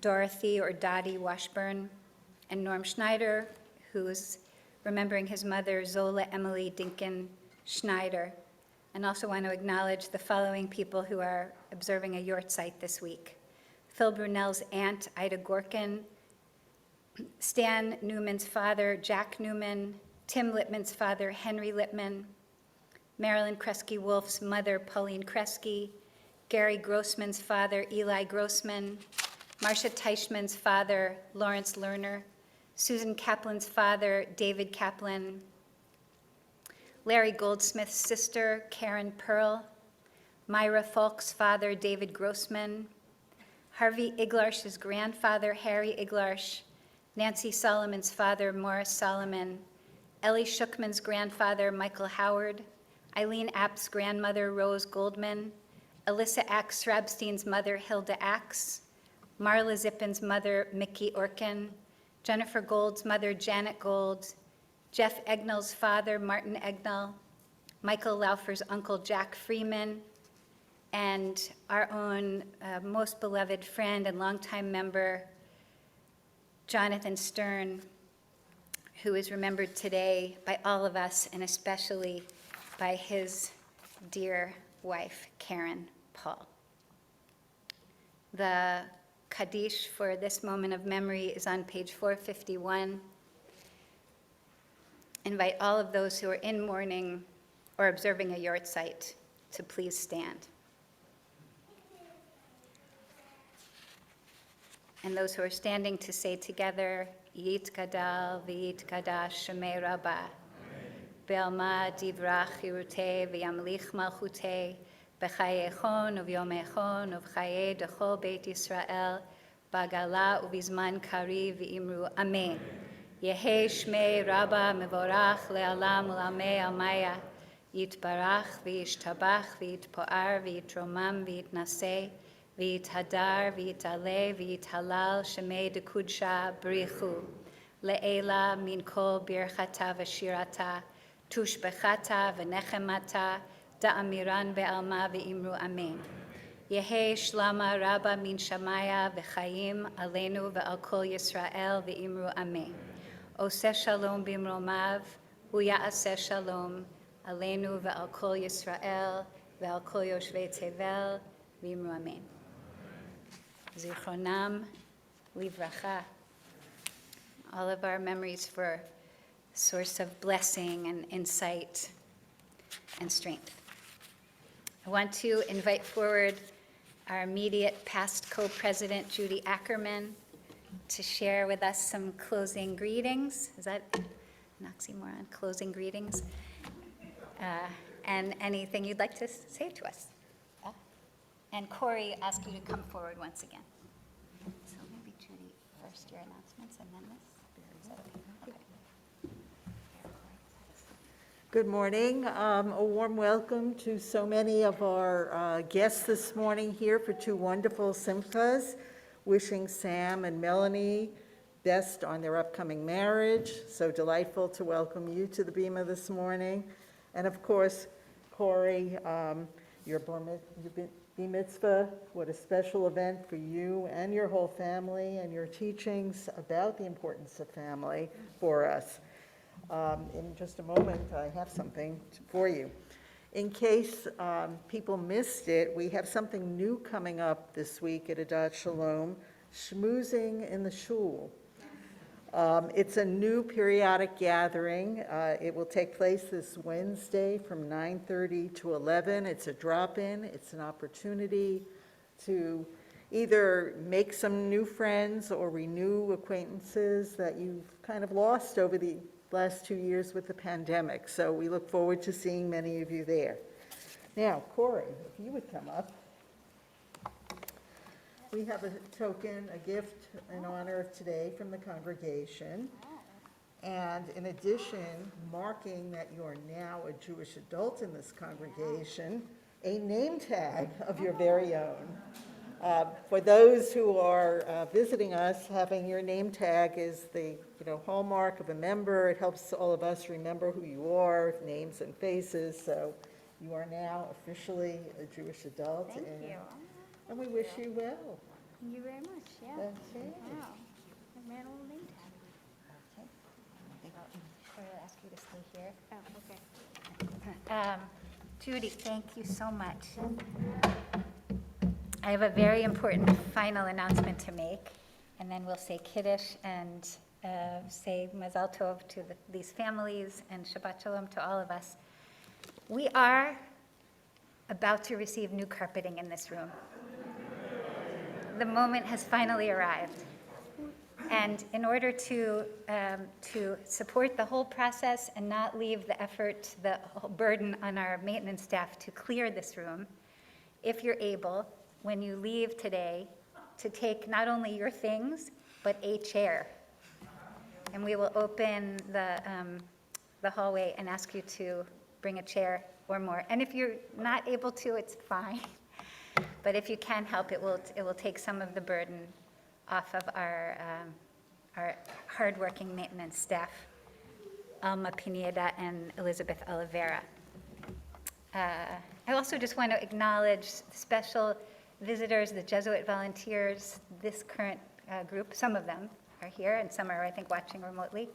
Dorothy or Dottie Washburn, and Norm Schneider, who is remembering his mother, Zola Emily Dinkin Schneider. And also want to acknowledge the following people who are observing a Yortzeit this week. Phil Brunel's aunt, Ida Gorkin, Stan Newman's father, Jack Newman, Tim Littman's father, Henry Littman, Marilyn Kresge Wolf's mother, Pauline Kresge, Gary Grossman's father, Eli Grossman, Marcia Teichman's father, Lawrence Lerner, Susan Kaplan's father, David Kaplan, Larry Goldsmith's sister, Karen Pearl, Myra Falk's father, David Grossman, Harvey Iglarsh's grandfather, Harry Iglarsh, Nancy Solomon's father, Morris Solomon, Ellie Schuckman's grandfather, Michael Howard, Eileen App's grandmother, Rose Goldman, Alyssa Axe Srabstein's mother, Hilda Axe, Marla Zippin's mother, Mickey Orkin, Jennifer Gold's mother, Janet Gold, Jeff Egnall's father, Martin Egnall, Michael Laufer's uncle, Jack Freeman, and our own most beloved friend and longtime member, Jonathan Stern, who is remembered today by all of us and especially by his dear wife, Karen Paul. The Kaddish for this moment of memory is on page 451. Invite all of those who are in mourning or observing a Yortzeit to please stand. And those who are standing to say together, Yit Gadal v'Yit Kadash Shemei Rabbah. Be'alma divrach chirutei v'yamlich malchutei b'chayechon uvyomechon uv'chayei dechol Beit Yisrael b'gala uvizman kari v'imru Amen. Yehi Shmei Rabbah mevorach le'alam u'lamei almaya yitbarach v'yishtabach v'yitpo'ar v'yitromam v'yitnaseh v'yithadar v'yitaleh v'yithalal Shemei dekudsha b'richu le'ela min kol birchata v'shirata tushbechata v'nechemata da'amiran be'alma v'imru Amen. Yehi shlama rabba min shamaya v'chayim aleinu ve'al kol Yisrael v'imru Amen. Oseh shalom bimromav u'ya'aseh shalom aleinu ve'al kol Yisrael ve'al kol yoshvei tevel v'imru Amen. Zichronam livracha. All of our memories for source of blessing and insight and strength. I want to invite forward our immediate past co-president, Judy Ackerman, to share with us some closing greetings. Is that an oxymoron? Closing greetings? And anything you'd like to say to us. And Corey, ask you to come forward once again. So maybe Judy, first your announcements and then this. Is that okay? Okay. Good morning. A warm welcome to so many of our guests this morning here for two wonderful simchas. Wishing Sam and Melanie best on their upcoming marriage. So delightful to welcome you to the Bima this morning. And of course, Corey, your bar mitzvah, what a special event for you and your whole family, and your teachings about the importance of family for us. In just a moment, I have something for you. In case people missed it, we have something new coming up this week at Adat Shalom, Schmoozing in the Shul. It's a new periodic gathering. It will take place this Wednesday from 9:30 to 11. It's a drop-in. It's an opportunity to either make some new friends or renew acquaintances that you've kind of lost over the last 2 years with the pandemic. So we look forward to seeing many of you there. Now, Corey, if you would come up. We have a token, a gift in honor of today from the congregation. And in addition, marking that you are now a Jewish adult in this congregation, a name tag of your very own. For those who are visiting us, having your name tag is the hallmark of a member. It helps all of us remember who you are, names and faces. So you are now officially a Jewish adult. Thank you. And we wish you well. Thank you very much, yeah. Okay. Wow. I ran a little name tag. Corey will ask you to stay here. Oh, okay. Judy, thank you so much. I have a very important final announcement to make, and then we'll say Kiddush and say Mazal Tov to these families and Shabbat Shalom to all of us. We are about to receive new carpeting in this room. The moment has finally arrived. And in order to support the whole process and not leave the effort, the whole burden on our maintenance staff to clear this room, if you're able, when you leave today, to take not only your things, but a chair. And we will open the hallway and ask you to bring a chair or more. And if you're not able to, it's fine. But if you can help, it will take some of the burden off of our hardworking maintenance staff, Alma Pineda and Elizabeth Oliveira. I also just want to acknowledge special visitors, the Jesuit volunteers. This current group, some of them are here and some are, I think, watching remotely.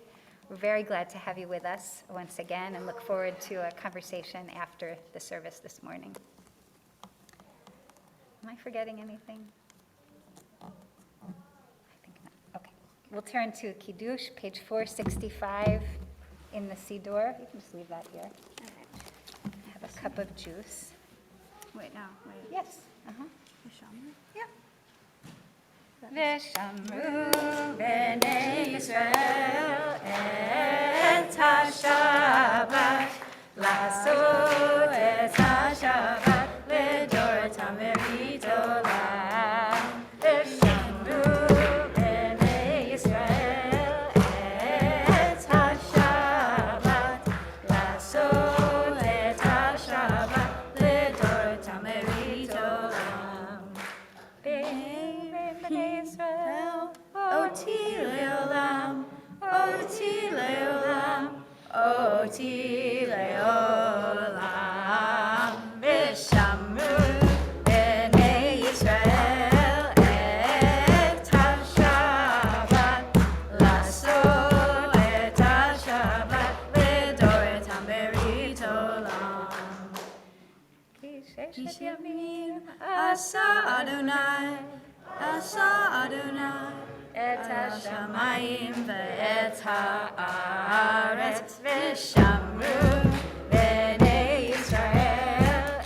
We're very glad to have you with us once again and look forward to a conversation after the service this morning. Am I forgetting anything? I think not. Okay. We'll turn to Kiddush, page 465 in the Siddur. You can just leave that here. Have a cup of juice. Wait, no, wait. Yes. Uh-huh. V'shamru? Yep. V'shamru b'nei Yisrael et ha-Shabbat לעשות את השבת לדור תמרית עולם. ושמרו בני ישראל את השבת לעשות את השבת לדור תמרית עולם. בני ישראל אותי לעולם, אותי לעולם, אותי לעולם, ושמרו בני ישראל את השבת, לעשות את השבת, לדור את הברית עולם. כי ששת ימים עשה אדוני, עשה אדוני, את השמיים ואת הארץ, ושמרו בני ישראל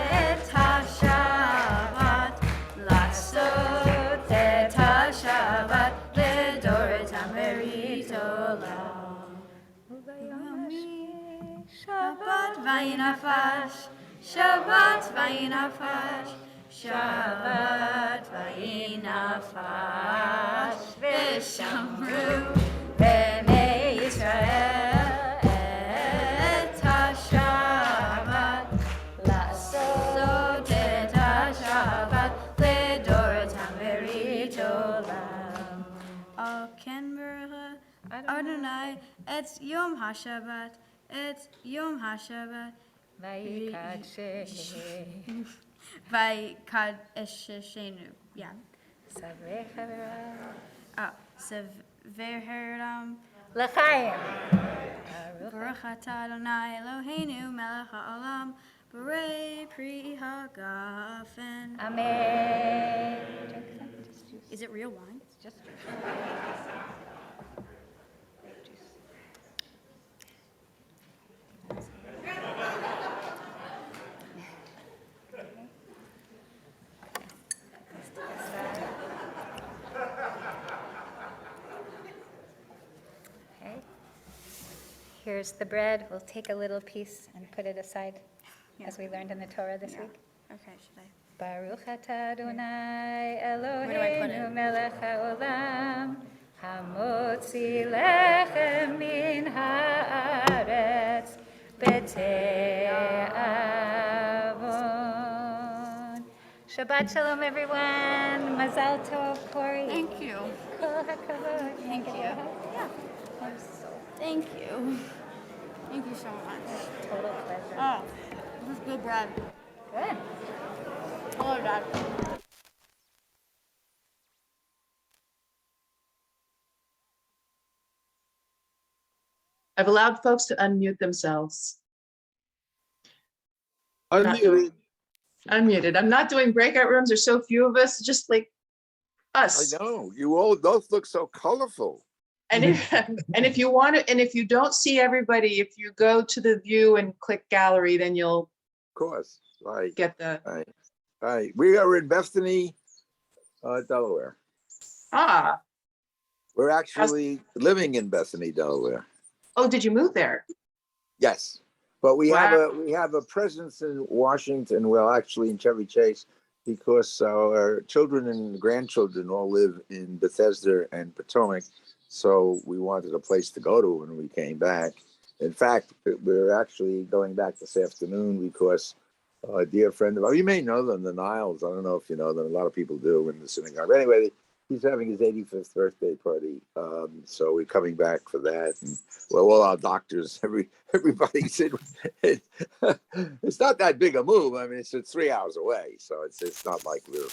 את השבת, לעשות את השבת, לדור את הברית עולם. וביום שבת וינפש, שבת וינפש, שבת וינפש, ושמרו בני ישראל את השבת, לעשות את השבת, לדור את הברית עולם. על כן ברכה אדוני את יום השבת, את יום השבת. ויקדשנו. ויקדשנו, yeah. סברי חברה. סברם לחיים. ברוך אתה אדוני אלוהינו מלך העולם, בורא פרי הגפן. Amen. Is it real wine? It's just Okay. Here's the bread. We'll take a little piece and put it aside, as we learned in the Torah this week. Okay, should I? Baruch atah Adonai Where do I put Eloheinu it? melech haolam המוציא לחם מן הארץ בתיאבון. Shabbat shalom, everyone. Mazal tov, Corey. Thank you. Kol hakavod. Thank you. Yeah. Thank you. Thank you so much. Total pleasure. Oh, this is good bread. Good. I love that. I've allowed folks to unmute themselves. Unmuted. Unmuted. I'm not doing breakout rooms. There's so few of us, just like us. I know, you all both look so colorful. And if you want to, and if you don't see everybody, if you go to the view and click gallery, then you'll Of course, right. get the, Right. We are in Bethany, Delaware. ah, We're actually living in Bethany, Delaware. oh, did you move there? Yes, but we Wow. have a presence in Washington, well, actually in Chevy Chase, because our children and grandchildren all live in Bethesda and Potomac. So we wanted a place to go to when we came back. In fact, we're actually going back this afternoon because a dear friend of ours, you may know them, the Niles. I don't know if you know them. A lot of people do in the synagogue. But anyway, he's having his 85th birthday party. So we're coming back for that. And well, all our doctors, everybody said it's not that big a move. I mean, it's 3 hours away. So it's not like we're,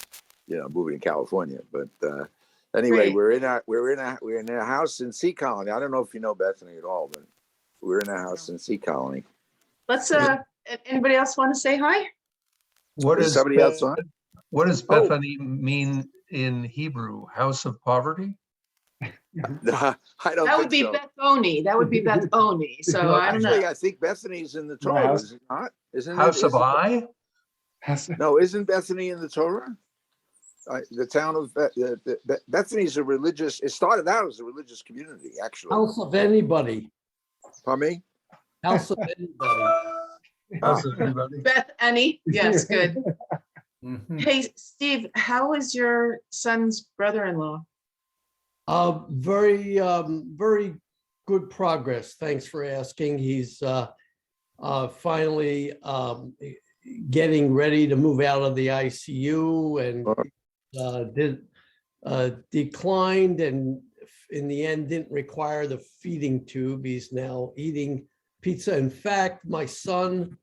moving to California. But anyway, Great. we're in a house in Sea Colony. I don't know if you know Bethany at all, but we're in a house in Sea Colony. Let's, anybody else want to say hi? What Is is somebody else on? What does Oh. Bethany mean in Hebrew? House of poverty? I don't That would be think so. Beth-Oni. That would be Beth-Oni. So No, I don't know. actually, I think Bethany's in the Torah, is it not? Isn't House it? of I? No, isn't Bethany in the Torah? The town of Bethany's a religious. It started out as a religious community, actually. House of anybody. Pardon me? House of anybody. House of anybody? Beth-Ani. Yes, good. Mhm. Hey, Steve, how is your son's brother-in-law? Very good progress. Thanks for asking. He's finally getting ready to move out of the ICU and declined, and in the end didn't require the feeding tube. He's now eating pizza. In fact, my son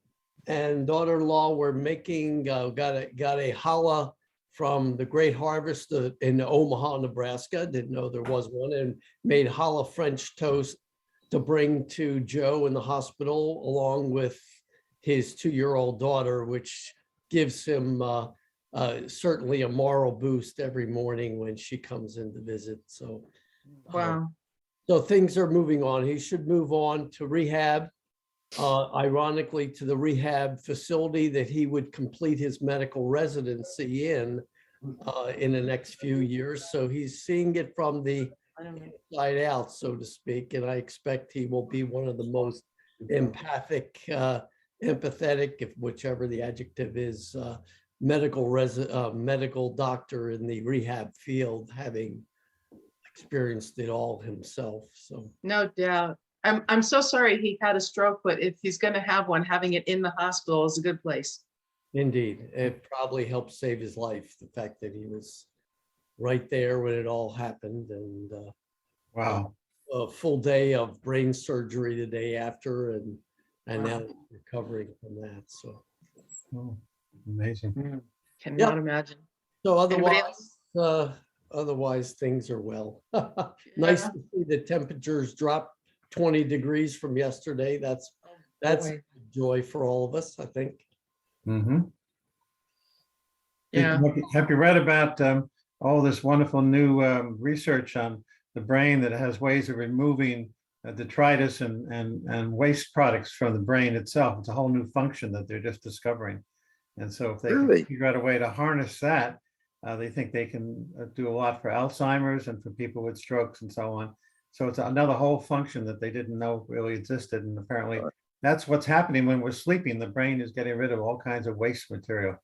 and daughter-in-law were making got a challah from the Great Harvest in Omaha, Nebraska. Didn't know there was one, and made challah French toast to bring to Joe in the hospital, along with his 2-year-old daughter, which gives him certainly a moral boost every morning when she comes in to visit. So, Wow. so things are moving on. He should move on to rehab. Ironically, to the rehab facility that he would complete his medical residency in the next few years. So he's seeing it from the inside out, so to speak. And I expect he will be one of the most empathic, empathetic, if whichever the adjective is, medical doctor in the rehab field, having experienced it all himself. So No doubt. I'm so sorry he had a stroke, but if he's going to have one, having it in the hospital is a good place. indeed, it probably helped save his life, the fact that he was right there when it all happened. And Wow. a full day of brain surgery the day after, and now recovering from that. So Oh, amazing. Cannot imagine. So Anybody otherwise things are well. Nice to see the temperatures drop 20 degrees from yesterday. That's a joy for all of us, I think. Mm-hmm. Yeah. Have you read about all this wonderful new research on the brain that has ways of removing detritus and waste products from the brain itself? It's a whole new function that they're just discovering. And so if they can figure out a way to harness that, they think they can do a lot for Alzheimer's and for people with strokes and so on. So it's another whole function that they didn't know really existed. And apparently that's what's happening when we're sleeping. The brain is getting rid of all kinds of waste material.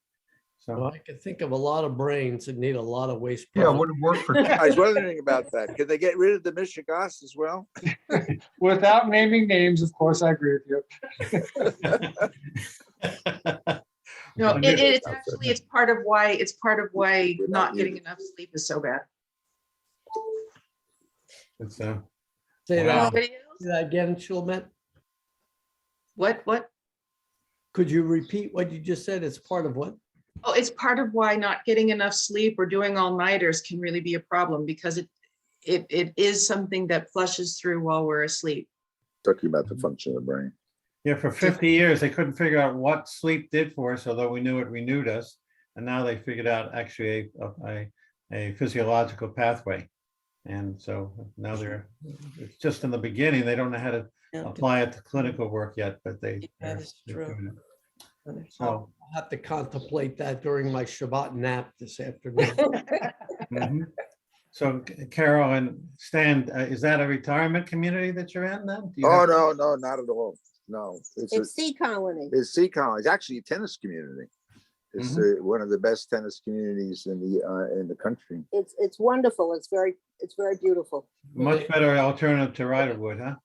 Well, So I can think of a lot of brains that need a lot of waste. Yeah, product. wouldn't work for. I was wondering about that. Could they get rid of the Michigas as well? Without naming names, of course, I agree with you. No, it's actually, it's part of why not getting enough sleep is so bad. it's Say wow. that, say that again, Shulmet. What? Could you repeat what you just said? It's part of what? Oh, it's part of why not getting enough sleep or doing all-nighters can really be a problem, because it is something that flushes through while we're asleep. Talking about the function of the brain. Yeah, for 50 years, they couldn't figure out what sleep did for us, although we knew it renewed us. And now they figured out actually a physiological pathway. And so now it's just in the beginning. They don't know how to apply it to clinical work yet, but they're doing it. So I'll have to contemplate that during my Shabbat nap this afternoon. mhm. So Carol and Stan, is that a retirement community that you're in then? Do you Oh, have- no, not at all. No. It's Sea Colony. It's Sea Colony. It's actually a tennis community. It's one of the best tennis communities in the country. It's wonderful. It's very beautiful. Much better alternative to Riderwood, huh?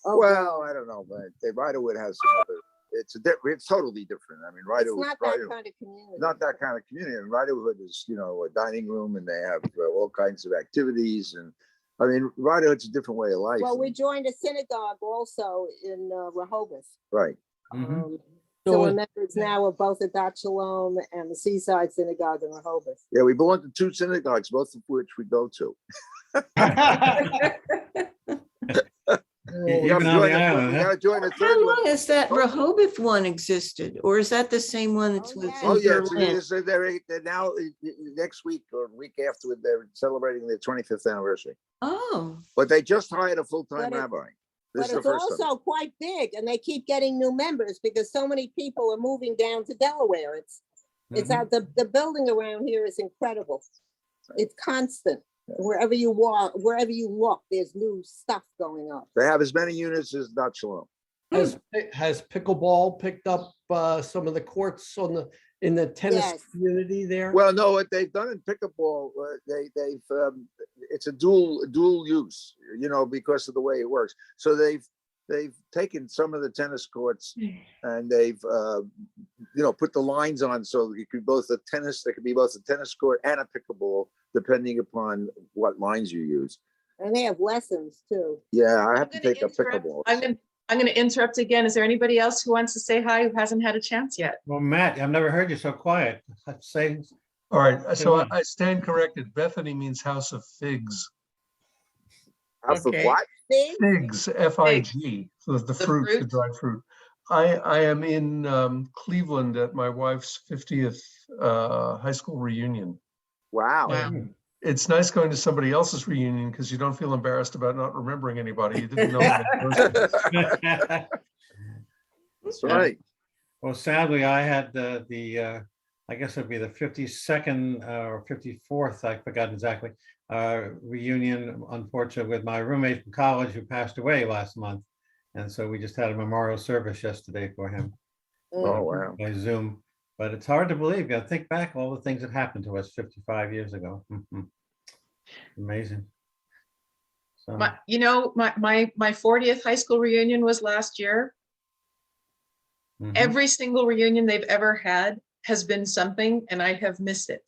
Well, I don't know, but Riderwood has some other. It's totally different. I mean, Riderwood. It's not that kind of community. Not that kind of community. And Riderwood is, a dining room, and they have all kinds of activities. And I mean, Riderwood's a different way of life. Well, we joined a synagogue also in Rehoboth. Right. So we're members now of both the Dot Shalom and the Seaside Synagogue in Rehoboth. Yeah, we belong to 2 synagogues, both of which we go to. Even on the island, huh? How long has that Rehoboth one existed, or is that the same one that's with? Oh, yeah, they're now, next week or week after, they're celebrating their 25th anniversary. Oh. But they just hired a full-time rabbi. This But is the it's first time. also quite big, and they keep getting new members because so many people are moving down to Delaware. It's out, the building around here is incredible. It's constant. Wherever you walk, wherever you look, there's new stuff going up. They have as many units as Dot Shalom. Has pickleball picked up some of the courts in the tennis community there? Well, no, what they've done in pickleball, they've it's a dual use, because of the way it works. So they've taken some of the tennis courts and they've put the lines on so you could there could be both a tennis court and a pickleball, depending upon what lines you use. And they have lessons too. Yeah, I have to take a pickleball. I'm going to interrupt again. Is there anybody else who wants to say hi who hasn't had a chance yet? Well, Matt, I've never heard you so quiet. Say. All right, so I stand corrected. Bethany means house of figs. House of what? Figs, F-I-G. So the fruit, the dried fruit. I am in Cleveland at my wife's 50th high school reunion. Wow. It's nice going to somebody else's reunion because you don't feel embarrassed about not remembering anybody. You didn't know them in person. That's right. Well, sadly, I had I guess it'd be the 52nd or 54th, I forgot exactly, reunion, unfortunately, with my roommate from college who passed away last month. And so we just had a memorial service yesterday for him. Oh, wow. By Zoom. But it's hard to believe. I think back all the things that happened to us 55 years ago. Amazing. So. My 40th high school reunion was last year. Every single reunion they've ever had has been something, and I have missed it.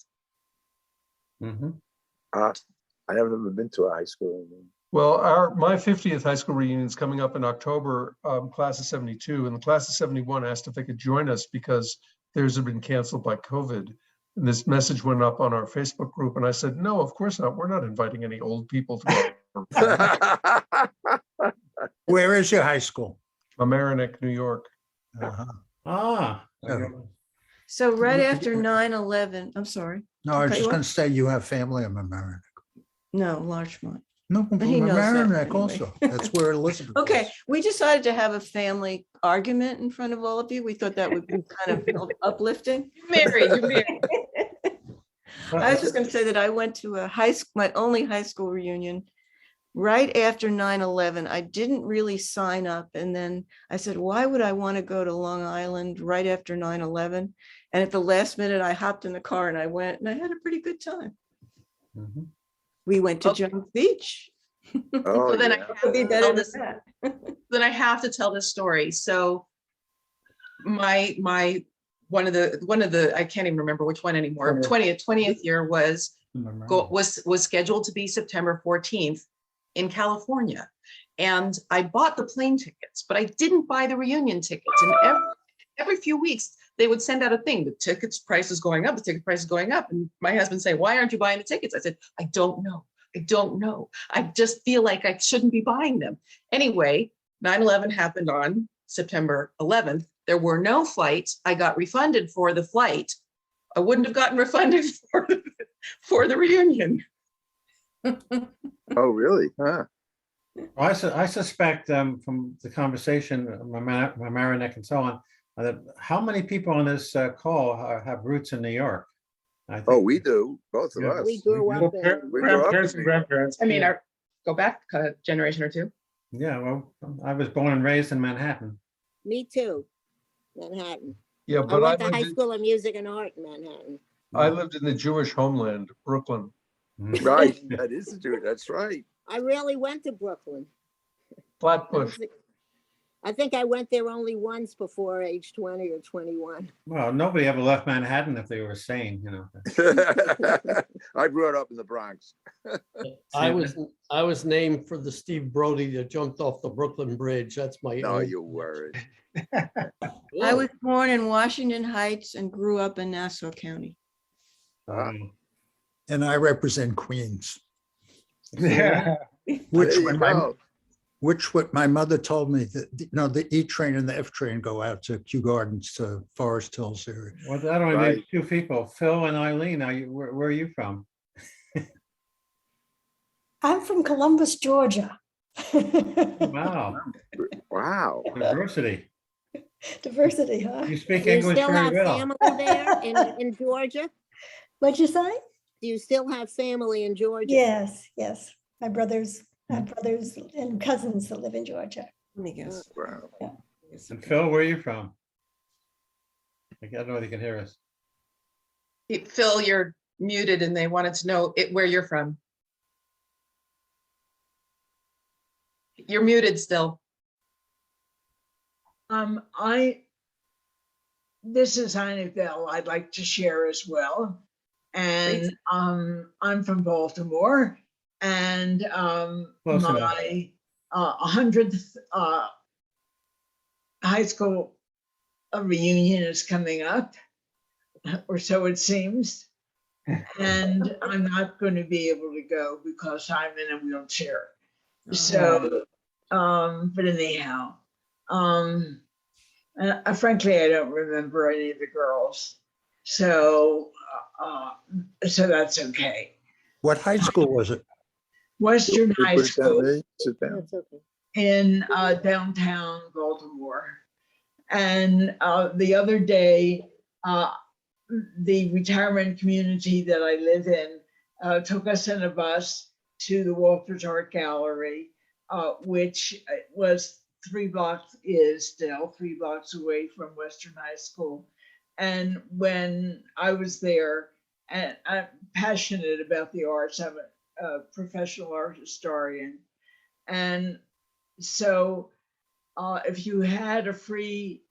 I haven't been to a high school reunion. Well, my 50th high school reunion is coming up in October, class of 72, and the class of 71 asked if they could join us because theirs had been canceled by COVID. And this message went up on our Facebook group, and I said, no, of course not. We're not inviting any old people to go. Where is your high school? Mamaroneck, New York. So right after 9/11, I'm sorry. No, I was Okay, just what? going to say you have family in Mamaroneck. No, Larchmont. No, from He knows that Mamaroneck anyway. also. That's where Elizabeth. Okay, we decided to have a family argument in front of all of you. We thought that would be kind of uplifting. You're married. I was just going to say that I went to my only high school reunion right after 9/11. I didn't really sign up. And then I said, why would I want to go to Long Island right after 9/11? And at the last minute, I hopped in the car and I went and I had a pretty good time. We went to Jones Beach. Oh, So then I yeah. have Could be to better tell than this, that. then I have to tell this story. So my one of the I can't even remember which one anymore. 20th year was scheduled to be September 14th in California. And I bought the plane tickets, but I didn't buy the reunion tickets. And every few weeks they would send out a thing, the tickets price is going up, the ticket price is going up. And my husband say, why aren't you buying the tickets? I said, I don't know. I don't know. I just feel like I shouldn't be buying them. Anyway, 9/11 happened on September 11th. There were no flights. I got refunded for the flight. I wouldn't have gotten refunded for the reunion. Oh, really? Huh. I suspect from the conversation, Mamaroneck and so on, that how many people on this call have roots in New York? I think. Oh, we do, both of Yeah. us. We grew up in. Grandparents and grandparents. I mean, go back a generation or two. Yeah, well, I was born and raised in Manhattan. Me too, Manhattan. Yeah, I but went to High School of Music and Art in Manhattan. I lived in the Jewish homeland, Brooklyn. Right, that is true. That's right. I really went to Brooklyn. Flatbush. I think I went there only once before age 20 or 21. Well, nobody ever left Manhattan if they were sane, you know. I grew up in the Bronx. I was named for the Steve Brody that jumped off the Brooklyn Bridge. That's my. No, you weren't. I was born in Washington Heights and grew up in Nassau County. And I represent Queens. Yeah. Which what my mother told me that, you know, the E train and the F train go out to Kew Gardens to Forest Hills area. Well, that only leaves two people, Phil and Eileen. Where are you from? I'm from Columbus, Georgia. Wow. Wow. Diversity. Diversity, huh? You speak Do you English still very have well. family there in Georgia? What'd you say? Do you still have family in Georgia? Yes, yes. My brothers and cousins that live in Georgia. Let me guess. Wow. And Phil, where are you from? I don't know if you can hear us. Phil, you're muted and they wanted to know where you're from. You're muted still. This is Heine Bell. I'd like to share as well. And I'm from Baltimore, and Close enough. my 100th high school reunion is coming up, or so it seems. And I'm not going to be able to go because I'm in a wheelchair. So, but anyhow, frankly, I don't remember any of the girls. So that's okay. What high school was it? Western High School Sit down. in downtown Baltimore. And the other day, the retirement community that I live in took us in a bus to the Walters Art Gallery, which was 3 blocks away from Western High School. And when I was there, and I'm passionate about the arts, I'm a professional art historian. And so if you had a free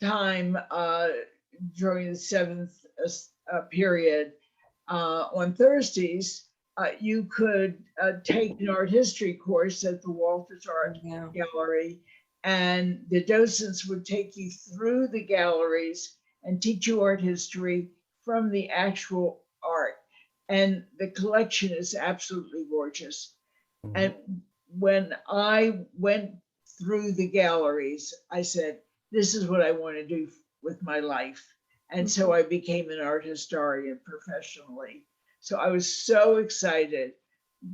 time during the 7th period on Thursdays, you could take an art history course at the Walters Art Gallery, and the docents would take you through the galleries and teach you art history from the actual art. And the collection is absolutely gorgeous. And when I went through the galleries, I said, this is what I want to do with my life. And so I became an art historian professionally. So I was so excited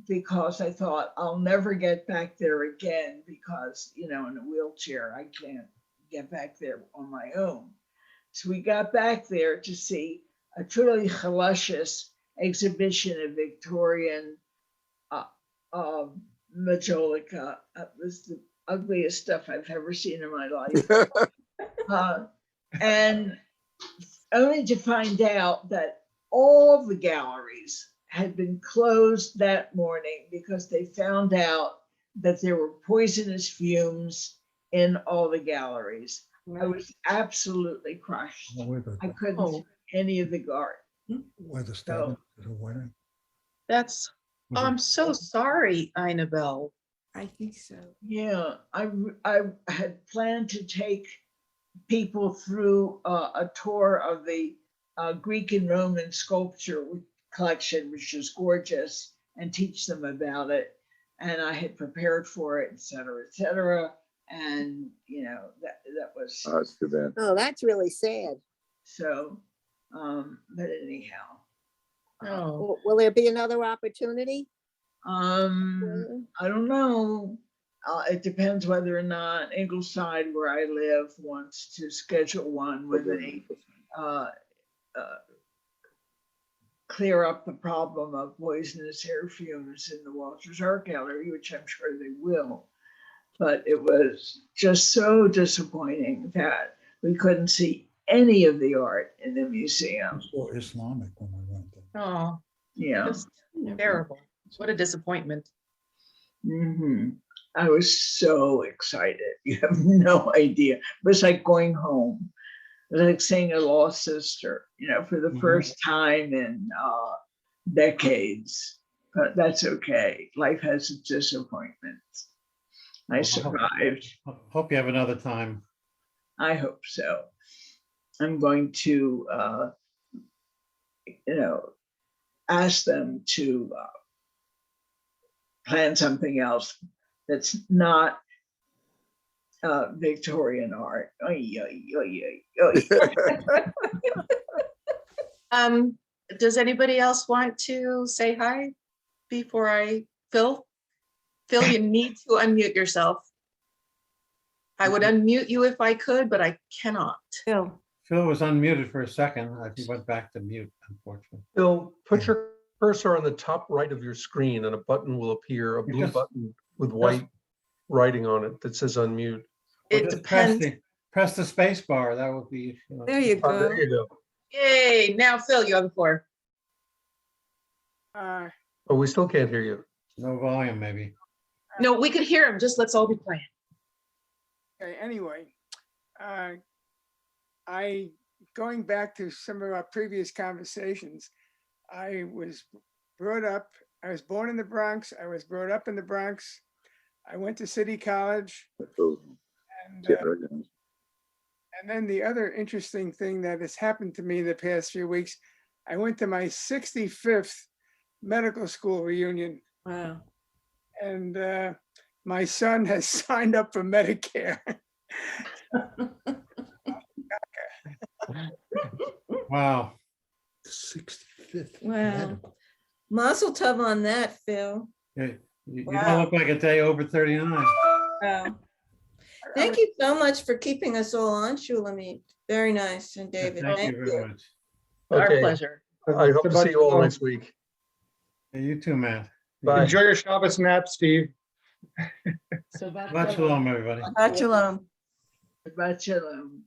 because I thought I'll never get back there again because, you know, in a wheelchair, I can't get back there on my own. So we got back there to see a truly luscious exhibition of Victorian majolica. It was the ugliest stuff I've ever seen in my life. And only to find out that all the galleries had been closed that morning because they found out that there were poisonous fumes in all the galleries. I was absolutely crushed. I couldn't see any of the art. Where the statement is a winner. That's, I'm so sorry, Annabelle. I think so. Yeah, I had planned to take people through a tour of the Greek and Roman sculpture collection, which is gorgeous, and teach them about it. And I had prepared for it, et cetera, et cetera. And, you know, that was. Oh, that's too bad. Oh, that's really sad. So, but anyhow. Will there be another opportunity? I don't know. It depends whether or not Ingleside, where I live, wants to schedule one when they clear up the problem of poisonous air fumes in the Walters Art Gallery, which I'm sure they will. But it was just so disappointing that we couldn't see any of the art in the museum. Or Islamic when we went there. Oh, Yeah. just terrible. What a disappointment. I was so excited. You have no idea. It was like going home. It was like seeing a lost sister, you know, for the first time in decades. But that's okay. Life has its disappointments. I survived. Hope you have another time. I hope so. I'm going to, you know, ask them to plan something else that's not Victorian art. Does anybody else want to say hi before Phil? Phil, you need to unmute yourself. I would unmute you if I could, but I cannot. Phil was unmuted for a second. He went back to mute, unfortunately. Bill, put your cursor on the top right of your screen and a button will appear, a blue button with white writing on it that says unmute. It depends. Press the space bar. That would be. There you go. There you go. Yay, now Phil, you have the floor. Oh, we still can't hear you. No volume, maybe. No, we could hear him, just let's all be quiet. Okay, anyway, going back to some of our previous conversations, I was born in the Bronx, I was brought up in the Bronx, I went to City College. And then the other interesting thing that has happened to me the past few weeks, I went to my 65th medical school reunion. Wow. And my son has signed up for Medicare. Wow. 65th. Wow. Mazel tov on that, Phil. Yeah, you Wow. don't look like a day over 39. Wow. Thank you so much for keeping us all on, Shulamit. Very nice. And David, Thank you very much. Our Okay. pleasure. I hope to see you all next week. Yeah, you too, Matt. Bye. Enjoy your Shabbos nap, Steve. Shabbat shalom, everybody. Shabbat shalom. Shabbat shalom.